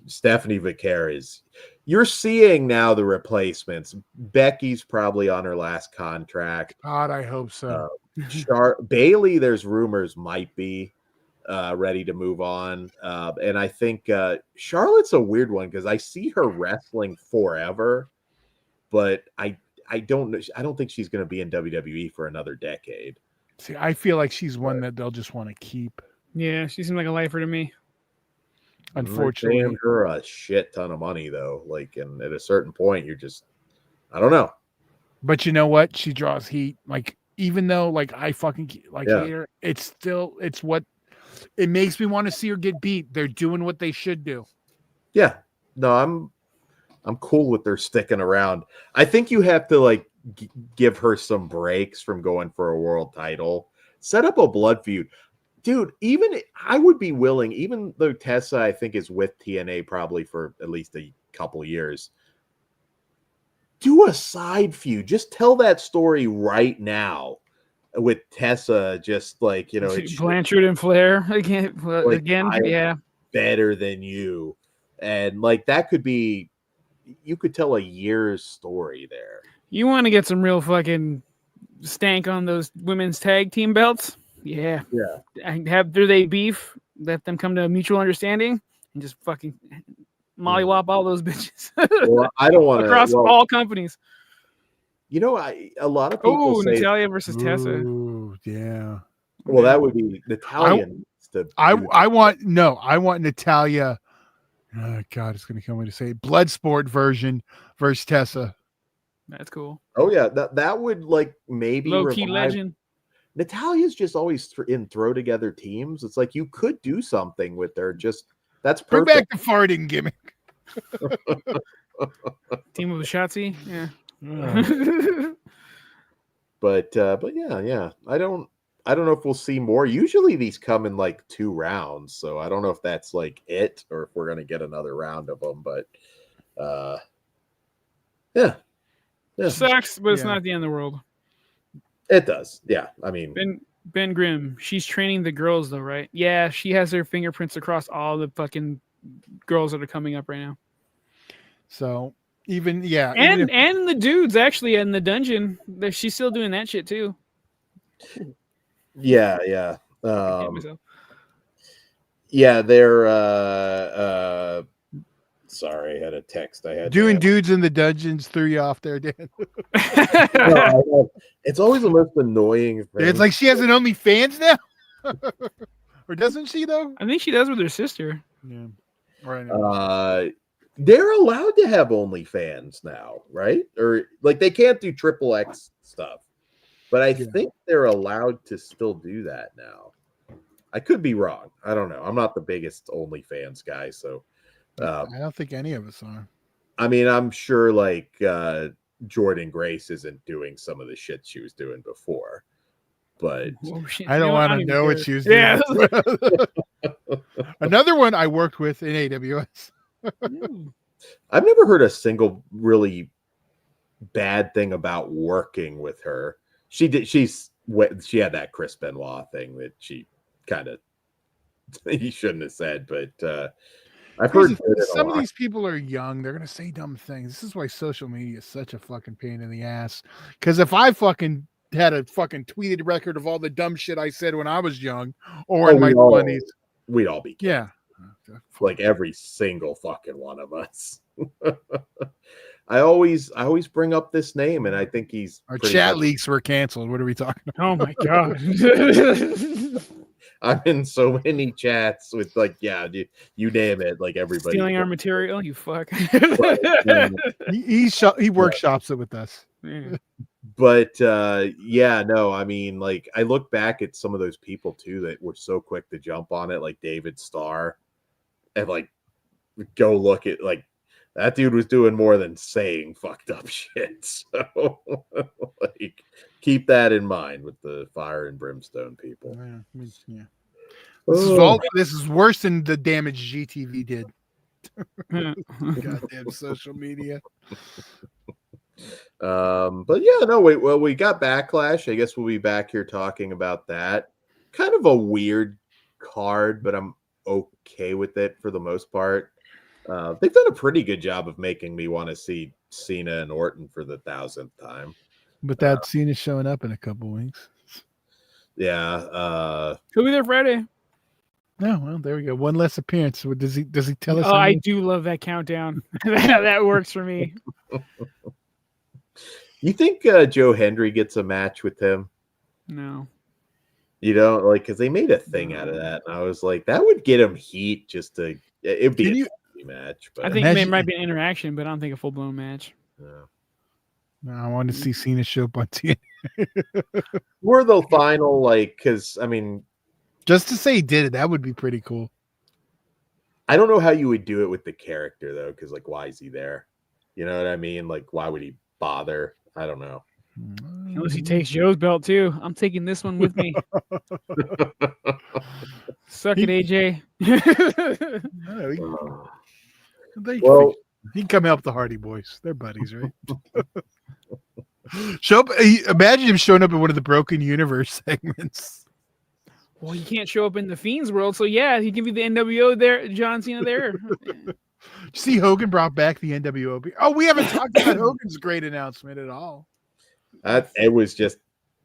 Stephanie Vicaire is. You're seeing now the replacements. Becky's probably on her last contract. God, I hope so. Bailey, there's rumors might be ready to move on, and I think Charlotte's a weird one because I see her wrestling forever, but I don't think she's going to be in WWE for another decade. See, I feel like she's one that they'll just want to keep. Yeah, she seemed like a lifer to me. Unfortunately, paying her a shit ton of money though. Like, and at a certain point, you're just, I don't know. But you know what? She draws heat. Like, even though like I fucking hate her, it's what it makes me want to see her get beat. They're doing what they should do. Yeah, no, I'm cool with her sticking around. I think you have to like give her some breaks from going for a world title. Set up a blood feud. Dude, even I would be willing, even though Tessa, I think, is with TNA probably for at least a couple years, do a side feud. Just tell that story right now with Tessa, just like, Blanchard and Flair again. Yeah. Better than you. And like that could be, you could tell a year's story there. You want to get some real fucking stank on those women's tag team belts? Yeah. Do they beef? Let them come to a mutual understanding and just fucking mollywop all those bitches. Well, I don't want to across all companies. A lot of people say Natalia versus Tessa. Ooh, yeah. Well, that would be Natalia. I want Natalia. Oh, God, it's going to kill me to say Bloodsport version versus Tessa. That's cool. Oh yeah, that would like maybe low key legend. Natalia's just always in throw together teams. It's like you could do something with her. Just that's perfect. Bring back the farting gimmick. Team of Shotzi, yeah. But yeah. I don't know if we'll see more. Usually these come in like 2 rounds, so I don't know if that's like it or if we're gonna get another round of them. But yeah. Sucks, but it's not the end of the world. It does. Yeah. I mean, Ben Grimm, she's training the girls though, right? Yeah, she has her fingerprints across all the fucking girls that are coming up right now. So and the dudes actually in the dungeon, she's still doing that shit too. Yeah. Yeah, they're sorry, I had a text. I had doing dudes in the dungeons threw you off there, Dan. No, it's always the most annoying thing. It's like she has an OnlyFans now, or doesn't she though? I think she does with her sister. Yeah, right. They're allowed to have OnlyFans now, right? Or like they can't do XXX stuff, but I think they're allowed to still do that now. I could be wrong. I don't know. I'm not the biggest OnlyFans guy, so. I don't think any of us are. I mean, I'm sure like Jordan Grace isn't doing some of the shit she was doing before, but I don't want to know what she was doing. Yeah. Another one I worked with in AWS. I've never heard a single really bad thing about working with her. She had that Chris Benoit thing that she kind of he shouldn't have said, but I've Here's heard the thing, some of lot. these people are young. They're gonna say dumb things. This is why social media is such a fucking pain in the ass. Because if I fucking had a fucking tweeted record of all the dumb shit I said when I was young or in my 20s, we'd all be kidding. Yeah, like every single fucking one of us. I always bring up this name, and I think he's our chat leaks were canceled. What are we talking about? Oh my god. I'm in so many chats with like, yeah, you name it, like everybody stealing our material, you fuck. He workshops it with us. Yeah. But yeah, no, I mean, like I look back at some of those people too that were so quick to jump on it, like David Starr, and like go look at like that dude was doing more than saying fucked up shit. So like keep that in mind with the fire and brimstone people. Yeah. This is worse than the damage GTV did. Goddamn social media. But yeah, no, wait, well, we got Backlash. I guess we'll be back here talking about that. Kind of a weird card, but I'm okay with it for the most part. They've done a pretty good job of making me want to see Cena and Orton for the 1,000th time. But that Cena's showing up in a couple weeks. Yeah. He'll be there Friday. Oh, well, there we go. One less appearance. Does he tell us? Oh, I do love that countdown. that works for me. You think Joe Hendry gets a match with him? No. You don't like because they made a thing out of that, and I was like, that would get him heat just to it'd be a match. But I think it might be an interaction, but I don't think a full blown match. Yeah. No, I want to see Cena show up on TNA. We're the final, like, because I mean, just to say he did it, that would be pretty cool. I don't know how you would do it with the character though, because like, why is he there? You know what I mean? Like, why would he bother? I don't know. Unless he takes Joe's belt too. I'm taking this one with me. Suck it, AJ. He can come help the Hardy Boys. They're buddies, right? Show up. Imagine him showing up in one of the Broken Universe segments. Well, he can't show up in the Fiends world, so yeah, he'd give you the NWO there, John Cena there. See, Hogan brought back the NWO. Oh, we haven't talked about Hogan's great announcement at all. It was just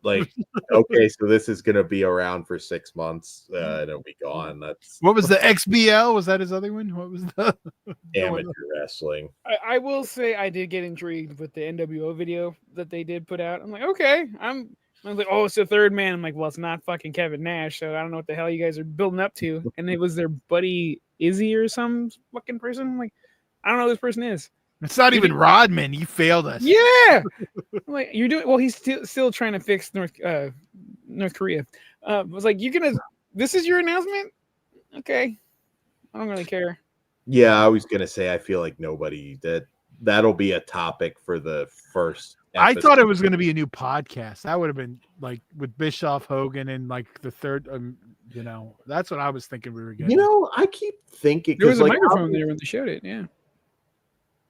like, okay, so this is going to be around for 6 months and it'll be gone. What was the XBL? Was that his other one? What was the amateur wrestling? I will say I did get intrigued with the NWO video that they did put out. I'm like, okay, I was like, oh, it's the third man. I'm like, well, it's not fucking Kevin Nash, so I don't know what the hell you guys are building up to. And it was their buddy Izzy or some fucking person. I'm like, I don't know who this person is. It's not even Rodman. You failed us. Yeah. I'm like, you're doing well. He's still trying to fix North Korea. I was like, this is your announcement? Okay. I don't really care. Yeah, I was gonna say I feel like that'll be a topic for the first episode. I thought it was gonna be a new podcast. That would have been like with Bischoff, Hogan, and like the third that's what I was thinking we were getting. I keep thinking there was a microphone there when they showed it, yeah.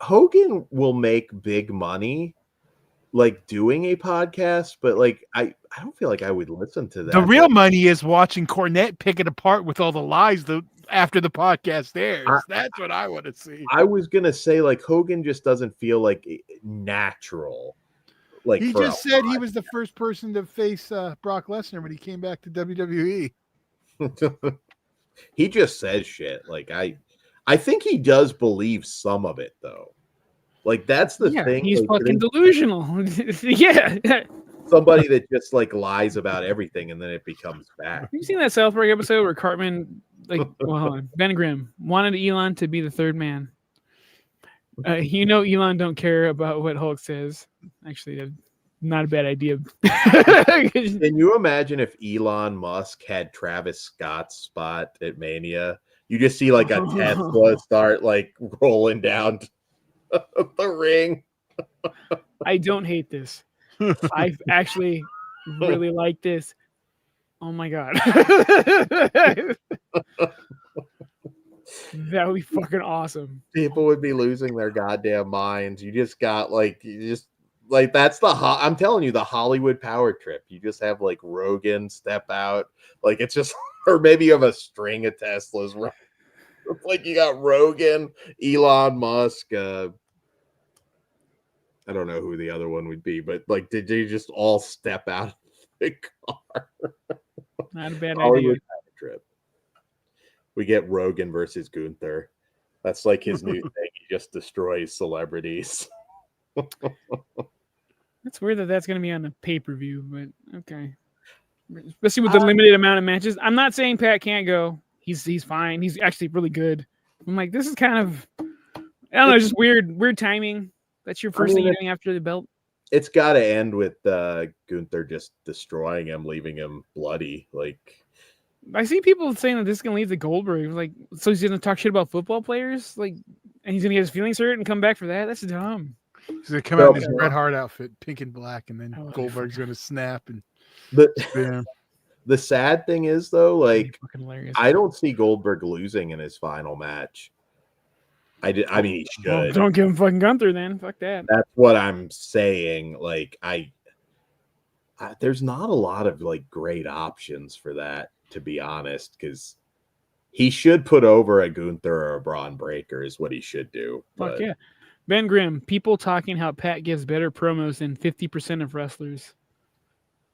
Hogan will make big money like doing a podcast, but like I don't feel like I would listen to that. The real money is watching Cornette pick it apart with all the lies after the podcast airs. That's what I want to see. I was gonna say like Hogan just doesn't feel like natural. Like he just said he was the first person to face Brock Lesnar when he came back to WWE. He just says shit. Like I think he does believe some of it though. Like that's the thing. He's like, fucking delusional. Yeah. Somebody that just like lies about everything and then it becomes fact. Have you seen that South Park episode where Cartman, Ben Grimm wanted Elon to be the third man? Elon don't care about what Hulk says. Actually, not a bad idea. Can you imagine if Elon Musk had Travis Scott's spot at Mania? You just see like a Tesla start like rolling down the ring. I don't hate this. I actually really like this. Oh my god. That would be fucking awesome. People would be losing their goddamn minds. You just got that's I'm telling you, the Hollywood power trip. You just have like Rogan step out. Like it's just Or maybe you have a string of Teslas. Like you got Rogan, Elon Musk. I don't know who the other one would be, but like, did they just all step out of the car? Not a bad Hollywood idea. trip. We get Rogan versus Gunther. That's like his new thing. He just destroys celebrities. It's weird that that's going to be on the pay-per-view, but okay. Especially with the limited amount of matches. I'm not saying Pat can't go. He's fine. He's actually really good. I'm like, this is kind of, I don't know, just weird timing. That's your first thing you're doing after the belt. It's got to end with Gunther just destroying him, leaving him bloody. Like, I see people saying that this is going to lead to Goldberg. Like, so he's going to talk shit about football players? Like, and he's going to get his feelings hurt and come back for that? That's dumb. He's going to come out in his Bret Hart outfit, pink and black, and then Goldberg's going to snap. And the sad thing is, though, like, I don't see Goldberg losing in his final match. I mean, he should. Well, don't give him fucking Gunther then. Fuck that. That's what I'm saying. Like, there's not a lot of like great options for that, to be honest, because he should put over a Gunther or a Braun Breaker is what he should do. Fuck yeah. Ben Grimm, people talking how Pat gives better promos than 50% of wrestlers.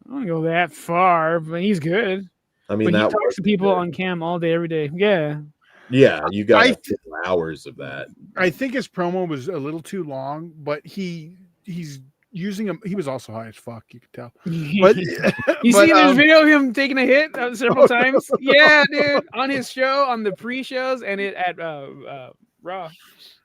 I don't go that far, but he's good. I mean, but he talks to people on cam all day, every day. Yeah. Yeah, you got hours of that. I think his promo was a little too long, but he's using him. He was also high as fuck, you can tell. But you seen this video of him taking a hit several times? Yeah, dude, on his show, on the pre-shows, and it at Raw.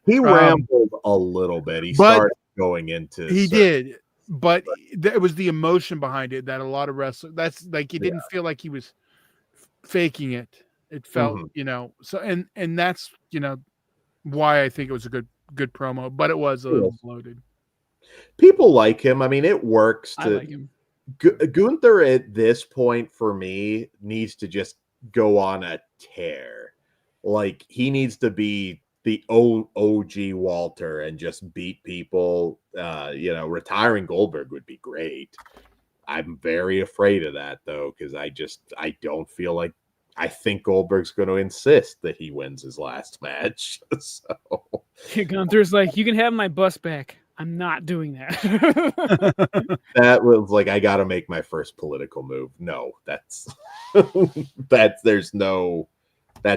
He rambled a little bit. He started going into. He did, but it was the emotion behind it that a lot of wrestlers. That's like, it didn't feel like he was faking it. It felt, so and that's why I think it was a good promo, but it was a little bloated. People like him. I mean, it works. I like him. Gunther at this point for me needs to just go on a tear. Like, he needs to be the OG Walter and just beat people. Retiring Goldberg would be great. I'm very afraid of that though, because I don't feel like. I think Goldberg's going to insist that he wins his last match. So Gunther's like, you can have my bus back. I'm not doing that. That was like, I got to make my first political move. No,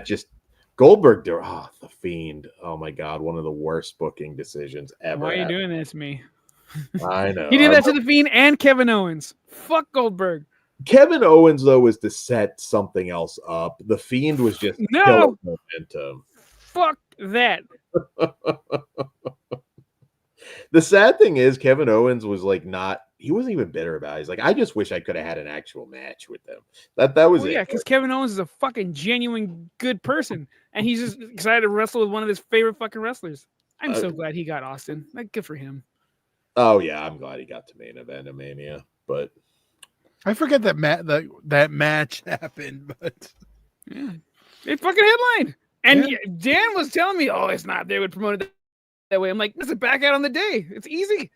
just Goldberg. The Fiend. Oh my God. One of the worst booking decisions ever. Why are you doing this to me? I know. He did that to the Fiend and Kevin Owens. Fuck Goldberg. Kevin Owens, though, was to set something else up. The Fiend was just killing momentum. Fuck that. The sad thing is, Kevin Owens was like he wasn't even bitter about it. He's like, I just wish I could have had an actual match with them. That was it. Yeah, because Kevin Owens is a fucking genuine good person, and he's just excited to wrestle with one of his favorite fucking wrestlers. I'm so glad he got Austin. Like, good for him. Oh yeah, I'm glad he got to main event of Mania, but. I forget that match happened, but yeah, it fucking headlined. And Dan was telling me, "Oh, it's not. They would promote it that way." I'm like, "This is back out on the day. It's easy."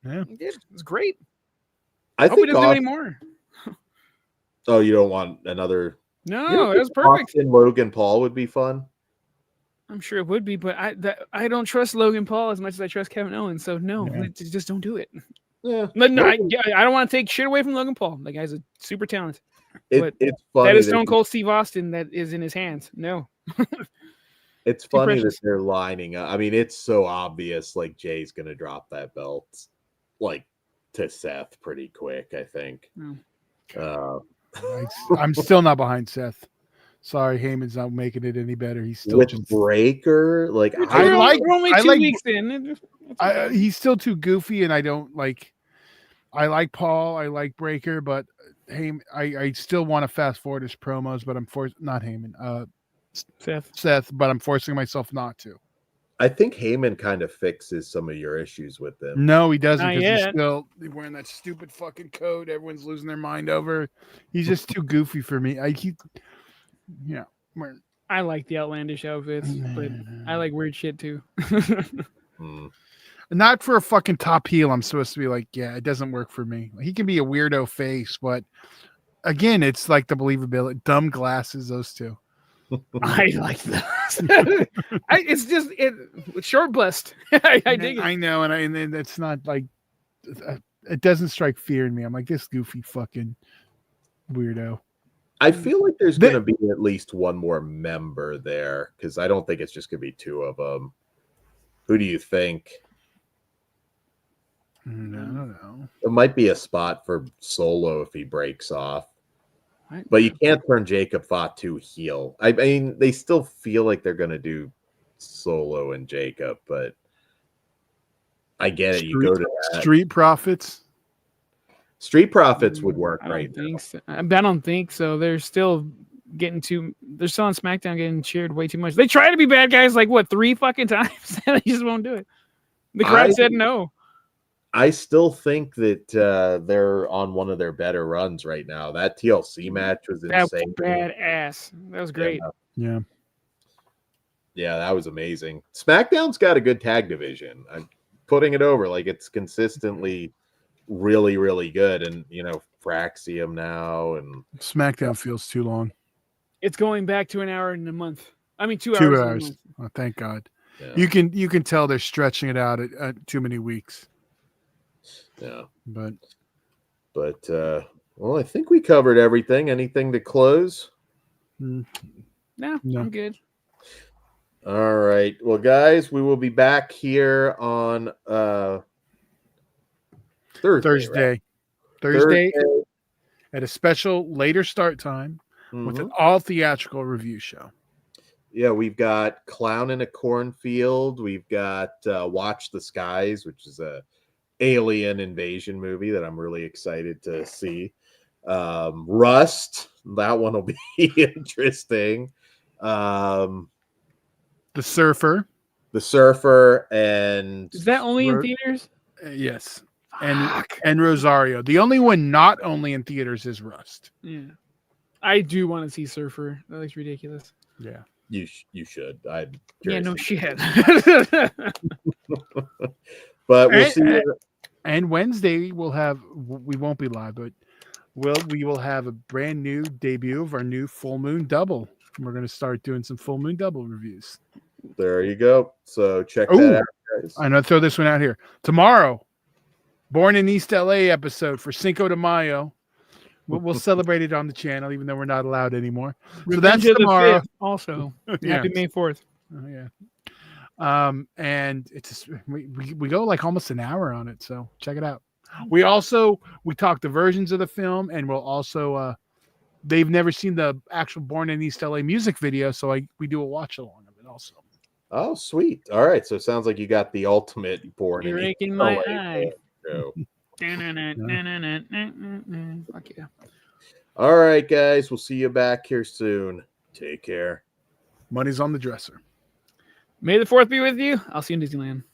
Yeah, it's great. I hope he doesn't do anymore. Oh, you don't want another? No, it was perfect. And Logan Paul would be fun. I'm sure it would be, but I don't trust Logan Paul as much as I trust Kevin Owens. So no, just don't do it. Yeah, no, I don't want to take shit away from Logan Paul. The guy's a super talented. It's funny. That is Stone Cold Steve Austin that is in his hands. No. It's funny that they're lining up. I mean, it's so obvious. Like, Jay's gonna drop that belt, like, to Seth pretty quick. I think. I'm still not behind Seth. Sorry, Heyman's not making it any better. He's still with Breaker. Like, we're only 2 weeks in. He's still too goofy, and I don't like. I like Paul. I like Breaker, but Heyman. I still want to fast forward his promos, but I'm not Heyman. Seth, but I'm forcing myself not to. I think Heyman kind of fixes some of your issues with them. No, he doesn't, because he's still wearing that stupid fucking coat. Everyone's losing their mind over. He's just too goofy for me. I like the outlandish outfits, but I like weird shit too. Not for a fucking top heel. I'm supposed to be like, yeah, it doesn't work for me. He can be a weirdo face, but again, it's like the believability, dumb glasses, those two. I like that. It's just short bust. I dig it. I know, and it's not like it doesn't strike fear in me. I'm like, this goofy fucking weirdo. I feel like there's going to be at least one more member there because I don't think it's just going to be two of them. Who do you think? I don't know. It might be a spot for Solo if he breaks off. But you can't turn Jacob Fatu heel. I mean, they still feel like they're going to do Solo and Jacob, but I get it. You go to that. Street Profits. Street Profits would work I don't think so. They're still getting they're still on SmackDown getting cheered way too much. They try to be bad guys like 3 fucking times. They just won't do it. The crowd said no. I still think that they're on one of their better runs right now. That TLC match was insane. That was badass. That was great. Yeah, that was amazing. SmackDown's got a good tag division. I'm putting it over. Like, it's consistently really, really good. And, Fraxium now. And SmackDown feels too long. It's going back to an hour in a month. I mean, 2 hours. 2 hours. Oh, thank God. Yeah. You can tell they're stretching it out at too many weeks. Yeah, but well, I think we covered everything. Anything to close? No, I'm good. All right. Well, guys, we will be back here on Thursday. Right? Thursday at a special later start time with an all theatrical review show. Yeah, we've got Clown in a Cornfield. We've got Watch the Skies, which is a alien invasion movie that I'm really excited to see. Rust, that one will be interesting. The Surfer, and is that only in theaters? Yes. And Rosario. The only one not only in theaters is Rust. Yeah, I do want to see Surfer. That looks ridiculous. Yeah, you should. No shit. But we'll see. And Wednesday we won't be live, but we will have a brand new debut of our new Full Moon Double. We're going to start doing some Full Moon Double reviews. There you go. So check that out, guys. I'm going to throw this one out here. Tomorrow, Born in East LA episode for Cinco de Mayo. We'll celebrate it on the channel, even though we're not allowed anymore. So that's tomorrow. Also, yeah. Happy May 4th. Oh, yeah. And it's we go like almost an hour on it, so check it out. We talk the versions of the film, and we'll also they've never seen the actual Born in East LA music video, so we do a watch along of it also. Oh, sweet. All right, so it sounds like you got the ultimate Born in East LA. My eye. Fuck yeah. All right, guys, we'll see you back here soon. Take care. Money's on the dresser. May the 4th be with you. I'll see you in Disneyland.